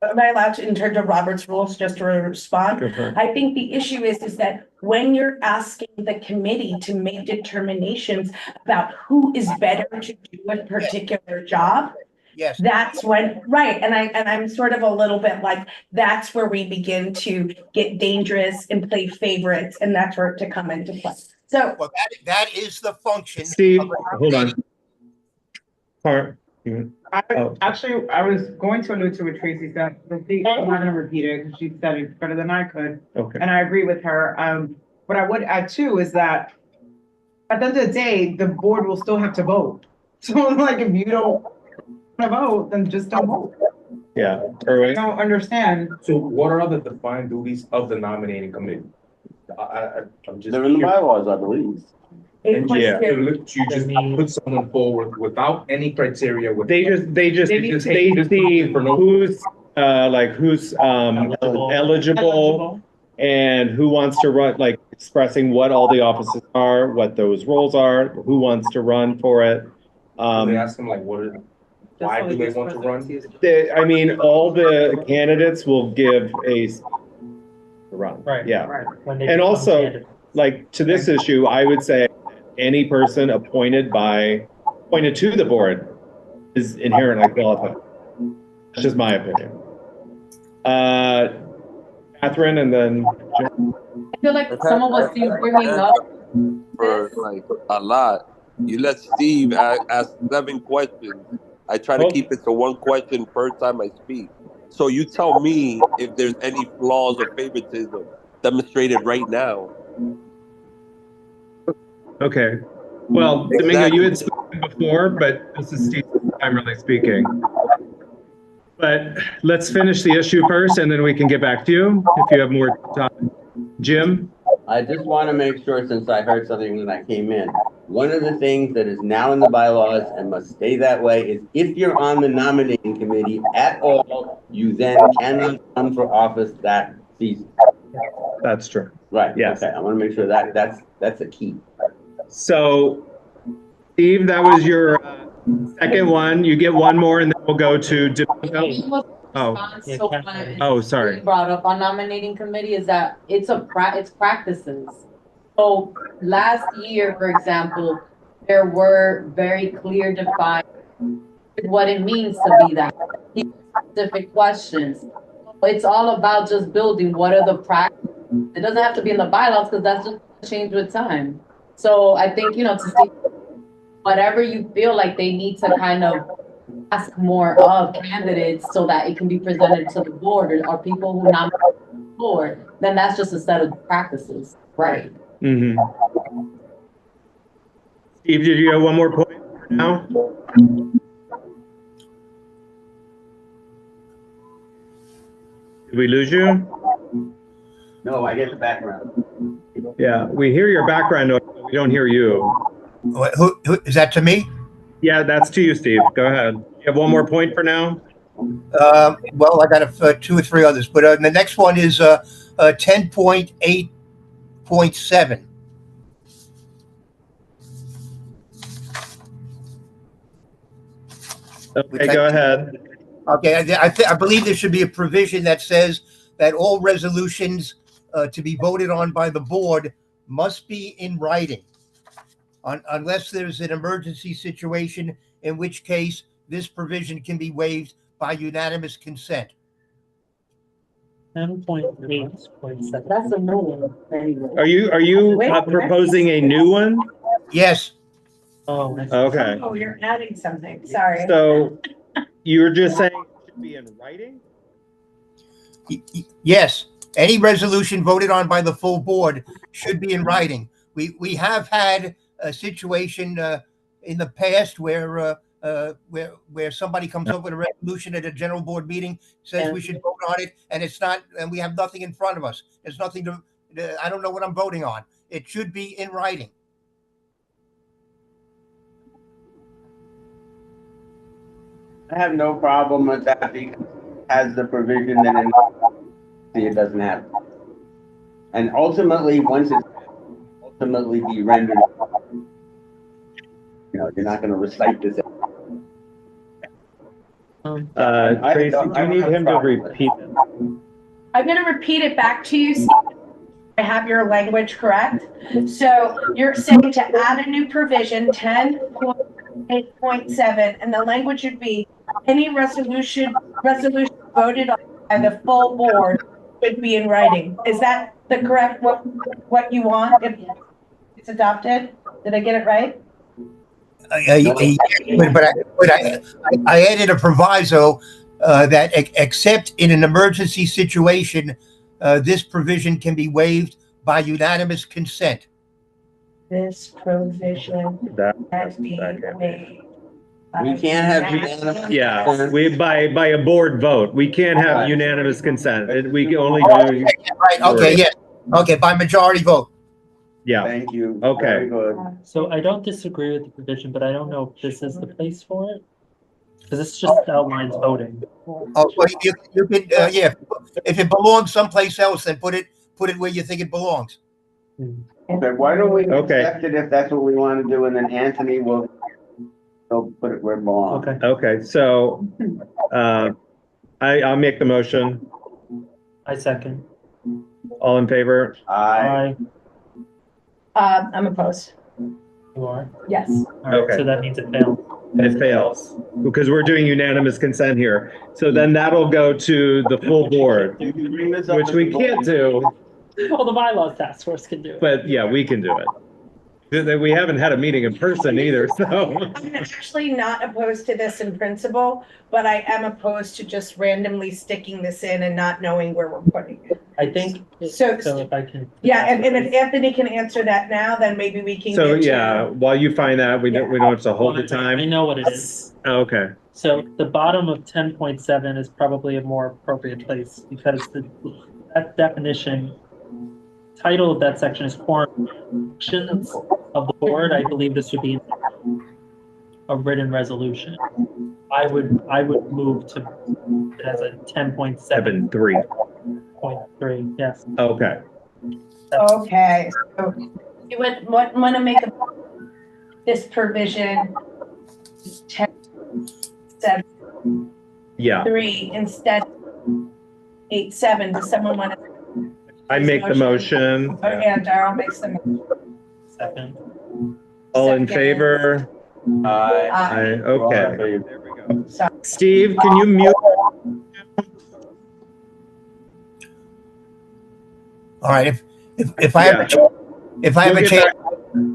am I allowed to, in terms of Robert's rules, just to respond? I think the issue is that when you're asking the committee to make determinations about who is better to do a particular job, yes, that's when, right, and I'm sort of a little bit like, that's where we begin to get dangerous and play favorites, and that's where to come into play. So that is the function. Steve, hold on. Actually, I was going to allude to what Tracy said, but I'm not gonna repeat it because she said it better than I could. Okay. And I agree with her. What I would add too is that at the end of the day, the board will still have to vote. So like, if you don't want to vote, then just don't vote. Yeah. I don't understand. So what are the defined duties of the nominating committee? I'm just. They're in the bylaws, I believe. And yeah, you just put someone forward without any criteria. They just see who's who's eligible and who wants to run, like expressing what all the offices are, what those roles are, who wants to run for it. They ask them like, what are why do they want to run? I mean, all the candidates will give a run. Right. Yeah. When they And become also, candidates. like, to this issue, I would say any person appointed to the board is inherently qualified. That's just my opinion. Catherine, and then Jim. I feel like some of what Steve's bringing up. For like a lot. You let Steve ask 7 questions. I try to keep it to 1 question per time I speak. So you tell me if there's any flaws or favoritism demonstrated right now. Okay. Well, Domingo, you had spoken before, but this is Steve's time really speaking. But let's finish the issue first, and then we can get back to you if you have more time. Jim? I just want to make sure, since I heard something when I came in, one of the things that is now in the bylaws and must stay that way is if you're on the nominating committee at all, you then cannot run for office that season. That's true. Right. Yes. Okay. I want to make sure that that's a key. So, Steve, that was your second one. You get one more, and then we'll go to Domingo. Oh, sorry. Brought up on nominating committee is that it's practices. So last year, for example, there were very clear defined what it means to be that specific questions. It's all about just building what are the practices. It doesn't have to be in the bylaws because that's just change with time. So I think, to see whatever you feel like they need to kind of ask more of candidates so that it can be presented to the board or people who nominate the board, then that's just a set of practices, right? Mm-hmm. Steve, did you have one more point now? Did we lose you? No, I get the background. Yeah, we hear your background noise, but we don't hear you. Who is that to me? Yeah, that's to you, Steve. Go ahead. You have one more point for now? Well, I got 2 or 3 others, but the next one is 10.8.7. Okay, go ahead. Okay, I believe there should be a provision that says that all resolutions to be voted on by the board must be in writing, unless there's an emergency situation, in which case this provision can be waived by unanimous consent. 10.8.7. That's a new one. Anyway. Are you proposing a new one? Yes. Oh, Okay. Oh, you're adding something, sorry. So you're just saying it should be in writing? Yes, any resolution voted on by the full board should be in writing. We have had a situation in the past where somebody comes up with a resolution at a general board meeting, says we should vote on it, and it's not, and we have nothing in front of us. There's nothing I don't know what I'm voting on. It should be in writing. I have no problem with that because it has the provision that it doesn't have. And ultimately, once it's ultimately be rendered, you're not going to recite this. Tracy, do you need him to repeat it? I'm gonna repeat it back to you, Steve. I have your language correct. So you're saying to add a new provision, 10.8.7, and the language would be any resolution voted on by the full board should be in writing. Is that the correct what you want if it's adopted? Did I get it right? I added a proviso that except in an emergency situation, this provision can be waived by unanimous consent. This provision has been waived. We can't have unanimous. Yeah, by a board vote. We can't have unanimous consent. We can only do. Right, okay, yes. Okay, by majority vote. Yeah. Thank you. Okay. Very good. So I don't disagree with the provision, but I don't know if this is the place for it. Because this just outlines voting. Oh, well, you can, yeah, if it belongs someplace else, then put it where you think it belongs. Okay, why don't we accept it if that's what we want to do, and then Anthony will So put it where it belongs. Okay, Okay, so, I'll make the motion. I second. All in favor? Aye, I'm opposed. you are. Yes. All right, Okay. so that means it failed. It fails, because we're doing unanimous consent here. So then that'll go to the full board, which we can't do, Well, the bylaws task force can do it. but yeah, we can do it. We haven't had a meeting in person either, so. I'm actually not opposed to this in principle, but I am opposed to just randomly sticking this in and not knowing where we're putting it. I think, So- so if I can. Yeah, and if Anthony can answer that now, then maybe we can. So get to- yeah, while you find that, we don't have to hold the I time. know what it is. Oh, okay, So the bottom of 10.7 is probably a more appropriate place because that definition, title of that section is quorum functions of the board. I believe this would be a written resolution. I would move to it as a 10.7.3, 7.3. yes. Okay, Okay, so you would want to make this provision 10.7.3 yeah, instead 8.7. Does someone want to? I make the motion. And Darrell makes the motion. Second. All in Second. favor? Aye. Okay. There we go. Steve, can you mute? All right, if I have, if I have We'll a get chance,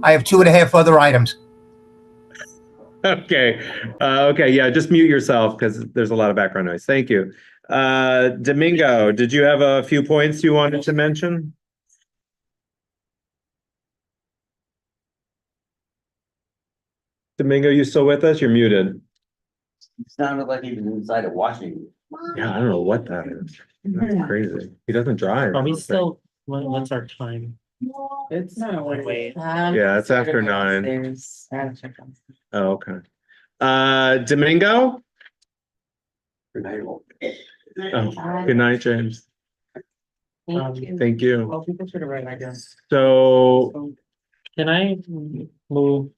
I have 2.5 other items. Okay, okay, yeah, just mute yourself because there's a lot of background noise. Thank you. Domingo, did you have a few points you wanted to mention? Domingo, you still with us? You're muted. It sounded like he was inside of Washington. Yeah, I don't know what that is. That's crazy. He doesn't drive. Are we still, what's our time? It's Wait. Yeah, it's after 9. Oh, okay. Domingo? Oh, good night, James. Thank you. Well, people should have read, I guess. So Can I move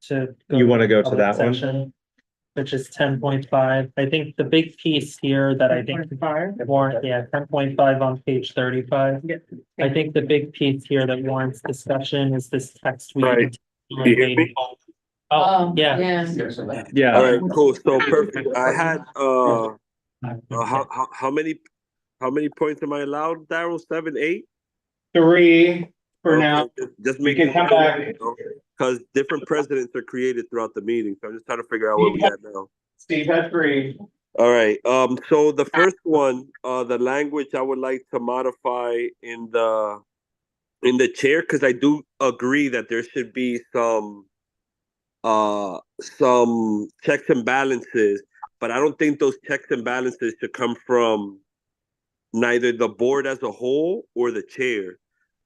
to? You wanna go to public that one? section, which is 10.5. I think the big piece here that I think warrant, yeah, 10.5 on page 35. I think the big piece here that warrants discussion is this text. Right. Do you hear me? Oh, yeah. yeah, All right, cool. So perfect. I had, how many points am I allowed, Daryl? 7, 8? 3 for now. Just We making can come back. because different presidents are created throughout the meeting. So I'm just trying to figure out where we at now. Steve had 3. All right, so the first one, the language I would like to modify in the chair, because I do agree that there should be some checks and balances, but I don't think those checks and balances should come from neither the board as a whole or the chair.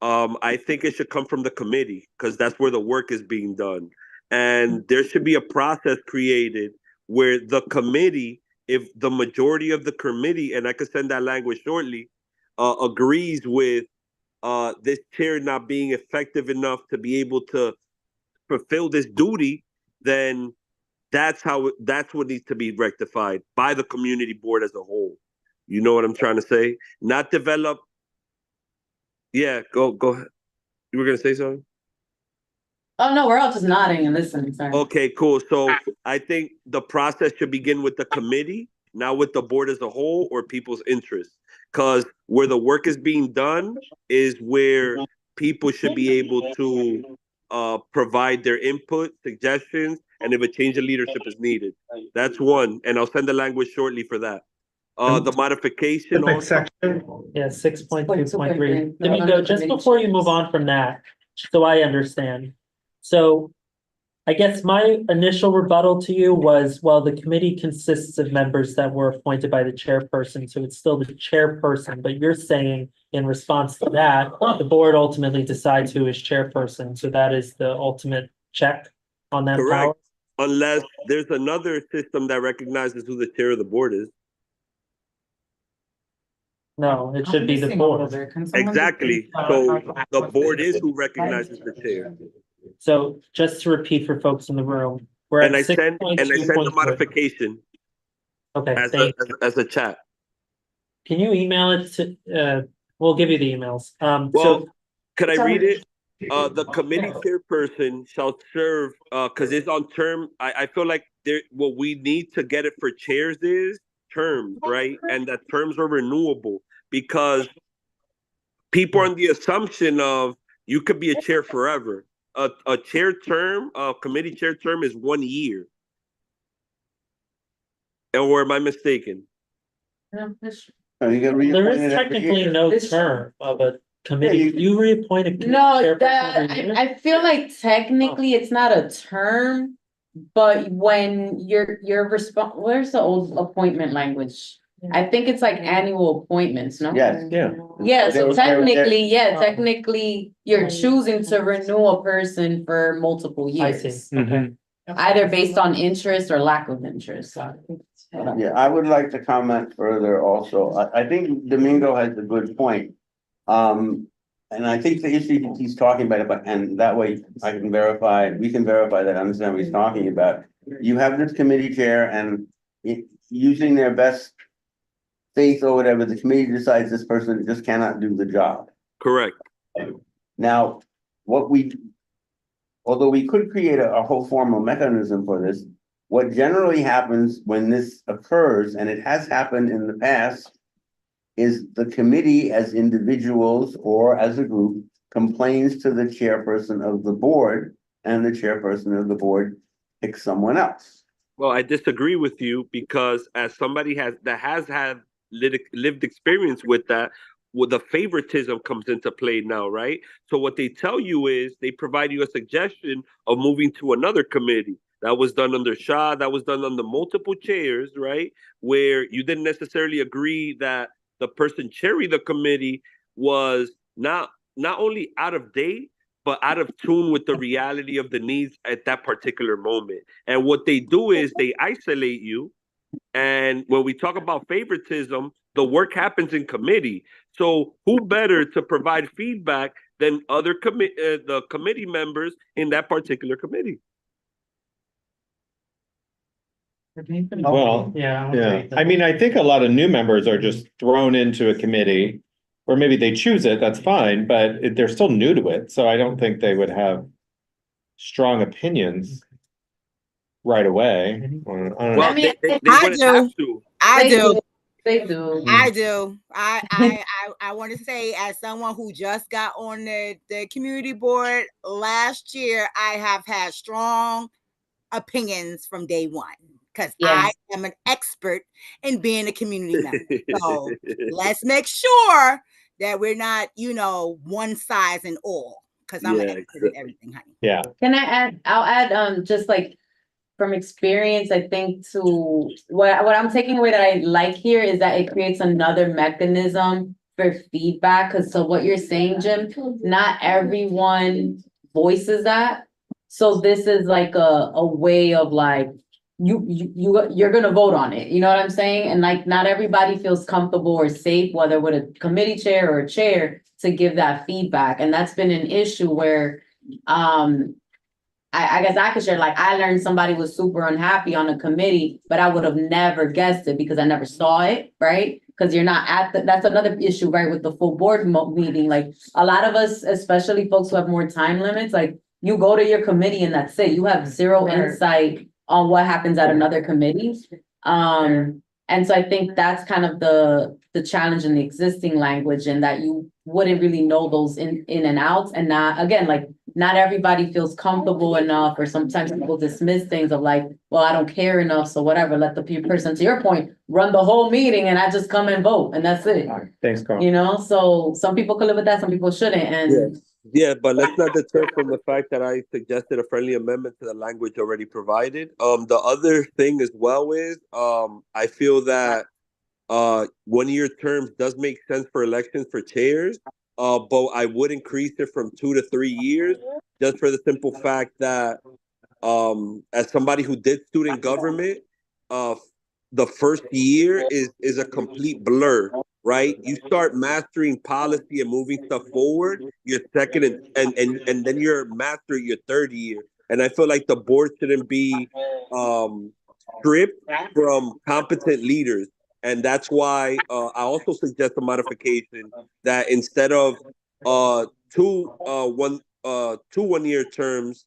I think it should come from the committee because that's where the work is being done. And there should be a process created where the committee, if the majority of the committee, and I could send that language shortly, agrees with this chair not being effective enough to be able to fulfill this duty, then that's what needs to be rectified by the community board as a whole. You know what I'm trying to say? Not develop. Yeah, go ahead. You were gonna say something? Oh, no, we're all just nodding and listening, sorry. Okay, cool. So I think the process should begin with the committee, not with the board as a whole or people's interests. Because where the work is being done is where people should be able to provide their input, suggestions, and if a change of leadership is needed. That's one, and I'll send the language shortly for that. The modification also. Yeah, 6.2.3. Domingo, just before you move on from that, so I understand. So I guess my initial rebuttal to you was, well, the committee consists of members that were appointed by the chairperson, so it's still the chairperson, but you're saying in response to that, the board ultimately decides who is chairperson, so that is the ultimate check on that power? Correct. Unless there's another system that recognizes who the chair of the board is. No, it should be the board. Exactly. So the board is who recognizes the chair. So just to repeat for folks in the room, We're And at I sent the 6.2.4. modification Okay, as thank as a chat. Can you email it to, we'll give you the emails. Well, So could I Sorry. read it? The committee chairperson shall serve, cause it's on term, I feel like what we need to get it for chairs is terms, right? And that terms are renewable, because people are on the assumption of you could be a chair forever. A chair term, a committee chair term is 1 year. Or am I mistaken? You get there reappointed is every technically year. no term of a committee. You reappoint a committee No, chairperson every year? I feel like technically it's not a term, but when you're where's the old appointment language? I think it's like annual appointments, no? Yes. Yeah. Yeah, so technically, Oh. technically, you're choosing to renew a person for multiple I years. see, okay. Either based on interest or lack of interest. Yeah, I would like to comment further also. I think Domingo has a good point. And I think the issue he's talking about, and that way I can verify, we can verify that I understand what he's talking about. You have this committee chair and using their best faith or whatever, the committee decides this person just cannot do the job. Correct. Now, although we could create a whole formal mechanism for this, what generally happens when this occurs, and it has happened in the past, is the committee as individuals or as a group complains to the chairperson of the board, and the chairperson of the board picks someone else. Well, I disagree with you, because as somebody that has had lived experience with that, well, the favoritism comes into play now, right? So what they tell you is they provide you a suggestion of moving to another committee. That was done under Shah, that was done under multiple chairs, right? Where you didn't necessarily agree that the person chairing the committee was not only out of date, but out of tune with the reality of the needs at that particular moment. And what they do is they isolate you. And when we talk about favoritism, the work happens in committee. So who better to provide feedback than the committee members in that particular committee? Well, yeah, I mean, I think a lot of new members are just thrown into a committee. Or maybe they choose it, that's fine, but they're still new to it, so I don't think they would have strong opinions right away. I don't know. Well, they wouldn't have to. I do. They do. I do. I want to say, as someone who just got on the community board last year, I have had strong opinions from day one, because I am an expert in being a community member. So let's make sure that we're not, one size in all, because I'm an expert in everything, honey. Yeah. Can I add? I'll add just like from experience, I think to what I'm taking away that I like here is that it creates another mechanism for feedback. Because so what you're saying, Jim, not everyone voices that. So this is like a way of like you're gonna vote on it. You know what I'm saying? And like not everybody feels comfortable or safe, whether with a committee chair or a chair, to give that feedback. And that's been an issue where I guess I could share, like, I learned somebody was super unhappy on a committee, but I would have never guessed it because I never saw it, right? Because you're not that's another issue, right, with the full board meeting. Like, a lot of us, especially folks who have more time limits, like, you go to your committee and that's it. You have zero insight on what happens at another committee. And so I think that's kind of the challenge in the existing language, and that you wouldn't really know those in and outs, and not, again, like, not everybody feels comfortable enough, or sometimes people dismiss things of like, well, I don't care enough, so whatever, let the person, to your point, run the whole meeting and I just come and vote and that's it. Thanks, Carl. So some people could live with that, some people shouldn't. And Yeah, but let's not deter from the fact that I suggested a friendly amendment to the language already provided. The other thing as well is, I feel that 1 year terms does make sense for elections for chairs. But I would increase it from 2 to 3 years, just for the simple fact that, as somebody who did student government, the first year is a complete blur, right? You start mastering policy and moving stuff forward, your second and then you're mastering your third year. and I feel like the board shouldn't be stripped from competent leaders. And that's why I also suggest a modification that instead of two 1-year terms,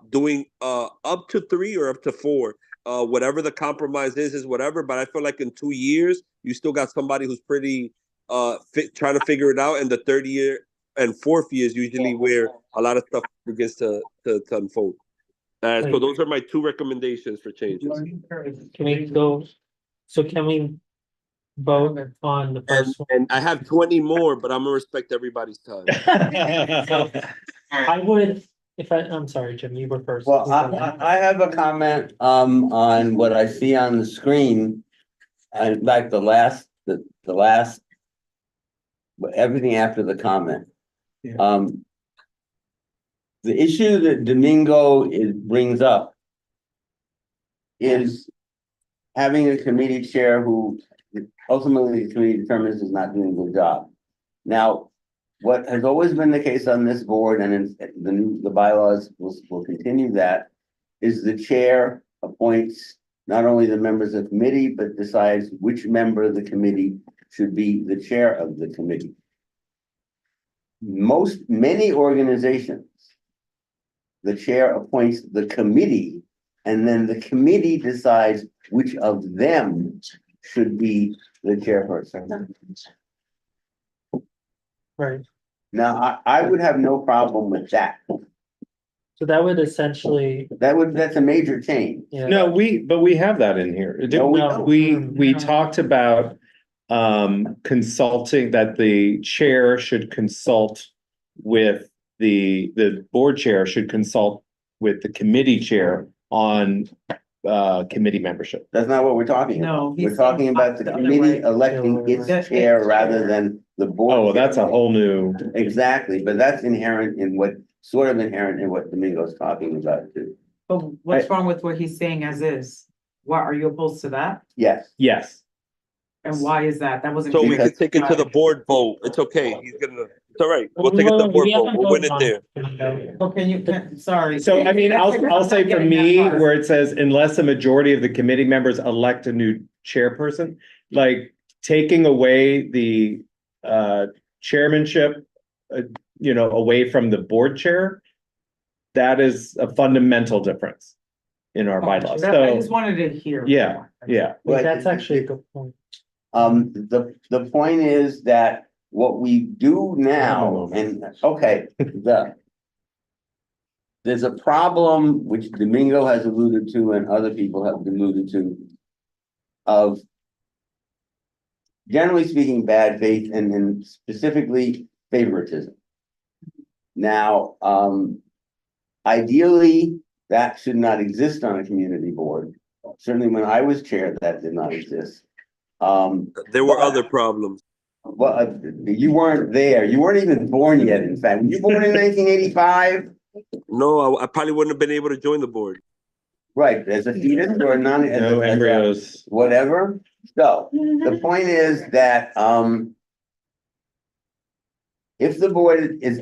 doing up to 3 or up to 4. Whatever the compromise is whatever. But I feel like in 2 years, you still got somebody who's pretty trying to figure it out. And the 3rd year and 4th year is usually where a lot of stuff begins to unfold. So those are my 2 recommendations for changes. Can we go, so can we vote on the first one? And I have 20 more, but I'm gonna respect everybody's time. I would, I'm sorry, Jim, you were first. Well, I have a comment, on what I see on the screen. In fact, the last, everything after the comment. The issue that Domingo brings up is having a committee chair who ultimately the committee determines is not doing a good job. Now, what has always been the case on this board, and in the bylaws will continue that, is the chair appoints not only the members of the committee, but decides which member of the committee should be the chair of the committee. Many organizations, the chair appoints the committee, and then the committee decides which of them should be the chairperson. Right. Now, I would have no problem with that. So that would essentially, That's a major change. yeah. No, but we have that in here. No, we don't. We talked about consulting, that the chair should consult with the board chair should consult with the committee chair on committee membership. That's not what we're talking about. We're talking about the committee electing its chair rather than the board. Oh, that's a whole new. Exactly, but that's inherent in what Domingo's talking about too. But what's wrong with what he's saying as is? Why are you opposed to that? Yes. Yes. And why is that? That wasn't. So we can take it to the board vote. It's okay. It's all right. We'll take it to the board vote. We'll win it there. Oh, sorry. So I mean, I'll say for me, where it says unless a majority of the committee members elect a new chairperson, like taking away the chairmanship, away from the board chair, that is a fundamental difference in our bylaws. I just So, wanted to hear. yeah. That's actually a good point. The point is that what we do now, and there's a problem which Domingo has alluded to and other people have alluded to, of generally speaking, bad faith and specifically favoritism. Now, ideally, that should not exist on a community board. Certainly when I was chair, that did not exist. There were other problems. Well, you weren't there. You weren't even born yet, in fact. Were you born in 1985? No, I probably wouldn't have been able to join the board. Right, as a fetus or no embryos. whatever. So the point is that if the board is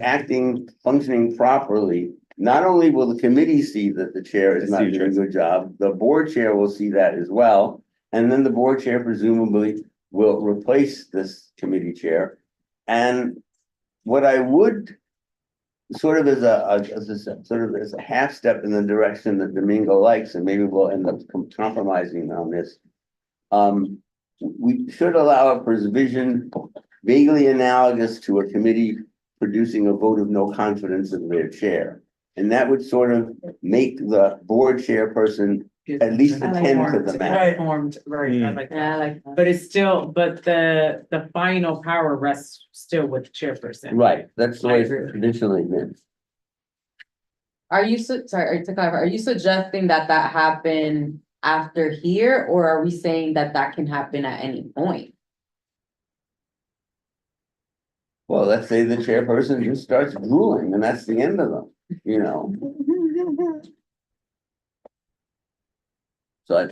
functioning properly, not only will the committee see that the chair is not doing a good job, the board chair will see that as well. And then the board chair presumably will replace this committee chair. And what I would sort of as a half step in the direction that Domingo likes, and maybe we'll end up compromising on this. We should allow a provision vaguely analogous to a committee producing a vote of no confidence in their chair. And that would sort of make the board chairperson at least attend to the matter. Informed, right, I like Yeah, I that. like that. But it's still, but the final power rests still with the chairperson. Right, that's the way it's I agree. traditionally been. Are you to clarify, are you suggesting that happen after here, or are we saying that can happen at any point? Well, let's say the chairperson just starts drooling and that's the end of them, So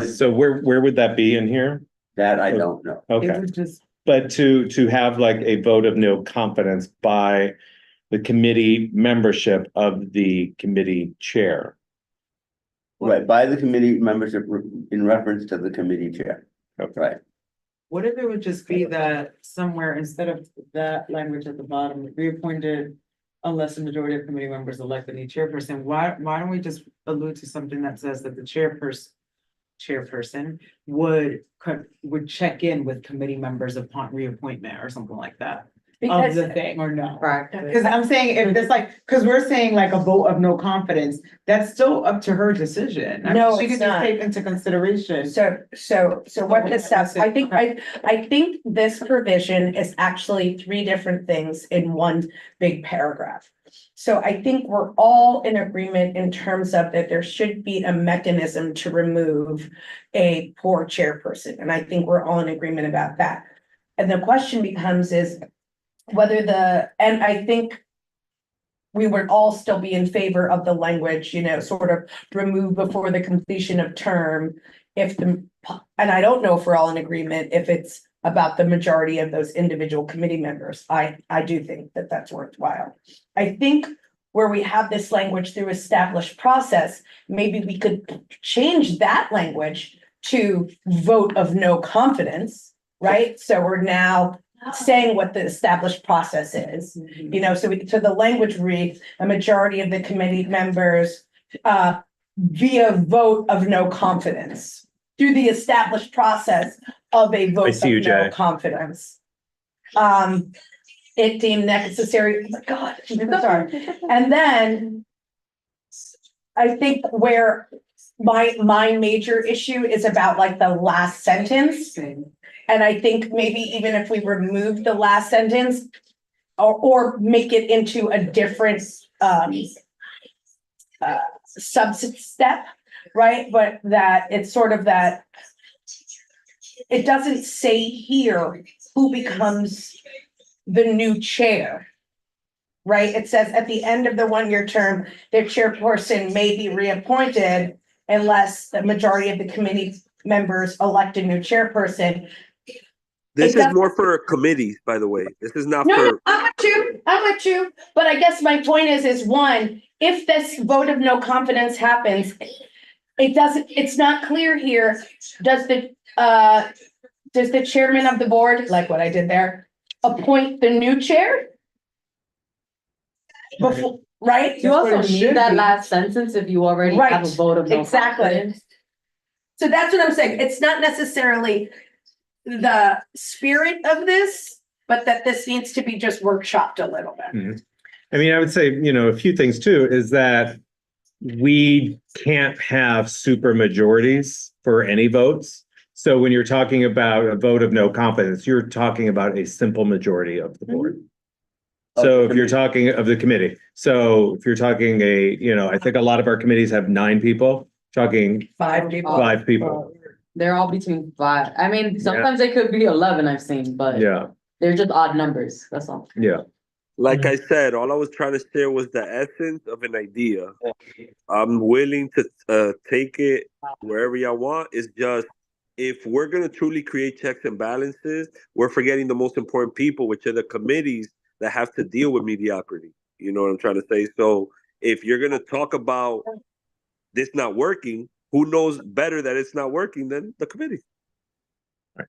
So where would that be in here? that I don't know. Okay. It was just, But to have like a vote of no confidence by the committee membership of the committee chair. Right, by the committee membership in reference to the committee chair. Right. What if it would just be that somewhere, instead of that language at the bottom, reappointed unless the majority of committee members elect a new chairperson, why don't we just allude to something that says that the chairperson would check in with committee members upon reappointment or something like that? Of Because the thing, or no? Right. Cause I'm saying if it's like, cause we're saying like a vote of no confidence, that's still up to her decision. I mean, No, she it's can just not. take into consideration. So what this says, I think, Okay. I think this provision is actually three different things in one big paragraph. So I think we're all in agreement in terms of that there should be a mechanism to remove a poor chairperson, and I think we're all in agreement about that. And the question becomes is whether and I think we would all still be in favor of the language, sort of remove before the completion of term. And I don't know if we're all in agreement if it's about the majority of those individual committee members. I do think that that's worthwhile. I think where we have this language through established process, maybe we could change that language to vote of no confidence, right? So we're now saying what the established process is, so the language reads, a majority of the committee members, via vote of no confidence, through the established process of a vote of no confidence. It deemed necessary, oh my God, I'm sorry. And then I think where my major issue is about like the last sentence. And I think maybe even if we remove the last sentence or make it into a different substance step, right? But that it's sort of that it doesn't say here who becomes the new chair, right? It says at the end of the one-year term, their chairperson may be reappointed unless the majority of the committee members elect a new chairperson. This is more for committees, by the way. This is not No, for. I'm with you, but I guess my point is one, if this vote of no confidence happens, it's not clear here, does the chairman of the board, like what I did there, appoint the new chair? Before, right? You also need that last sentence if you already have a vote of no confidence. So that's what I'm saying. It's not necessarily the spirit of this, but that this needs to be just workshopped a little bit. I mean, I would say, a few things too, is that we can't have super majorities for any votes. So when you're talking about a vote of no confidence, you're talking about a simple majority of the board. So if you're talking of the committee, so if you're talking I think a lot of our committees have 9 people, talking 5 people. 5 people. They're all between 5. I mean, sometimes they could be 11 I've seen, but they're just odd numbers. That's all. Yeah. Like I said, all I was trying to share was the essence of an idea. I'm willing to take it wherever y'all want. It's just, if we're going to truly create checks and balances, we're forgetting the most important people, which are the committees that have to deal with mediocrity. You know what I'm trying to say? So if you're going to talk about this not working, who knows better that it's not working than the committee? Right.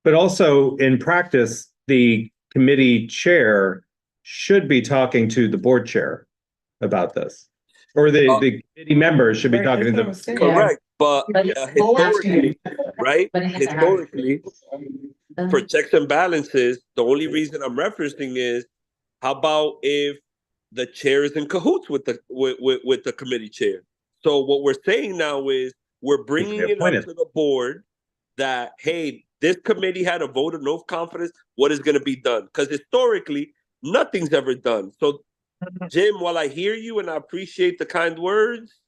But also in practice, the committee chair should be talking to the board chair about this. Or the committee members should be talking to the. Correct, but historically, right? Historically, for checks and balances, the only reason I'm referencing is, how about if the chair is in cahoots with the committee chair? So what we're saying now is we're bringing it up to the board that, hey, this committee had a vote of no confidence. What is going to be done? Because historically, nothing's ever done. So, Jim, while I hear you and I appreciate the kind words,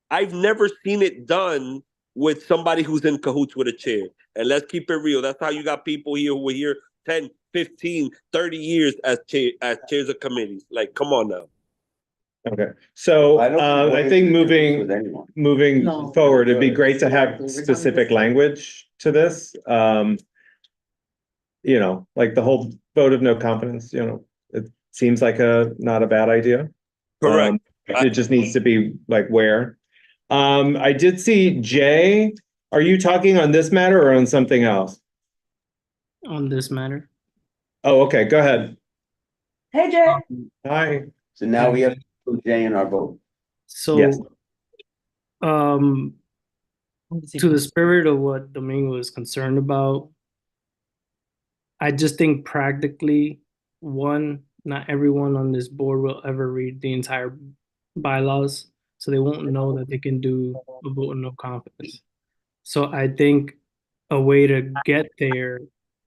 I've never seen it done with somebody who's in cahoots with a chair. And let's keep it real. That's how you got people here who were here 10, 15, 30 years as chairs of committees. Like, come on now. Okay, so I think moving forward, it'd be great to have specific language to this. Like the whole vote of no confidence, it seems like not a bad idea. Correct. It just needs to be like where. I did see Jay. Are you talking on this matter or on something else? On this matter. Oh, okay, go ahead. Hey, Jay. Hi. So now we have to put Jay in our vote. So, Yes. to the spirit of what Domingo is concerned about, I just think practically, one, not everyone on this board will ever read the entire bylaws, so they won't know that they can do a vote of no confidence. So I think a way to get there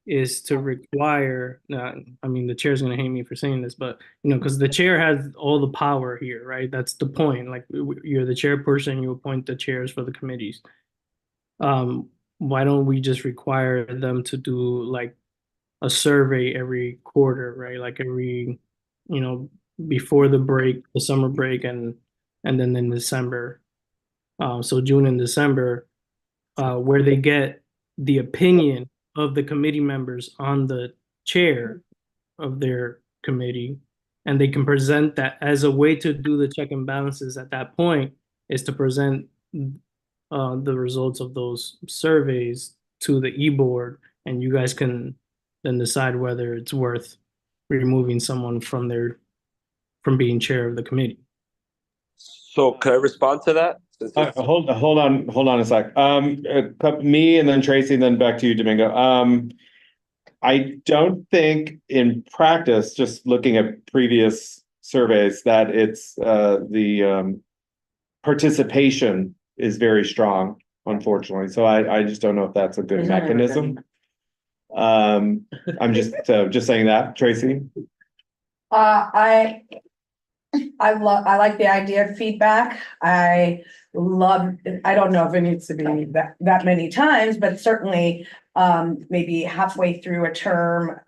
is to require, I mean, the chair's gonna hate me for saying this, but, you know, because the chair has all the power here, right? That's the point. Like, you're the chairperson, you appoint the chairs for the committees. Why don't we just require them to do like a survey every quarter, right? Like every, you know, before the break, the summer break, and then in December. So June and December, where they get the opinion of the committee members on the chair of their committee, and they can present that as a way to do the check and balances at that point, is to present the results of those surveys to the e-board, and you guys can then decide whether it's worth removing someone from being chair of the committee. So can I respond to that? Hold on a sec. Me and then Tracy, and then back to you, Domingo. I don't think in practice, just looking at previous surveys, that it's the participation is very strong, unfortunately. So I just don't know if that's a good mechanism. I'm just saying that, Tracy. I like the idea of feedback. I don't know if it needs to be that many times, but certainly maybe halfway through a term,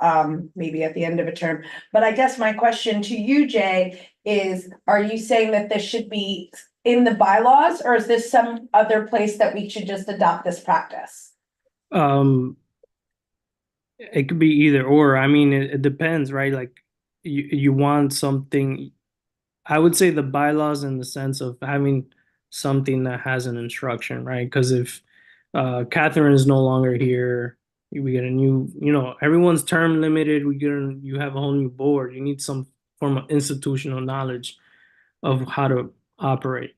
maybe at the end of a term. But I guess my question to you, Jay, is, are you saying that this should be in the bylaws, or is this some other place that we should just adopt this practice? It could be either or. I mean, it depends, right? Like you want something. I would say the bylaws in the sense of having something that has an instruction, right? Because if Catherine is no longer here, we get a new, everyone's term limited. You have a whole new board. You need some form of institutional knowledge of how to operate.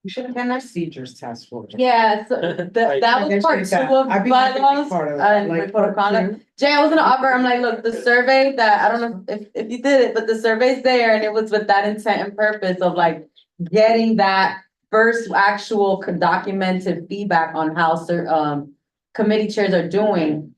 We should have been a procedures task force. Yeah, so that was part two of bylaws and code of conduct. Jay, I was gonna offer, I'm like, look, the survey that, I don't know if you did it, but the survey's there, and it was with that intent and purpose of like getting that first actual documented feedback on how committee chairs are doing.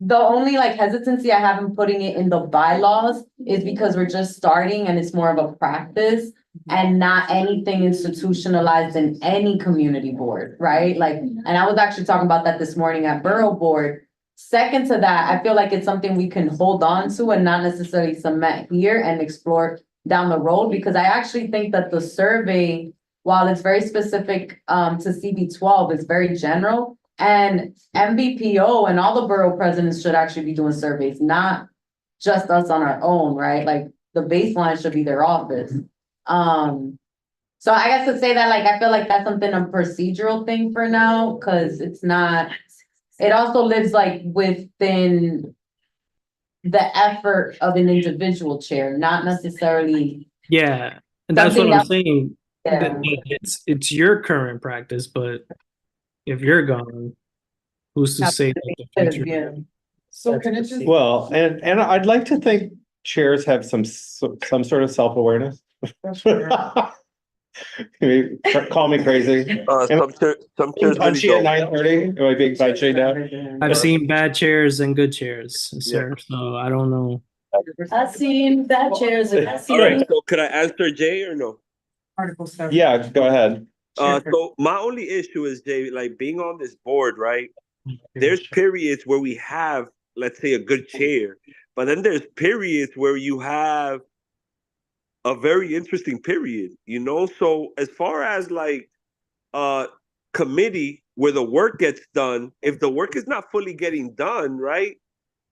The only like hesitancy I have in putting it in the bylaws is because we're just starting and it's more of a practice and not anything institutionalized in any community board, right? Like, and I was actually talking about that this morning at Borough Board. Second to that, I feel like it's something we can hold on to and not necessarily cement here and explore down the road, because I actually think that the survey, while it's very specific to CB12, is very general. And MVPO and all the borough presidents should actually be doing surveys, not just us on our own, right? Like the baseline should be their office. So I guess to say that, like, I feel like that's a procedural thing for now, because it's not, it also lives like within the effort of an individual chair, not necessarily. Yeah, and that's what I'm saying. Yeah. It's your current practice, but if you're gone, who's to say that the future? Yeah. So can it just? Well, and I'd like to think chairs have some sort of self-awareness. Call me crazy. Some chairs punchy really at 9:30. Am I being punchy now? I've seen bad chairs and good chairs, sir. So I don't know. I've seen bad chairs. And I've All right, seen. so could I answer Jay or no? Article 7. Yeah, go ahead. So my only issue is, Jay, like being on this board, right? There's periods where we have, let's say, a good chair, but then there's periods where you have a very interesting period, So as far as like committee where the work gets done, if the work is not fully getting done, right?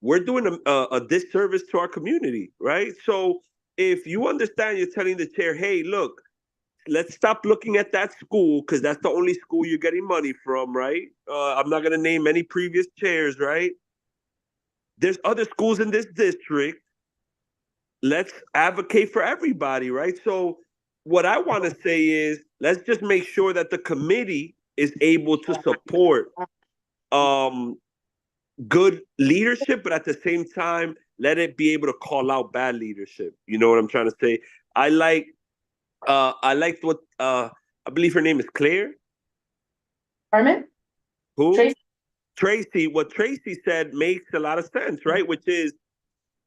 we're doing a disservice to our community, right? So if you understand, you're telling the chair, hey, look, let's stop looking at that school because that's the only school you're getting money from, right? I'm not going to name any previous chairs, right? There's other schools in this district. Let's advocate for everybody, right? So what I want to say is, let's just make sure that the committee is able to support good leadership, but at the same time, let it be able to call out bad leadership. You know what I'm trying to say? I liked what I believe her name is Claire. Carmen? Who? Tracy? Tracy. What Tracy said makes a lot of sense, right? Which is,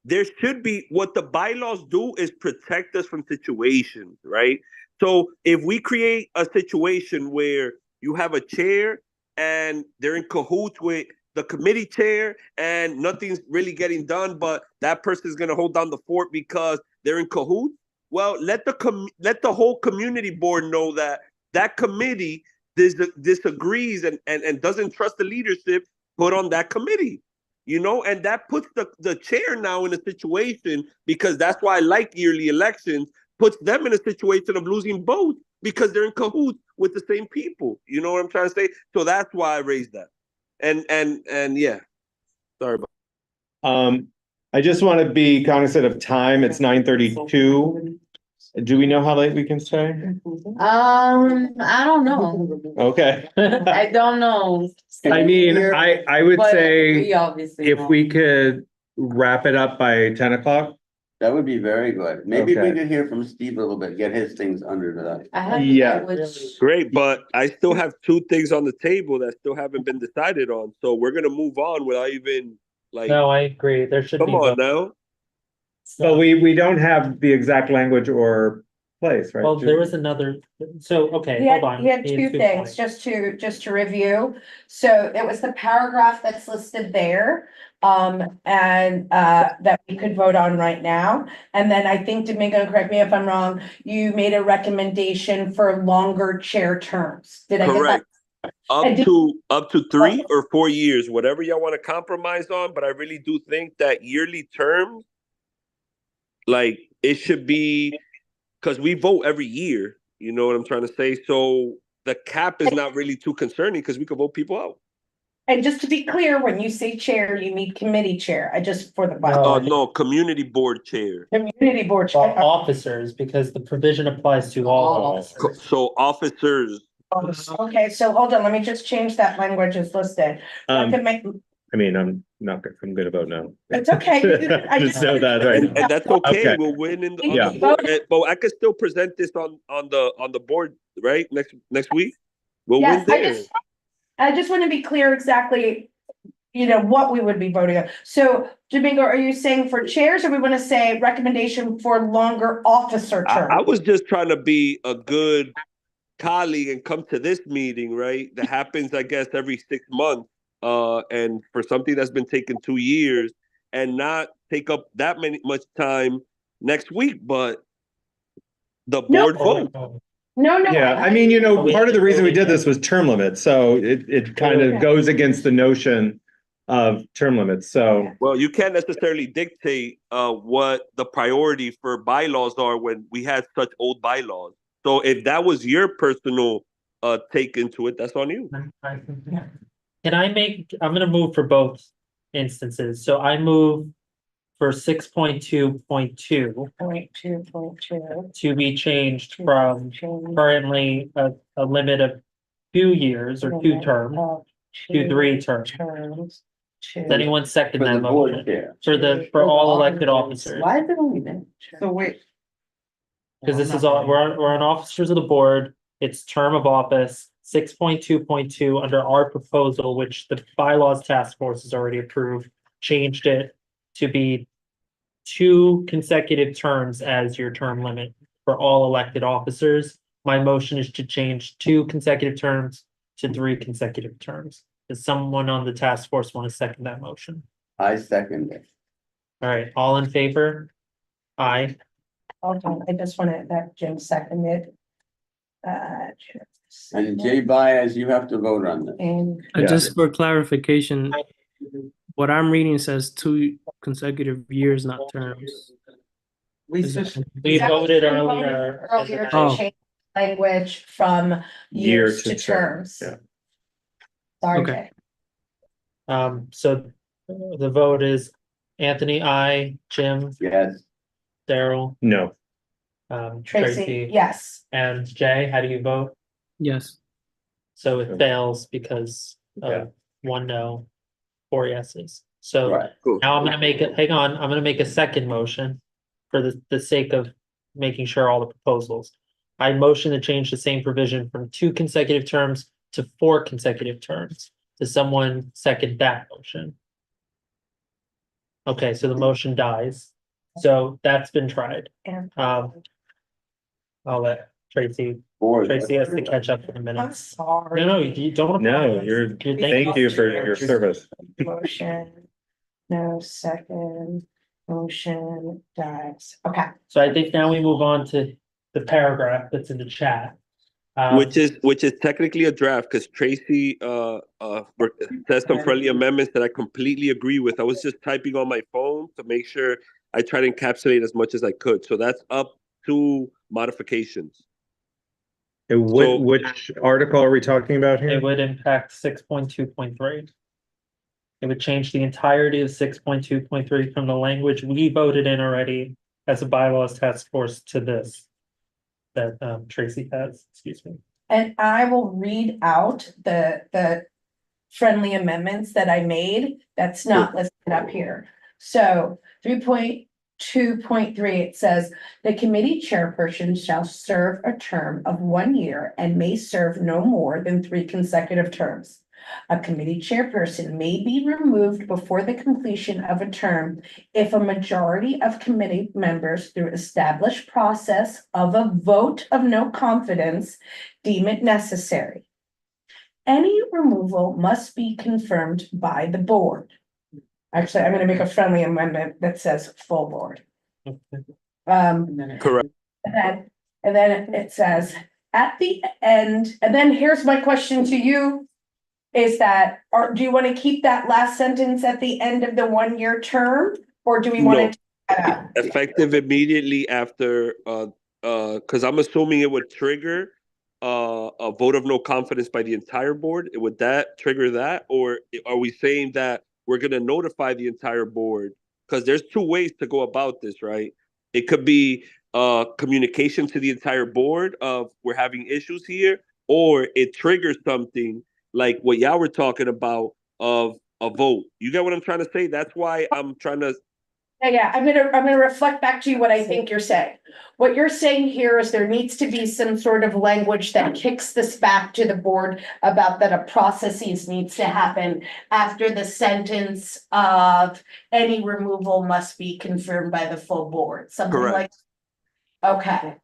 there should be, what the bylaws do is protect us from situations, right? So if we create a situation where you have a chair and they're in cahoots with the committee chair and nothing's really getting done, but that person is going to hold down the fort because they're in cahoots, well, let the whole community board know that that committee disagrees and doesn't trust the leadership put on that committee. You know, and that puts the chair now in a situation, because that's why I like yearly elections, puts them in a situation of losing votes because they're in cahoots with the same people. You know what I'm trying to say? So that's why I raised that. And yeah, sorry about. I just want to be cognizant of time. It's 9:32. Do we know how late we can stay? I don't know. Okay. I don't know. I mean, I would But say we obviously if won't. we could wrap it up by 10 o'clock. That would be very good. Maybe we Okay. could hear from Steve a little bit, get his things under the. I have Yeah. language. Great, but I still have two things on the table that still haven't been decided on. So we're gonna move on without even like. No, I agree. There should be. Come on both. now. But we don't have the exact language or place, right? Well, there was another, so, okay, He had, hold on. he had He two things, points. just to review. So it was the paragraph that's listed there, that we could vote on right now. And then I think, Domingo, correct me if I'm wrong, you made a recommendation for longer chair terms. Did I get that? Correct. And did- Up to 3 or 4 years, whatever y'all want to compromise on, but I really do think that yearly terms, like, it should be, because we vote every year, you know what I'm trying to say? So the cap is not really too concerning because we could vote people out. And just to be clear, when you say chair, you mean committee chair, I just for the. No. No, community board chair. Community board Well, chair. officers, because the provision applies to all officers. So officers, Okay, so hold on, let me just change that language as listed. Recommend- I mean, I'm not good. I'm gonna vote no. It's okay. I Just know that, right? and that's okay. Okay. We'll win on Yeah. the board. But I could still present this on the board, right? Next week. We'll Yes, win there. I just want to be clear exactly, what we would be voting on. So Domingo, are you saying for chairs, or we want to say recommendation for longer officer I term? was just trying to be a good colleague and come to this meeting, right? That happens, I guess, every 6 months. And for something that's been taking 2 years and not take up that much time next week, but the board vote. No. Yeah, I mean, part of the reason we did this was term limits, so it kind of goes against the notion of term limits, so. Well, you can't necessarily dictate what the priority for bylaws are when we had such old bylaws. So if that was your personal take into it, that's on you. I'm gonna move for both instances. So I move for 6.2.2 Point two. to be changed from currently a limit of 2 years or 2 terms to 3 terms. Does anyone second For that the board motion? chair. For all elected officers? Why is it only that? So wait, Because this is all, we're on officers of the board, it's term of office, 6.2.2 under our proposal, which the bylaws task force has already approved, changed it to be 2 consecutive terms as your term limit for all elected officers. My motion is to change 2 consecutive terms to 3 consecutive terms. Does someone on the task force want to second that motion? I second it. All right, all in favor? Aye. Hold on, I just wanted that Jim seconded. And Jay Baez, you have to vote on this. And Yeah. Just for clarification, What I'm reading says 2 consecutive years, not terms. We Is that- We voted earlier. Earlier to Oh. change language from years to terms. Yeah. Sorry, Okay. Jay. So the vote is Anthony, I, Jim, Yes. Daryl, No. Tracy, yes. and Jay. How do you vote? Yes. So it fails because Yeah. of 1 no, 4 yeses. So Right. Cool. now I'm gonna make it, hang on, I'm gonna make a second motion for the sake of making sure all the proposals. I motion to change the same provision from 2 consecutive terms to 4 consecutive terms. Does someone second that motion? Okay, so the motion dies. So that's been tried. And I'll let Tracy has to catch up in a I'm minute. sorry. No, you don't. No, thank you for your service. Motion, no second, motion dies. Okay. So I think now we move on to the paragraph that's in the chat. Which is technically a draft because Tracy says some friendly amendments that I completely agree with. I was just typing on my phone to make sure I try to encapsulate as much as I could. So that's up to modifications. Which article are we talking about here? It would impact 6.2.3. It would change the entirety of 6.2.3 from the language we voted in already as a bylaws task force to this that Tracy has, excuse me. And I will read out the friendly amendments that I made. That's not listed up here. So 3.2.3, it says, the committee chairperson shall serve a term of 1 year and may serve no more than 3 consecutive terms. A committee chairperson may be removed before the completion of a term if a majority of committee members, through established process of a vote of no confidence, deem it necessary. Any removal must be confirmed by the board. Actually, I'm going to make a friendly amendment that says full board. Correct. And then it says at the end, and then here's my question to you. Is that, or do you want to keep that last sentence at the end of the 1 year term? Or do we want to? Effective immediately after, because I'm assuming it would trigger a vote of no confidence by the entire board. Would that trigger that? Or are we saying that we're going to notify the entire board? Because there's 2 ways to go about this, right? It could be communication to the entire board of we're having issues here, or it triggers something like what y'all were talking about of a vote. You get what I'm trying to say? That's why I'm trying to. Yeah, I'm gonna reflect back to you what I think you're saying. What you're saying here is there needs to be some sort of language that kicks this back to the board about that a processes needs to happen after the sentence of any removal must be confirmed by the full board, something like. Okay,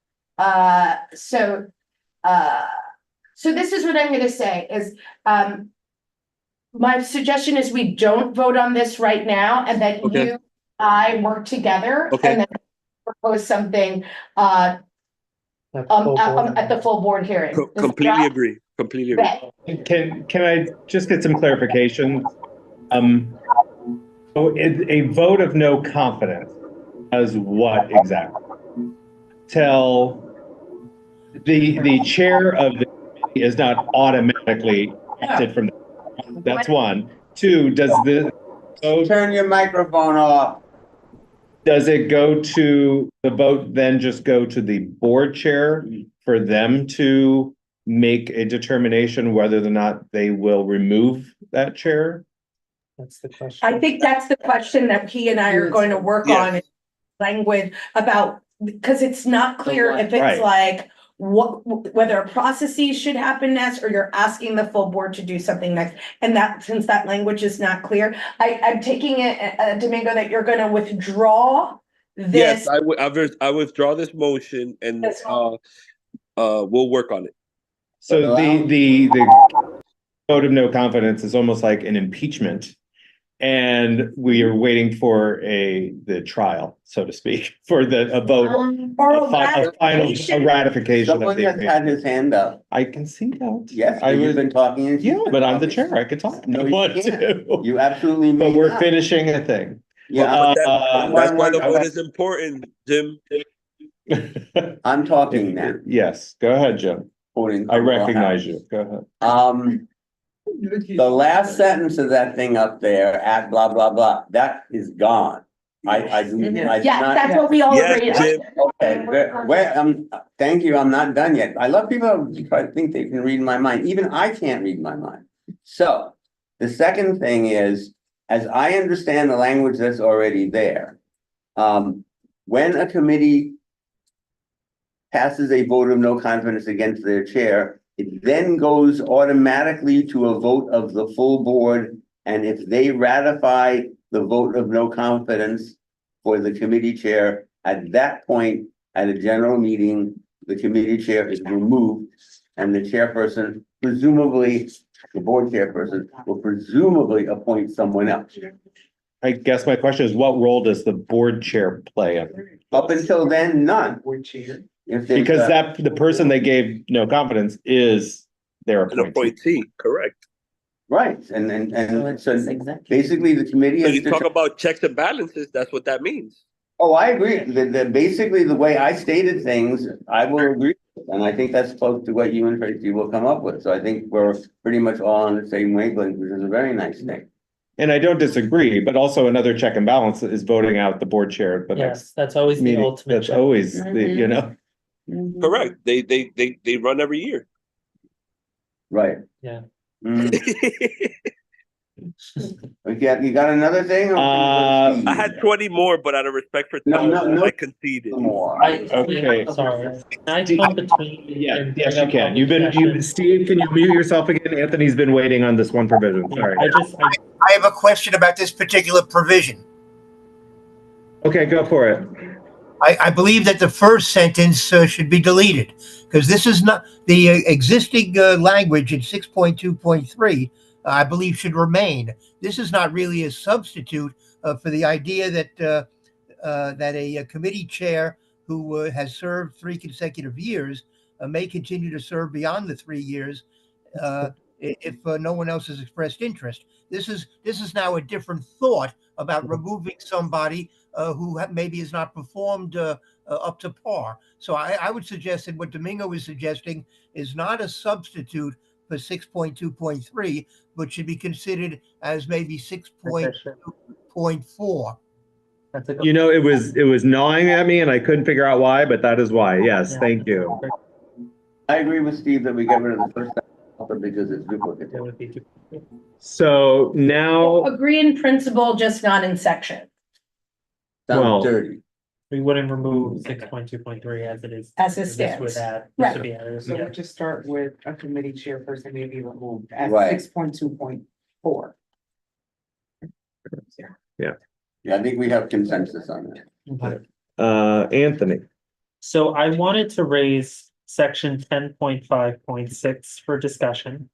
so this is what I'm gonna say is, my suggestion is we don't vote on this right now and that you, I work together and then propose something, at the full board hearing. Completely agree. Completely agree. Can I just get some clarification? A vote of no confidence as what exactly? Tell the chair of the committee is not automatically elected from the, that's 1. 2, does the Turn your microphone off. Does it go to the vote then just go to the board chair for them to make a determination whether or not they will remove that chair? That's the question. I think that's the question that he and I are going to work on language about, because it's not clear if it's like whether processes should happen next or you're asking the full board to do something next. And that, since that language is not clear, I'm taking it, Domingo, that you're going to withdraw this. Yes, I withdraw this motion and we'll work on it. So the vote of no confidence is almost like an impeachment. And we are waiting for the trial, so to speak, for a vote, Or a final, a ratification of Someone the has had agreement. his hand up. I can see that. Yes, I you've was, been talking. and she's yeah, been but I'm the talking. chair, I could talk. No, I you want can't. to. You absolutely may But we're not. finishing a thing. Yeah, That's why the vote is important, Jim. I'm talking now. Yes, go ahead, Jim. I recognize you. Go ahead. The last sentence of that thing up there at blah, blah, blah, that is gone. I do. Yes, that's what we all agreed on. Okay, thank you, I'm not done yet. I love people who try to think they can read my mind, even I can't read my mind. So, the second thing is, as I understand the language that's already there, when a committee passes a vote of no confidence against their chair, it then goes automatically to a vote of the full board, and if they ratify the vote of no confidence for the committee chair, at that point, at a general meeting, the committee chair is removed, and the chairperson, presumably, the board chairperson, will presumably appoint someone else. I guess my question is, what role does the board chair play in? Up until then, none. Board chair. If there's Because a- the person they gave no confidence is their An appointee. appointee, correct. Right, and so basically the committee So has. you talk about checks and balances, that's what that means. Oh, I agree. Basically, the way I stated things, I will agree with, and I think that's close to what you and Tracy will come up with. So I think we're pretty much all on the same wavelength, which is a very nice thing. And I don't disagree, but also another check and balance is voting out the board chair at the next Yes, that's always the meeting. ultimate. That's check. always the, you know, Correct. They run every year. Right. Yeah. You got another thing? I had 20 more, but out of respect for No, time, no. I conceded. More. okay. Sorry. I jump between. Yeah, yes, you can. Steve, can you mute yourself again? Anthony's been waiting on this one provision. Sorry. I have a question about this particular provision. Okay, go for it. I believe that the first sentence should be deleted because this is not the existing language in 6.2.3. I believe should remain. This is not really a substitute for the idea that that a committee chair who has served 3 consecutive years may continue to serve beyond the 3 years if no one else has expressed interest. This is now a different thought about removing somebody who maybe has not performed up to par. So I would suggest that what Domingo is suggesting is not a substitute for 6.2.3, but should be considered as maybe 6.2.4. You know, it was gnawing at me and I couldn't figure out why, but that is why. Yes, thank you. I agree with Steve that we get rid of the first sentence because it's duplicative. So now, Agree in principle, just not in section. well, dirty. We wouldn't remove 6.2.3 as it is. As it This stands. would add, this Right. would be added, So yeah. we'll just start with a committee chairperson may be removed at Right. 6.2.4. yeah. Yeah, I think we have consensus on that. Anthony. So I wanted to raise section 10.5.6 for discussion.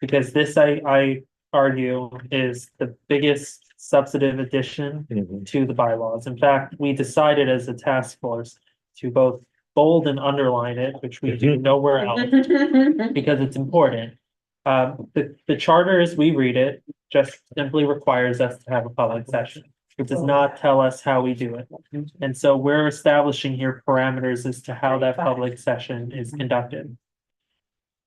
Because this, I argue, is the biggest substantive addition to the bylaws. In fact, we decided as a task force to both bold and underline it, which we do nowhere else, because it's important. The charter, as we read it, just simply requires us to have a public session. It does not tell us how we do it. And so we're establishing here parameters as to how that public session is conducted.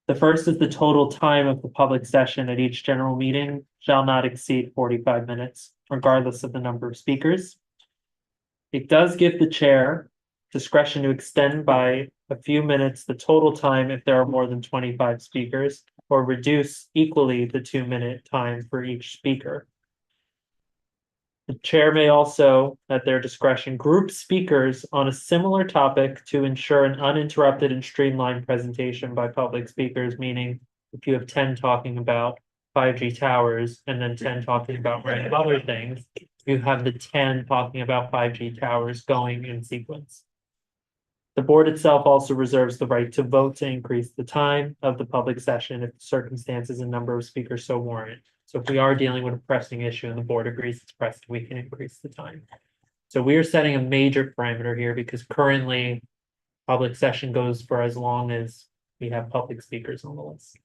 The first is the total time of the public session at each general meeting shall not exceed 45 minutes, regardless of the number of speakers. It does give the chair discretion to extend by a few minutes the total time if there are more than 25 speakers, or reduce equally the 2-minute time for each speaker. The chair may also, at their discretion, group speakers on a similar topic to ensure an uninterrupted and streamlined presentation by public speakers, meaning if you have 10 talking about 5G towers and then 10 talking about random other things, you have the 10 talking about 5G towers going in sequence. The board itself also reserves the right to vote to increase the time of the public session if circumstances and number of speakers so warrant. So if we are dealing with a pressing issue and the board agrees it's pressing, we can increase the time. So we are setting a major parameter here because currently public session goes for as long as we have public speakers on the list.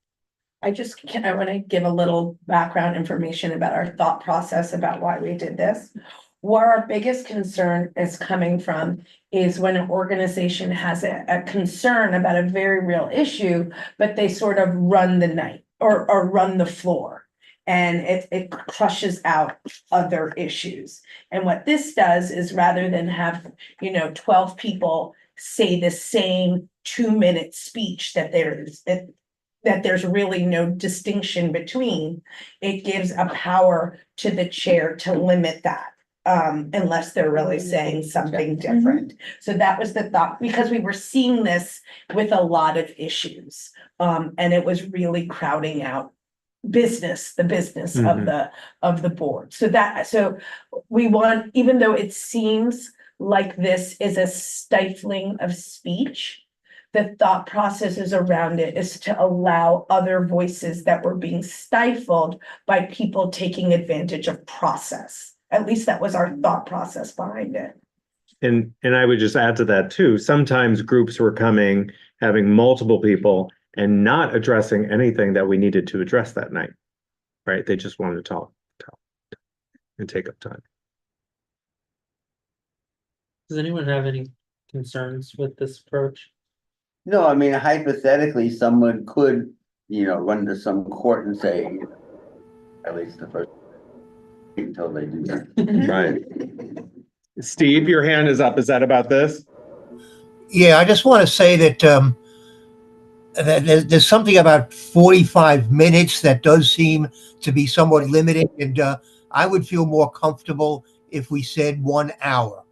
I want to give a little background information about our thought process about why we did this. Where our biggest concern is coming from is when an organization has a concern about a very real issue, but they sort of run the night or run the floor. And it crushes out other issues. And what this does is rather than have, 12 people say the same 2-minute speech that there's really no distinction between, it gives a power to the chair to limit that. Unless they're really saying something different. So that was the thought, because we were seeing this with a lot of issues. And it was really crowding out the business of the board. So we want, even though it seems like this is a stifling of speech, the thought processes around it is to allow other voices that were being stifled by people taking advantage of process. At least that was our thought process behind it. And I would just add to that too, sometimes groups were coming, having multiple people and not addressing anything that we needed to address that night, right? They just wanted to talk and take up time. Does anyone have any concerns with this approach? No, I mean, hypothetically, someone could, run to some court and say, at least the first, until they do that. Right. Steve, your hand is up. Is that about this? Yeah, I just want to say that that there's something about 45 minutes that does seem to be somewhat limited, and I would feel more comfortable if we said 1 hour.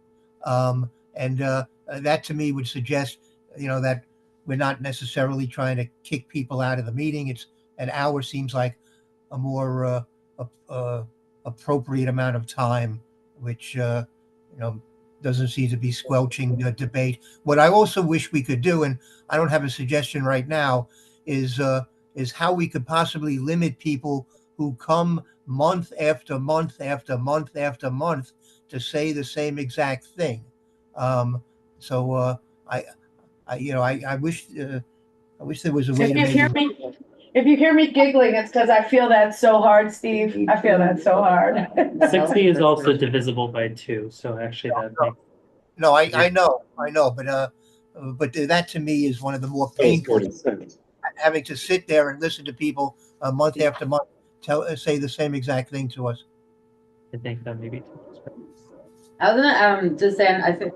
That to me would suggest, that we're not necessarily trying to kick people out of the meeting. It's an hour seems like a more appropriate amount of time, which doesn't seem to be squelching the debate. What I also wish we could do, and I don't have a suggestion right now, is how we could possibly limit people who come month after month after month after month to say the same exact thing. I wish there was a way to If you hear me giggling, it's because I feel that so hard, Steve. I feel that so hard. 60 is also divisible by 2, so actually that makes. No, I know, but that to me is one of the more painful, having to sit there and listen to people month after month say the same exact thing to us. I think that maybe. I was gonna just say, I think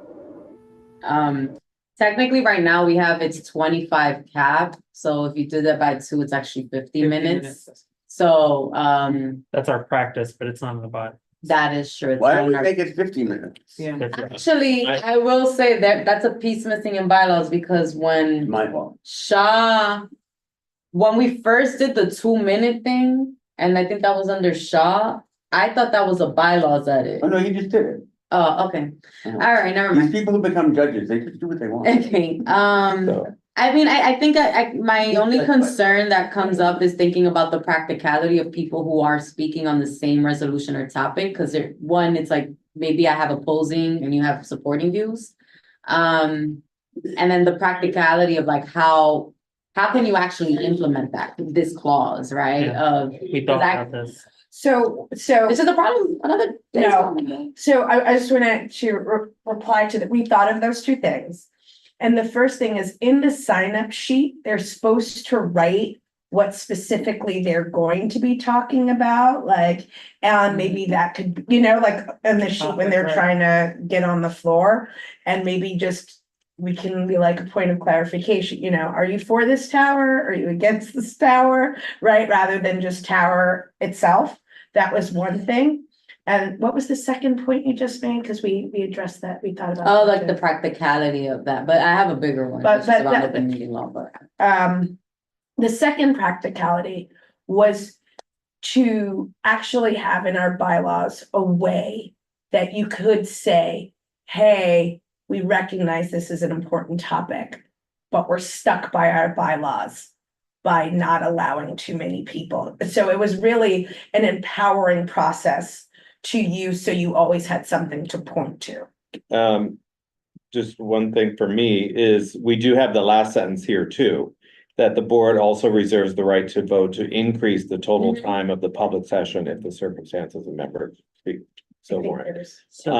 technically right now we have it's 25 cap. So if you do that by 2, it's actually 50 minutes. So that's our practice, but it's not in the body. That is true. Why don't we make it 50 minutes? Yeah. Actually, I will say that that's a piece missing in bylaws, because when My fault. when we first did the 2-minute thing, and I think that was under Shaw, I thought that was a bylaws edit. Oh, no, you just did it. Oh, okay. All right, never mind. These people who become judges, they just do what they want. Okay, I mean, I think my only concern that comes up is thinking about the practicality of people who are speaking on the same resolution or topic, because it's like, maybe I have opposing and you have supporting views. And then the practicality of like, how can you actually implement this clause, right? Yeah. We thought about this. So this is the problem. Another day. No. So I just want to reply to that. We thought of those 2 things. And the first thing is, in the sign-up sheet, they're supposed to write what specifically they're going to be talking about, like, and maybe that could, like in the sheet when they're trying to get on the floor, and maybe just, we can be like a point of clarification, are you for this tower? Are you against this tower? Right? Rather than just tower itself. That was one thing. And what was the second point you just made? Because we addressed that, we thought about. Oh, like the practicality of that, but I have a bigger one. But which is around open meeting law, but. The second practicality was to actually have in our bylaws a way that you could say, hey, we recognize this is an important topic, but we're stuck by our bylaws. by not allowing too many people. So it was really an empowering process to you, so you always had something to point to. Just one thing for me is we do have the last sentence here too. That the board also reserves the right to vote to increase the total time of the public session if the circumstances of members speak so warrant. So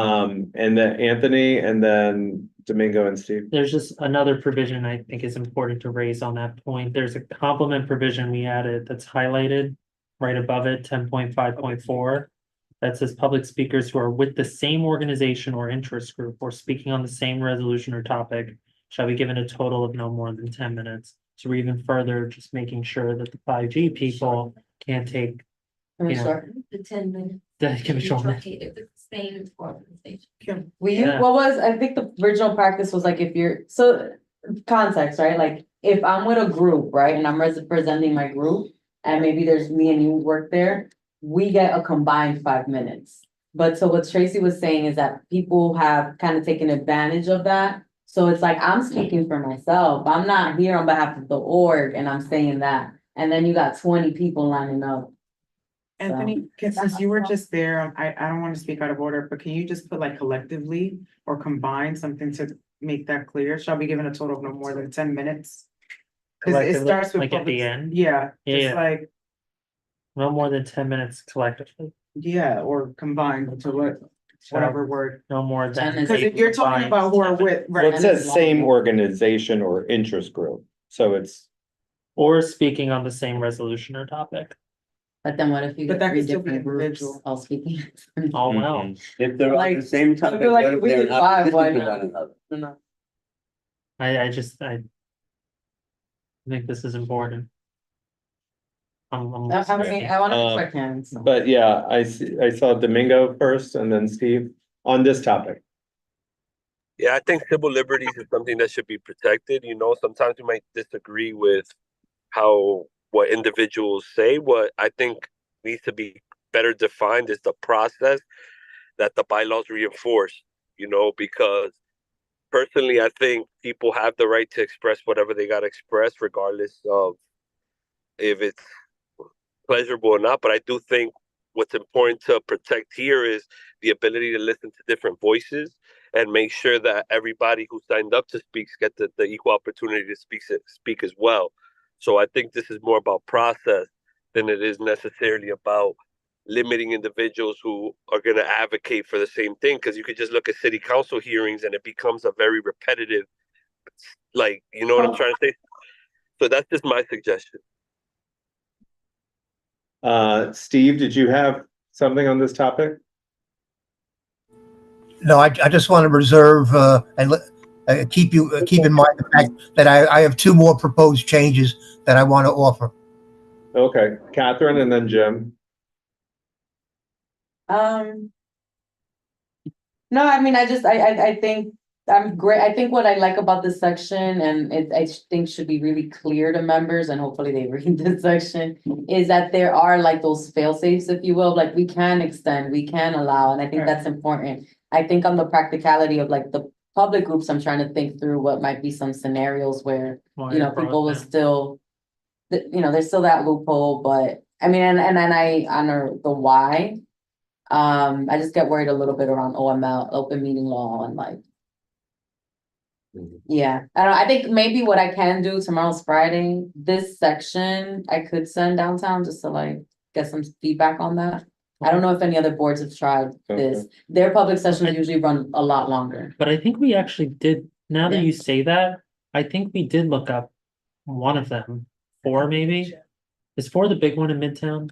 And then Anthony and then Domingo and Steve. there's just another provision I think is important to raise on that point. There's a complement provision we added that's highlighted right above it, 10.5.4. That says public speakers who are with the same organization or interest group or speaking on the same resolution or topic shall be given a total of no more than 10 minutes. So we're even further just making sure that the 5G people can't take, Can we Yeah. shorten? The 10 minutes. that can be shortened. If it's the same organization. We use, Yeah. what was, I think the original practice was like if you're, so context, right? Like if I'm with a group, right, and I'm representing my group, and maybe there's me and you work there, we get a combined 5 minutes. But so what Tracy was saying is that people have kind of taken advantage of that. So it's like, I'm speaking for myself. I'm not here on behalf of the org and I'm saying that. And then you got 20 people lining up. Anthony, since you were just there, I don't want to speak out of order, but can you just put like collectively or combine something to make that clear? Shall be given a total of no more than 10 minutes? Cause it Collectively, starts with. like at public- the end? Yeah, Yeah, just yeah. like, No more than 10 minutes collectively. yeah, or combined to what, whatever word. No more than. Ten is- Cause if you're talking about who are with, Well, right? it says same organization or interest group, so it's. Or speaking on the same resolution or topic. But then what if you But get that 3 could still be different groups individual. all speaking? Oh, well. If they're on Like, the same I topic, feel like what if we they're did not 5, why listening to not? one another? No. I think this is important. I'm I mean, I wanna expect hands. so. But yeah, I saw Domingo first and then Steve on this topic. Yeah, I think civil liberties is something that should be protected. You know, sometimes we might disagree with what individuals say. What I think needs to be better defined is the process that the bylaws reinforce, you know, because personally, I think people have the right to express whatever they got to express, regardless of if it's pleasurable or not. But I do think what's important to protect here is the ability to listen to different voices and make sure that everybody who signed up to speak get the equal opportunity to speak as well. So I think this is more about process than it is necessarily about limiting individuals who are going to advocate for the same thing. Because you could just look at city council hearings and it becomes a very repetitive, like, you know what I'm trying to say? So that's just my suggestion. Steve, did you have something on this topic? No, I just want to reserve keep in mind the fact that I have 2 more proposed changes that I want to offer. Okay, Catherine and then Jim. No, I mean, I think I'm great. I think what I like about this section, and I think should be really clear to members, and hopefully they read this section, is that there are like those fail safes, if you will, like we can extend, we can allow, and I think that's important. I think on the practicality of like the public groups, I'm trying to think through what might be some scenarios where, you know, people will still, you know, there's still that loophole, but I mean, and I honor the why. I just get worried a little bit around OML, open meeting law, and like, yeah, I don't know. I think maybe what I can do, tomorrow's Friday, this section, I could send downtown just to like get some feedback on that. I don't know if any other boards have tried this. Their public sessions usually run a lot longer. But I think we actually did, now that Yeah. you say that, I think we did look up one of them, 4 maybe? Is 4 the big one in Midtown?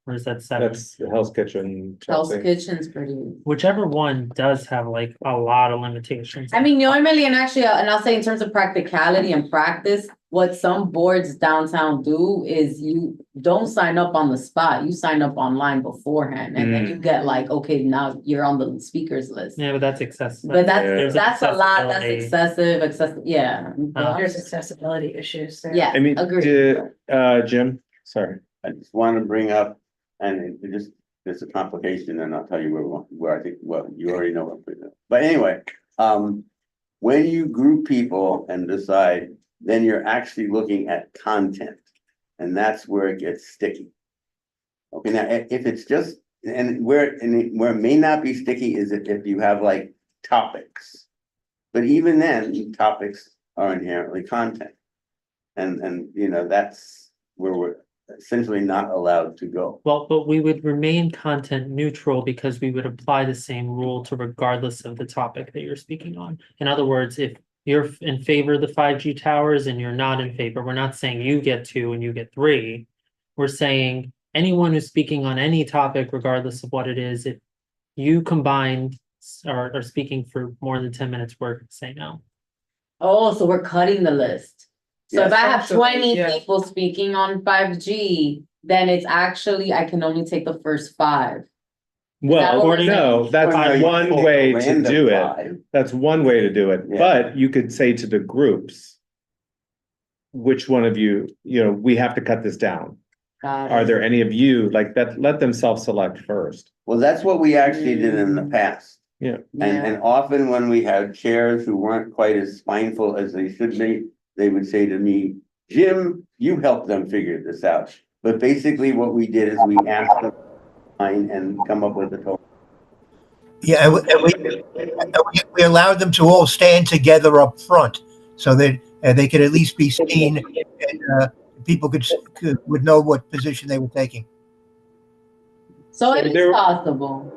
Or is that 7? That's Hell's Kitchen. Hell's Chelsea. Kitchen's pretty. Whichever one does have like a lot of limitations. I mean, normally, and actually, and I'll say in terms of practicality and practice, what some boards downtown do is you don't sign up on the spot, you sign up online beforehand, and then you get like, okay, now you're on the speakers list. Yeah, but that's excessive. But There's that's a lot, that's accessibility. excessive, yeah. There's accessibility issues there. Yeah, I mean, agreed. Jim, sorry. I just want to bring up, and there's a complication, and I'll tell you where I think, well, you already know what I'm putting it. But anyway, when you group people and decide, then you're actually looking at content. And that's where it gets sticky. Okay, now, if it's just, and where it may not be sticky is if you have like topics. But even then, topics are inherently content. And, you know, that's where we're essentially not allowed to go. Well, but we would remain content neutral because we would apply the same rule to regardless of the topic that you're speaking on. In other words, if you're in favor of the 5G towers and you're not in favor, we're not saying you get 2 and you get 3. We're saying anyone who's speaking on any topic, regardless of what it is, if you combined are speaking for more than 10 minutes, we're saying no. Oh, so we're cutting the list. So if Yes. I have 20 Yeah. people speaking on 5G, then it's actually, I can only take the first 5. Well, what or we're no, saying? that's Well, no, one you way pull a to random do it. 5. That's one way to do it, Yeah. but you could say to the groups, which one of you, we have to cut this down. Got Are it. there any of you like that? Let them self-select first. Well, that's what we actually did in the past. Yeah. And often when we had chairs who weren't quite as mindful as they should be, they would say to me, Jim, you helped them figure this out. But basically what we did is we asked them to find and come up with a total. Yeah, we allowed them to all stand together up front so that they could at least be seen and people would know what position they were taking. So it there- is possible.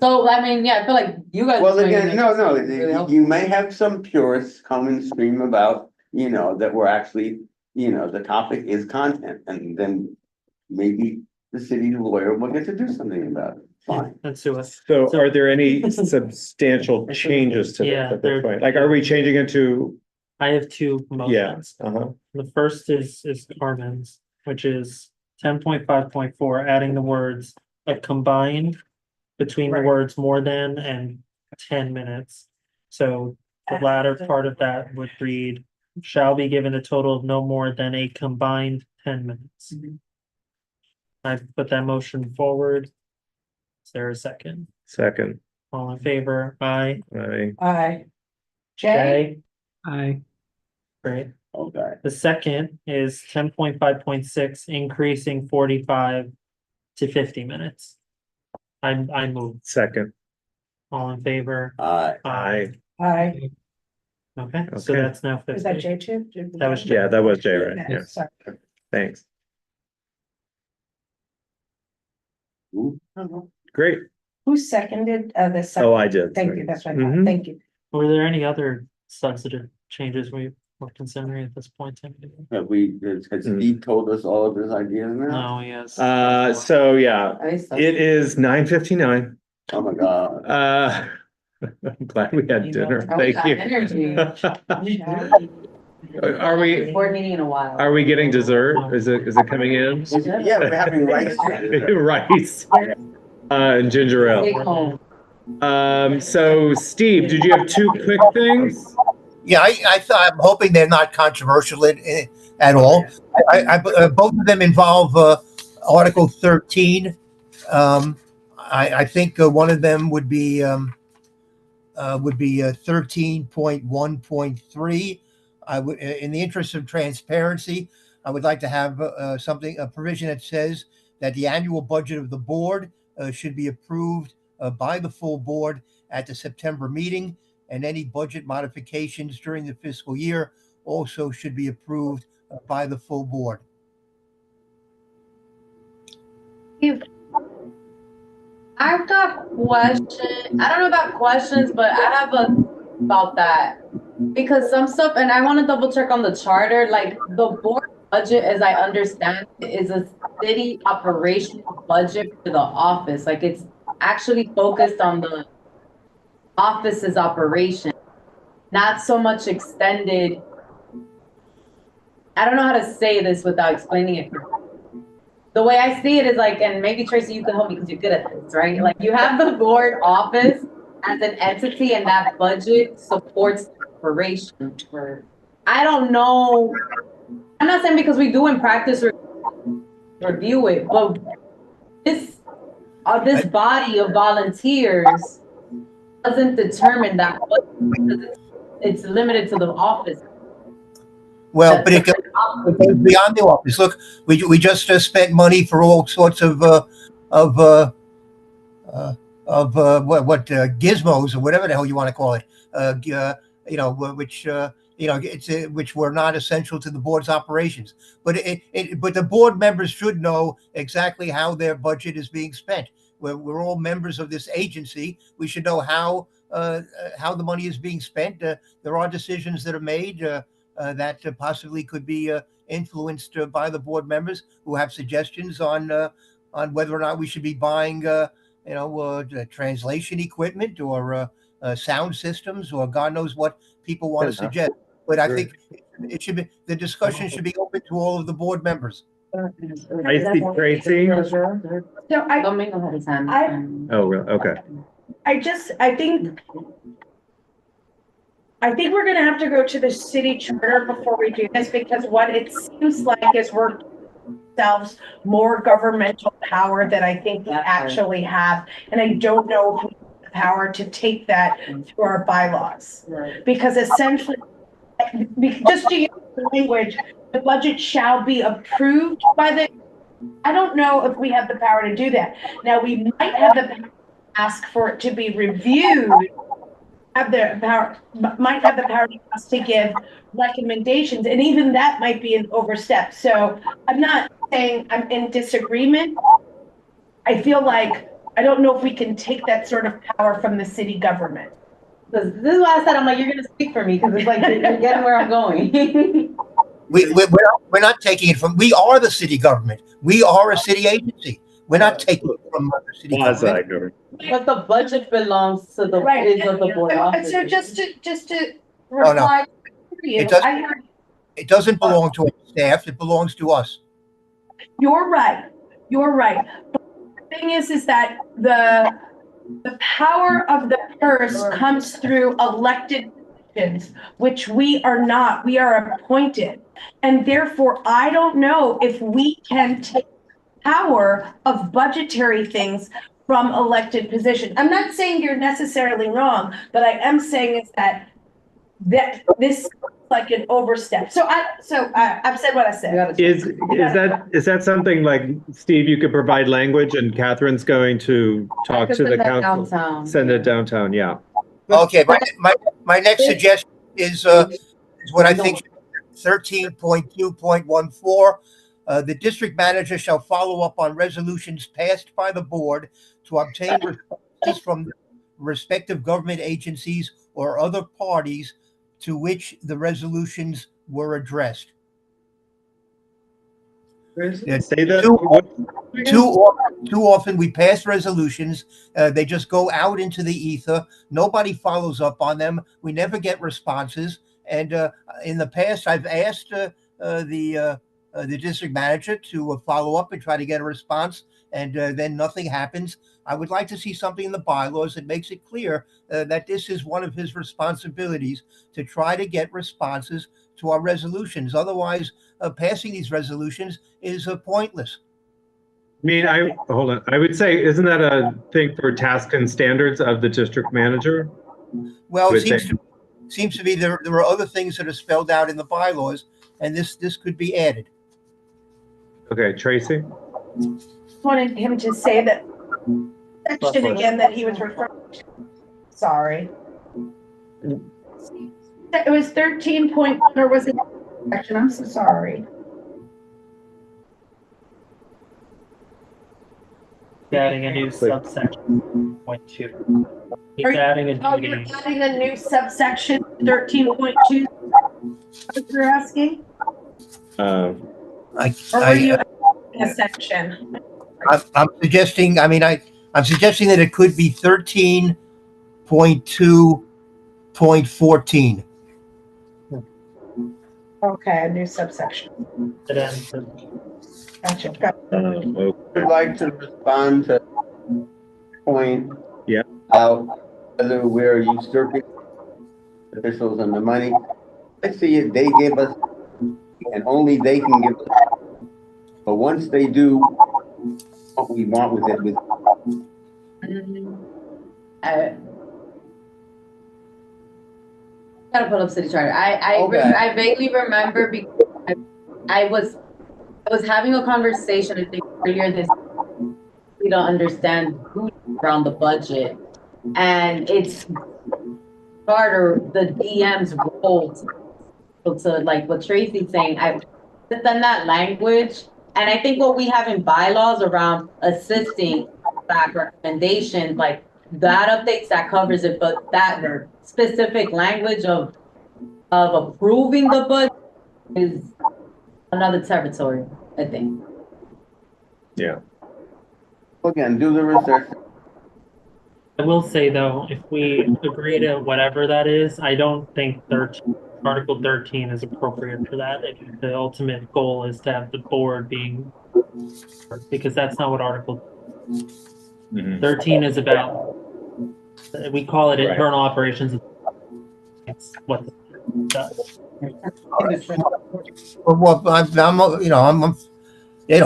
So, I mean, yeah, I feel like you guys. Well, are trying to again, make no, this no, really helpful. you may have some purists come and scream about, that we're actually, the topic is content, and then maybe the city's lawyer will get to do something about it. Fine. Let's do it. So are there any substantial changes to this Yeah, at this there- point? Like, are we changing it to, I have 2 motions. uh-huh, The first is Carmen's, which is 10.5.4, adding the words a combined between the Right. words more than and 10 minutes. So the latter part of that would read, shall be given a total of no more than a combined 10 minutes. I put that motion forward. Is there a second? second, All in favor? Aye. Aye. Jay? Aye. Great. Okay. The second is 10.5.6, increasing 45 to 50 minutes. I move. second, All in favor? aye. Aye. Okay, so Okay. that's now Is that 50. Jay too? That was Jay. Yeah, that was Jay, right? Yeah, Yeah, sorry. thanks. Ooh. Great. Who seconded the second? Oh, I did. Thank sorry. you, that's what I thought. Mhm. Thank you. Were there any other substantive changes we were considering at this point? Has Steve told us all of his ideas now? No, yes. So yeah, I saw- it is 9:59. Oh, my God. I'm glad we had dinner. Oh, we Thank got you. energy. Are we, Board meeting in a while. are we getting dessert? Is it coming in? Yeah, we're having rice. Rice. And ginger Take ale. home. So Steve, did you have 2 quick things? Yeah, I'm hoping they're not controversial at all. Both of them involve Article 13. I think one of them would be 13.1.3. I would, in the interest of transparency, I would like to have a provision that says that the annual budget of the board should be approved by the full board at the September meeting, and any budget modifications during the fiscal year also should be approved by the full board. I've got questions. I don't know about questions, but I have about that. Because some stuff, and I want to double check on the charter, like the board budget, as I understand, is a city operational budget for the office. Like it's actually focused on the office's operation, not so much extended. I don't know how to say this without explaining it. The way I see it is like, and maybe Tracy, you can help me because you're good at this, right? Like you have the board office as an entity and that budget supports the operation. I don't know. I'm not saying because we do in practice review it, but this body of volunteers doesn't determine that budget because it's limited to the office. Well, but It goes beyond the office. Look, we just spent money for all sorts of gizmos or whatever the hell you want to call it. Which were not essential to the board's operations. But but the board members should know exactly how their budget is being spent. We're all members of this agency. We should know how the money is being spent. There are decisions that are made that possibly could be influenced by the board members who have suggestions on whether or not we should be buying translation equipment or sound systems or God knows what people want to suggest. But I think the discussion should be open to all of the board members. I see Tracy. So Domingo had his hand. Oh, really? Okay. I think we're gonna have to go to the city charter before we do this, because what it seems like is we're ourselves more governmental power than I think we actually have. And I don't know if we have the power to take that through our bylaws. Because essentially, just to use the language, the budget shall be approved by the, I don't know if we have the power to do that. Now, we might have the power to ask for it to be reviewed, might have the power to ask to give recommendations, and even that might be an overstep. So I'm not saying I'm in disagreement. I feel like, I don't know if we can take that sort of power from the city government. This is why I said, I'm like, you're gonna speak for me, because it's like, you're getting where I'm going. We're not taking it from, we are the city government. We are a city agency. We're not taking it from the city government. But the budget belongs to the, is of the board office. So just to reply to you, It doesn't belong to our staff. It belongs to us. You're right. You're right. But the thing is that the power of the purse comes through elected positions, which we are not. We are appointed. And therefore, I don't know if we can take power of budgetary things from elected positions. I'm not saying you're necessarily wrong, but I am saying is that this is like an overstep. So I've said what I said. Is that something like, Steve, you could provide language and Catherine's going to talk to the council? Downtown. Send it downtown, yeah. Okay, my next suggestion is what I think 13.2.14. The district manager shall follow up on resolutions passed by the board to obtain responses from the respective government agencies or other parties to which the resolutions were addressed. Say that. Too often we pass resolutions, they just go out into the ether. Nobody follows up on them. We never get responses. And in the past, I've asked the district manager to follow up and try to get a response, and then nothing happens. I would like to see something in the bylaws that makes it clear that this is one of his responsibilities, to try to get responses to our resolutions. Otherwise, passing these resolutions is pointless. I mean, hold on. I would say, isn't that a thing for tasks and standards of the district manager? Well, it seems to be there are other things that are spelled out in the bylaws, and this could be added. Okay, Tracy? Wanted him to say that section again that he was referring to. Sorry. It was 13 point, or was it section? I'm so sorry. Adding a new subsection, 0.2. He's adding a You're adding a new subsection, 13.2. What you're asking? Or were you adding a section? I'm suggesting, I'm suggesting that it could be 13.2.14. Okay, a new subsection. Gotcha. I'd like to respond to point out whether we're usurping officials and the money. I see it, they give us, and only they can give us. But once they do what we want with it, Gotta pull up city charter. I vaguely remember because I was having a conversation, I think, earlier this, we don't understand who around the budget. And it's harder, the DM's role to like what Tracy's saying, I've done that language. And I think what we have in bylaws around assisting back recommendations, like that updates, that covers it, but that specific language of approving the budget is another territory, I think. Yeah. Again, do the research. I will say though, if we agree to whatever that is, I don't think Article 13 is appropriate for that. I think the ultimate goal is to have the board being, because that's not what Article 13 is about. We call it internal operations. It's what the does. Well,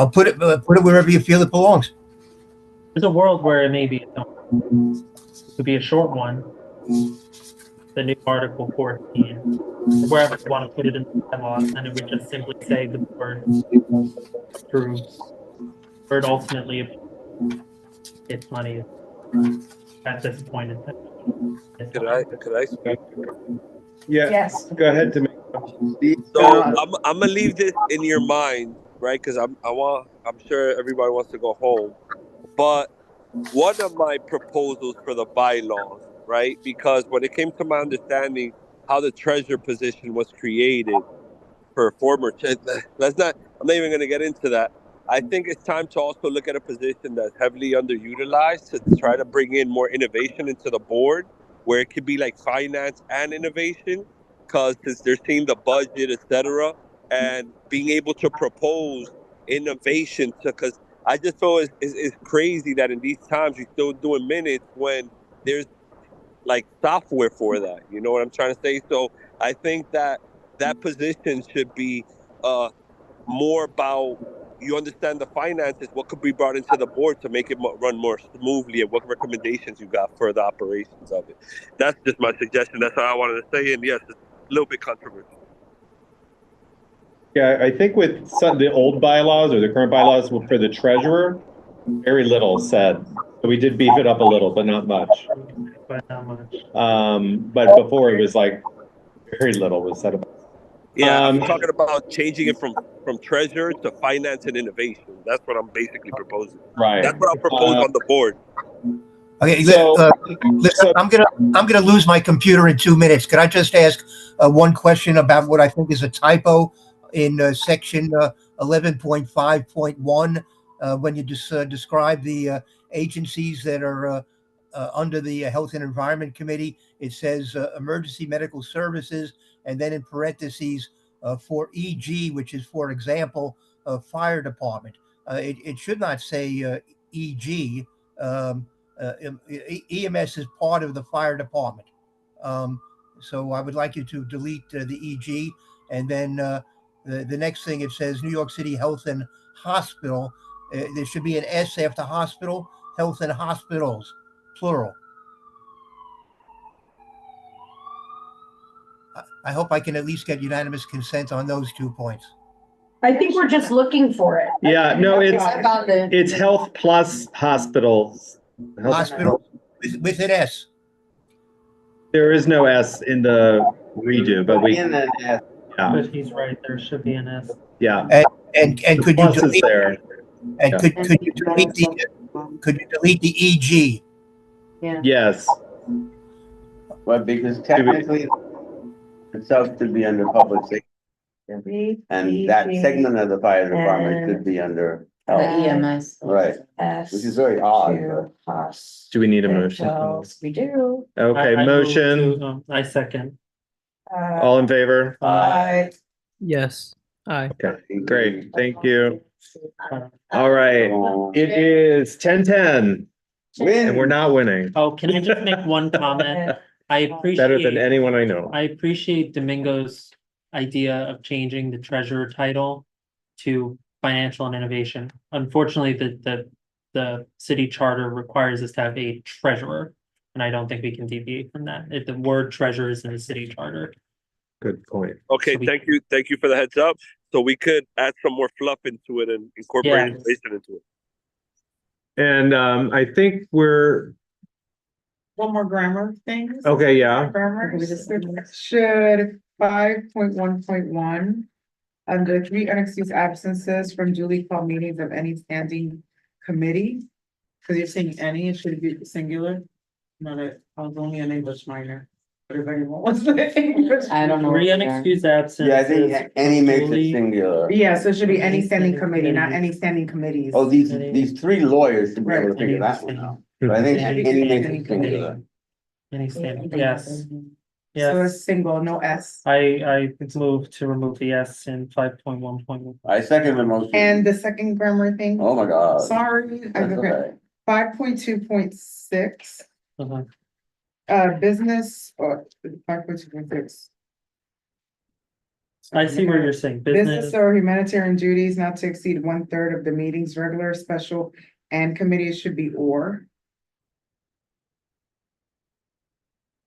put it wherever you feel it belongs. There's a world where it may be, it could be a short one. The new Article 14, wherever you want to put it in the bylaws, and it would just simply say the board approves, or it ultimately its money at this point in time. Could I speak? Yeah. Yes. Go ahead, Domingo. So I'm gonna leave this in your mind, right? Because I'm sure everybody wants to go home, but one of my proposals for the bylaws, right? Because when it came to my understanding how the treasurer position was created for former, I'm not even going to get into that. I think it's time to also look at a position that's heavily underutilized to try to bring in more innovation into the board, where it could be like finance and innovation, because since they're seeing the budget, etc., and being able to propose innovation because I just feel it's crazy that in these times you're still doing minutes when there's like software for that. You know what I'm trying to say? So I think that position should be more about, you understand the finances, what could be brought into the board to make it run more smoothly, and what recommendations you got for the operations of it. That's just my suggestion. That's all I wanted to say. And yes, it's a little bit controversial. Yeah, I think with the old bylaws or the current bylaws for the treasurer, very little said. So we did beef it up a little, but not much. But not much. But before it was like very little was said about. Yeah, I'm talking about changing it from treasurer to finance and innovation. That's what I'm basically proposing. Right. That's what I'll propose on the board. Okay, listen, I'm gonna lose my computer in 2 minutes. Could I just ask one question about what I think is a typo in section 11.5.1 when you describe the agencies that are under the Health and Environment Committee? It says emergency medical services, and then in parentheses for EG, which is, for example, fire department. It should not say EG. EMS is part of the fire department. So I would like you to delete the EG. And then the next thing, it says New York City Health and Hospital. There should be an S after hospital, health and hospitals, plural. I hope I can at least get unanimous consent on those 2 points. I think we're just looking for it. Yeah, no, About the- it's health plus hospitals. Hospital with an S. There is no S in the redo, but we. But he's right, there should be an S. Yeah. And The could you plus is delete there? and Yeah. could you delete the EG? Yeah. Yes. Well, because technically itself should be under public safety, and that segment of the fire department could be under The health. EMS. Right, which is very odd. but- Do we need a motion? We do. Okay, I move motion. to, I second. All in favor? Yes. Aye. Okay, great. Thank you. All right. It is 10:10 and we're not winning. Oh, can I just make one comment? I Better than appreciate, anyone I know. I appreciate Domingo's idea of changing the treasurer title to financial and innovation. Unfortunately, the city charter requires us to have a treasurer, and I don't think we can deviate from that. If the word treasurer is in the city charter. Good point. Okay, So we- thank you for the heads up. So we could add some more fluff into it and incorporate Yes. inflation into it. And I think we're, One more grammar thing. okay, yeah. Grammar, should 5.1.1. Under 3 unexcused absences from duly called meetings of any standing committee. Cause you're saying any, it should be singular. No, that, I was only an English minor. But if anyone wants the English. I don't know. Three unexcused absences. Yeah, I think any makes it singular. Yeah, so it should be any standing committee, not any standing committees. Oh, these three lawyers should be able to Right. figure that one out. But I think any makes it singular. Any stand, yes, So yes. it's single, no S. I move to remove the S in 5.1.1. I second the motion. And the second grammar thing, Oh my God. sorry, That's okay, okay. 5.2.6. Business or 5.2.6. I see where you're saying, Business business, or humanitarian duties not to exceed 1/3 of the meetings, regular, special, and committees should be or.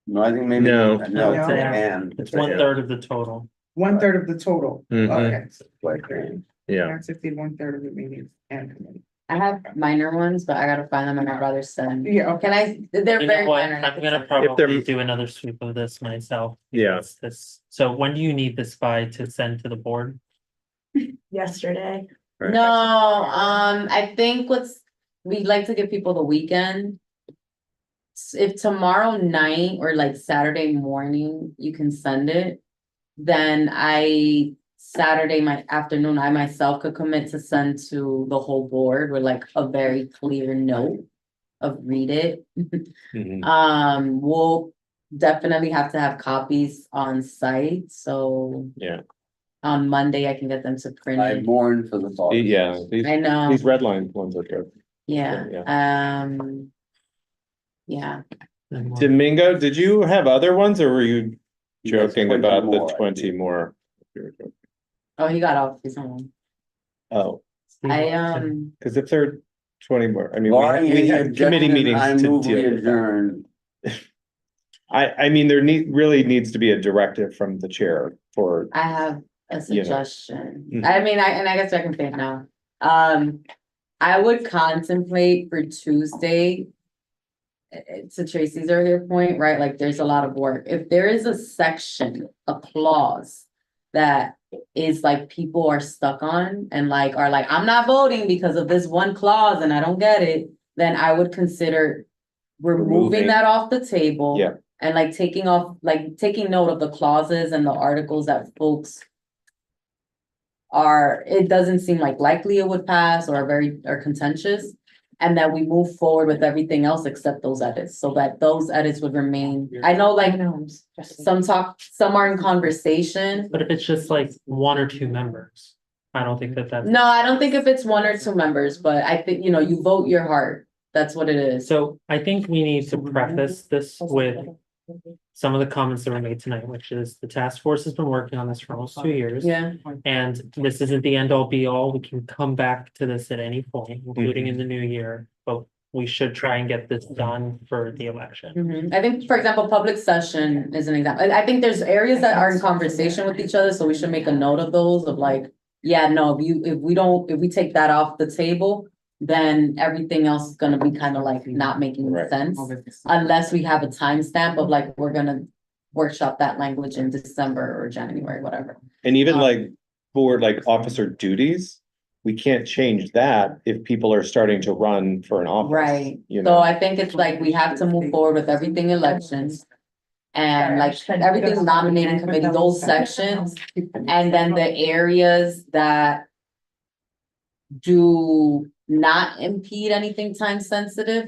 No, I think maybe. No. I would say and. it's 1/3 of the total. 1/3 of the total. Mhm. Okay. Yeah. Not to exceed 1/3 of the meetings and committees. I have minor ones, but I gotta find them and I'd rather send. Yeah, okay. Can I, they're You know very what, minor. I'm gonna If probably they're- do another sweep of this myself. Yeah. because This, so when do you need this by to send to the board? Yesterday. Right. No, I think we'd like to give people the weekend. If tomorrow night or like Saturday morning, you can send it, then Saturday, my afternoon, I myself could commit to send to the whole board with like a very clear note of read it. Mhm. We'll definitely have to have copies on site, so Yeah. on Monday I can get them to print I it. mourn for the thought. Yeah, I know. these red line ones are good. Yeah, yeah. Domingo, did you have other ones or were you He has joking 20 about the more, I 20 think. more? Oh, he got off his own. Oh, because if there are 20 more, I mean, Barring we any have committee objection, meetings I to move we deal with that. adjourn. I mean, really needs to be a directive from the chair for, I have a You know. suggestion. Mhm. I mean, I guess I can say it now. I would contemplate for Tuesday. To Tracy's earlier point, right, like there's a lot of work. If there is a section, a clause that is like people are stuck on and like are like, I'm not voting because of this one clause and I don't get it, then I would consider removing Removing. that off the table. Yeah. And like taking note of the clauses and the articles that folks it doesn't seem like likely it would pass or are contentious. And then we move forward with everything else except those edits, so that those edits would remain. I know like some are in conversation. But if it's just like one or two members, I don't think that's. No, I don't think if it's one or two members, but I think, you vote your heart. That's what it is. So I think we need to preface this with some of the comments that were made tonight, which is the task force has been working on this for almost 2 years. Yeah. And this isn't the end all be all. We can come back to this at any point, including in the new year, but we should try and get this done for the election. Mhm. I think, for example, public session is an example. I think there's areas that are in conversation with each other, so we should make a note of those of like, yeah, no, if we take that off the table, then everything else is gonna be kind of like not making Right. sense. Unless we have a timestamp of like, we're gonna workshop that language in December or January, whatever. and even like for like officer duties, we can't change that if people are starting to run for an office. Right, You so know, I think it's like, we have to move forward with everything elections. And like, everything nominating committee, those sections, and then the areas that do not impede anything time sensitive,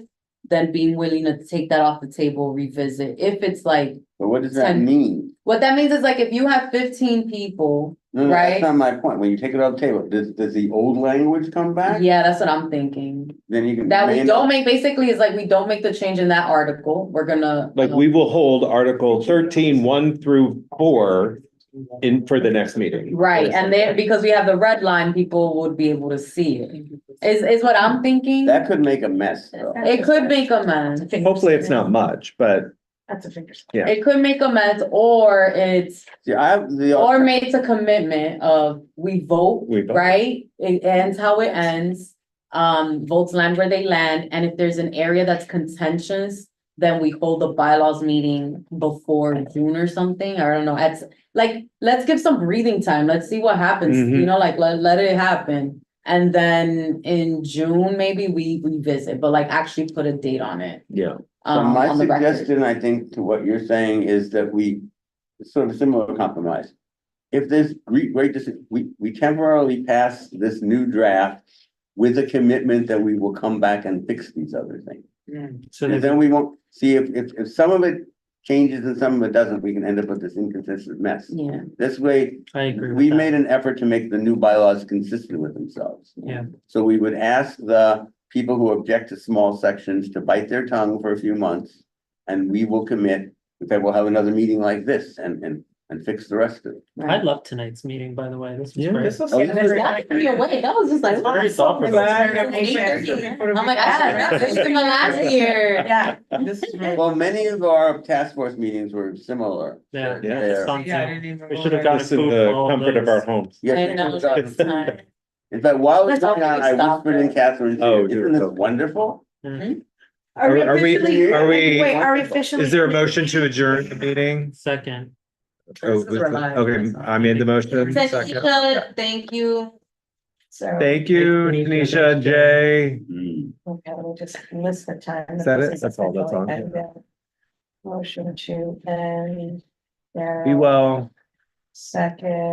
then being willing to take that off the table, revisit, if it's like, But what does that 10 mean? what that means is like, if you have 15 people, No, no, that's right? not my point. When you take it off the table, does the old language come back? Yeah, that's what I'm thinking. Then you can. That we may don't not- make, basically is like, we don't make the change in that article, we're gonna. like we will hold Article 13, 1 through 4 for the next meeting. Right, and then, because we have the red line, people would be able to see it, is what I'm thinking. That could make a mess, though. It could make a mess. Hopefully it's not much, but That's a figure. Yeah. It could make a mess, or it's, See, I have the. or makes a commitment of we vote, We vote. right? It ends how it ends. Votes land where they land, and if there's an area that's contentious, then we hold a bylaws meeting before June or something. I don't know. It's like, let's give some breathing time. Let's see what happens, Mhm. you know, like let it happen. And then in June, maybe we revisit, but like actually put a date on it. Yeah. So my On the record. suggestion, I think, to what you're saying is that we, sort of similar compromise. If there's we temporarily pass this new draft with a commitment that we will come back and fix these other things. So And then we won't, see if some of it changes and some of it doesn't, we can end up with this inconsistent mess. Yeah, This way, I agree we with made that. an effort to make the new bylaws consistent with themselves. Yeah. So we would ask the people who object to small sections to bite their tongue for a few months. And we will commit, okay, we'll have another meeting like this and fix the rest of it. I loved tonight's meeting, by the way. This was Yeah, great. this was- Oh, this was- that blew me away. That was just like. Very wow, thoughtful. I'm like, I should have last year. Yeah, this is very. Well, many of our task force meetings were similar. Yeah. Yeah. It's They're- on Yeah, I Zoom. didn't even We go should have there. gotten This is food the for all comfort of our those. homes. Yes, I it know. was, it's time. in fact, while it's Let's going on, I stop whispered in it. Catherine's Oh, ear, dear. isn't this wonderful? Are we, Wait, are we officially? is there a motion to adjourn the meeting? Second. Oh, This is alive. okay, I made the motion. Second. Tanisha, thank you. So. Thank you, Tanisha, Jay. Okay, we'll just list the time. Is that it? That's all that's on. And, motion to end. Be well. Second.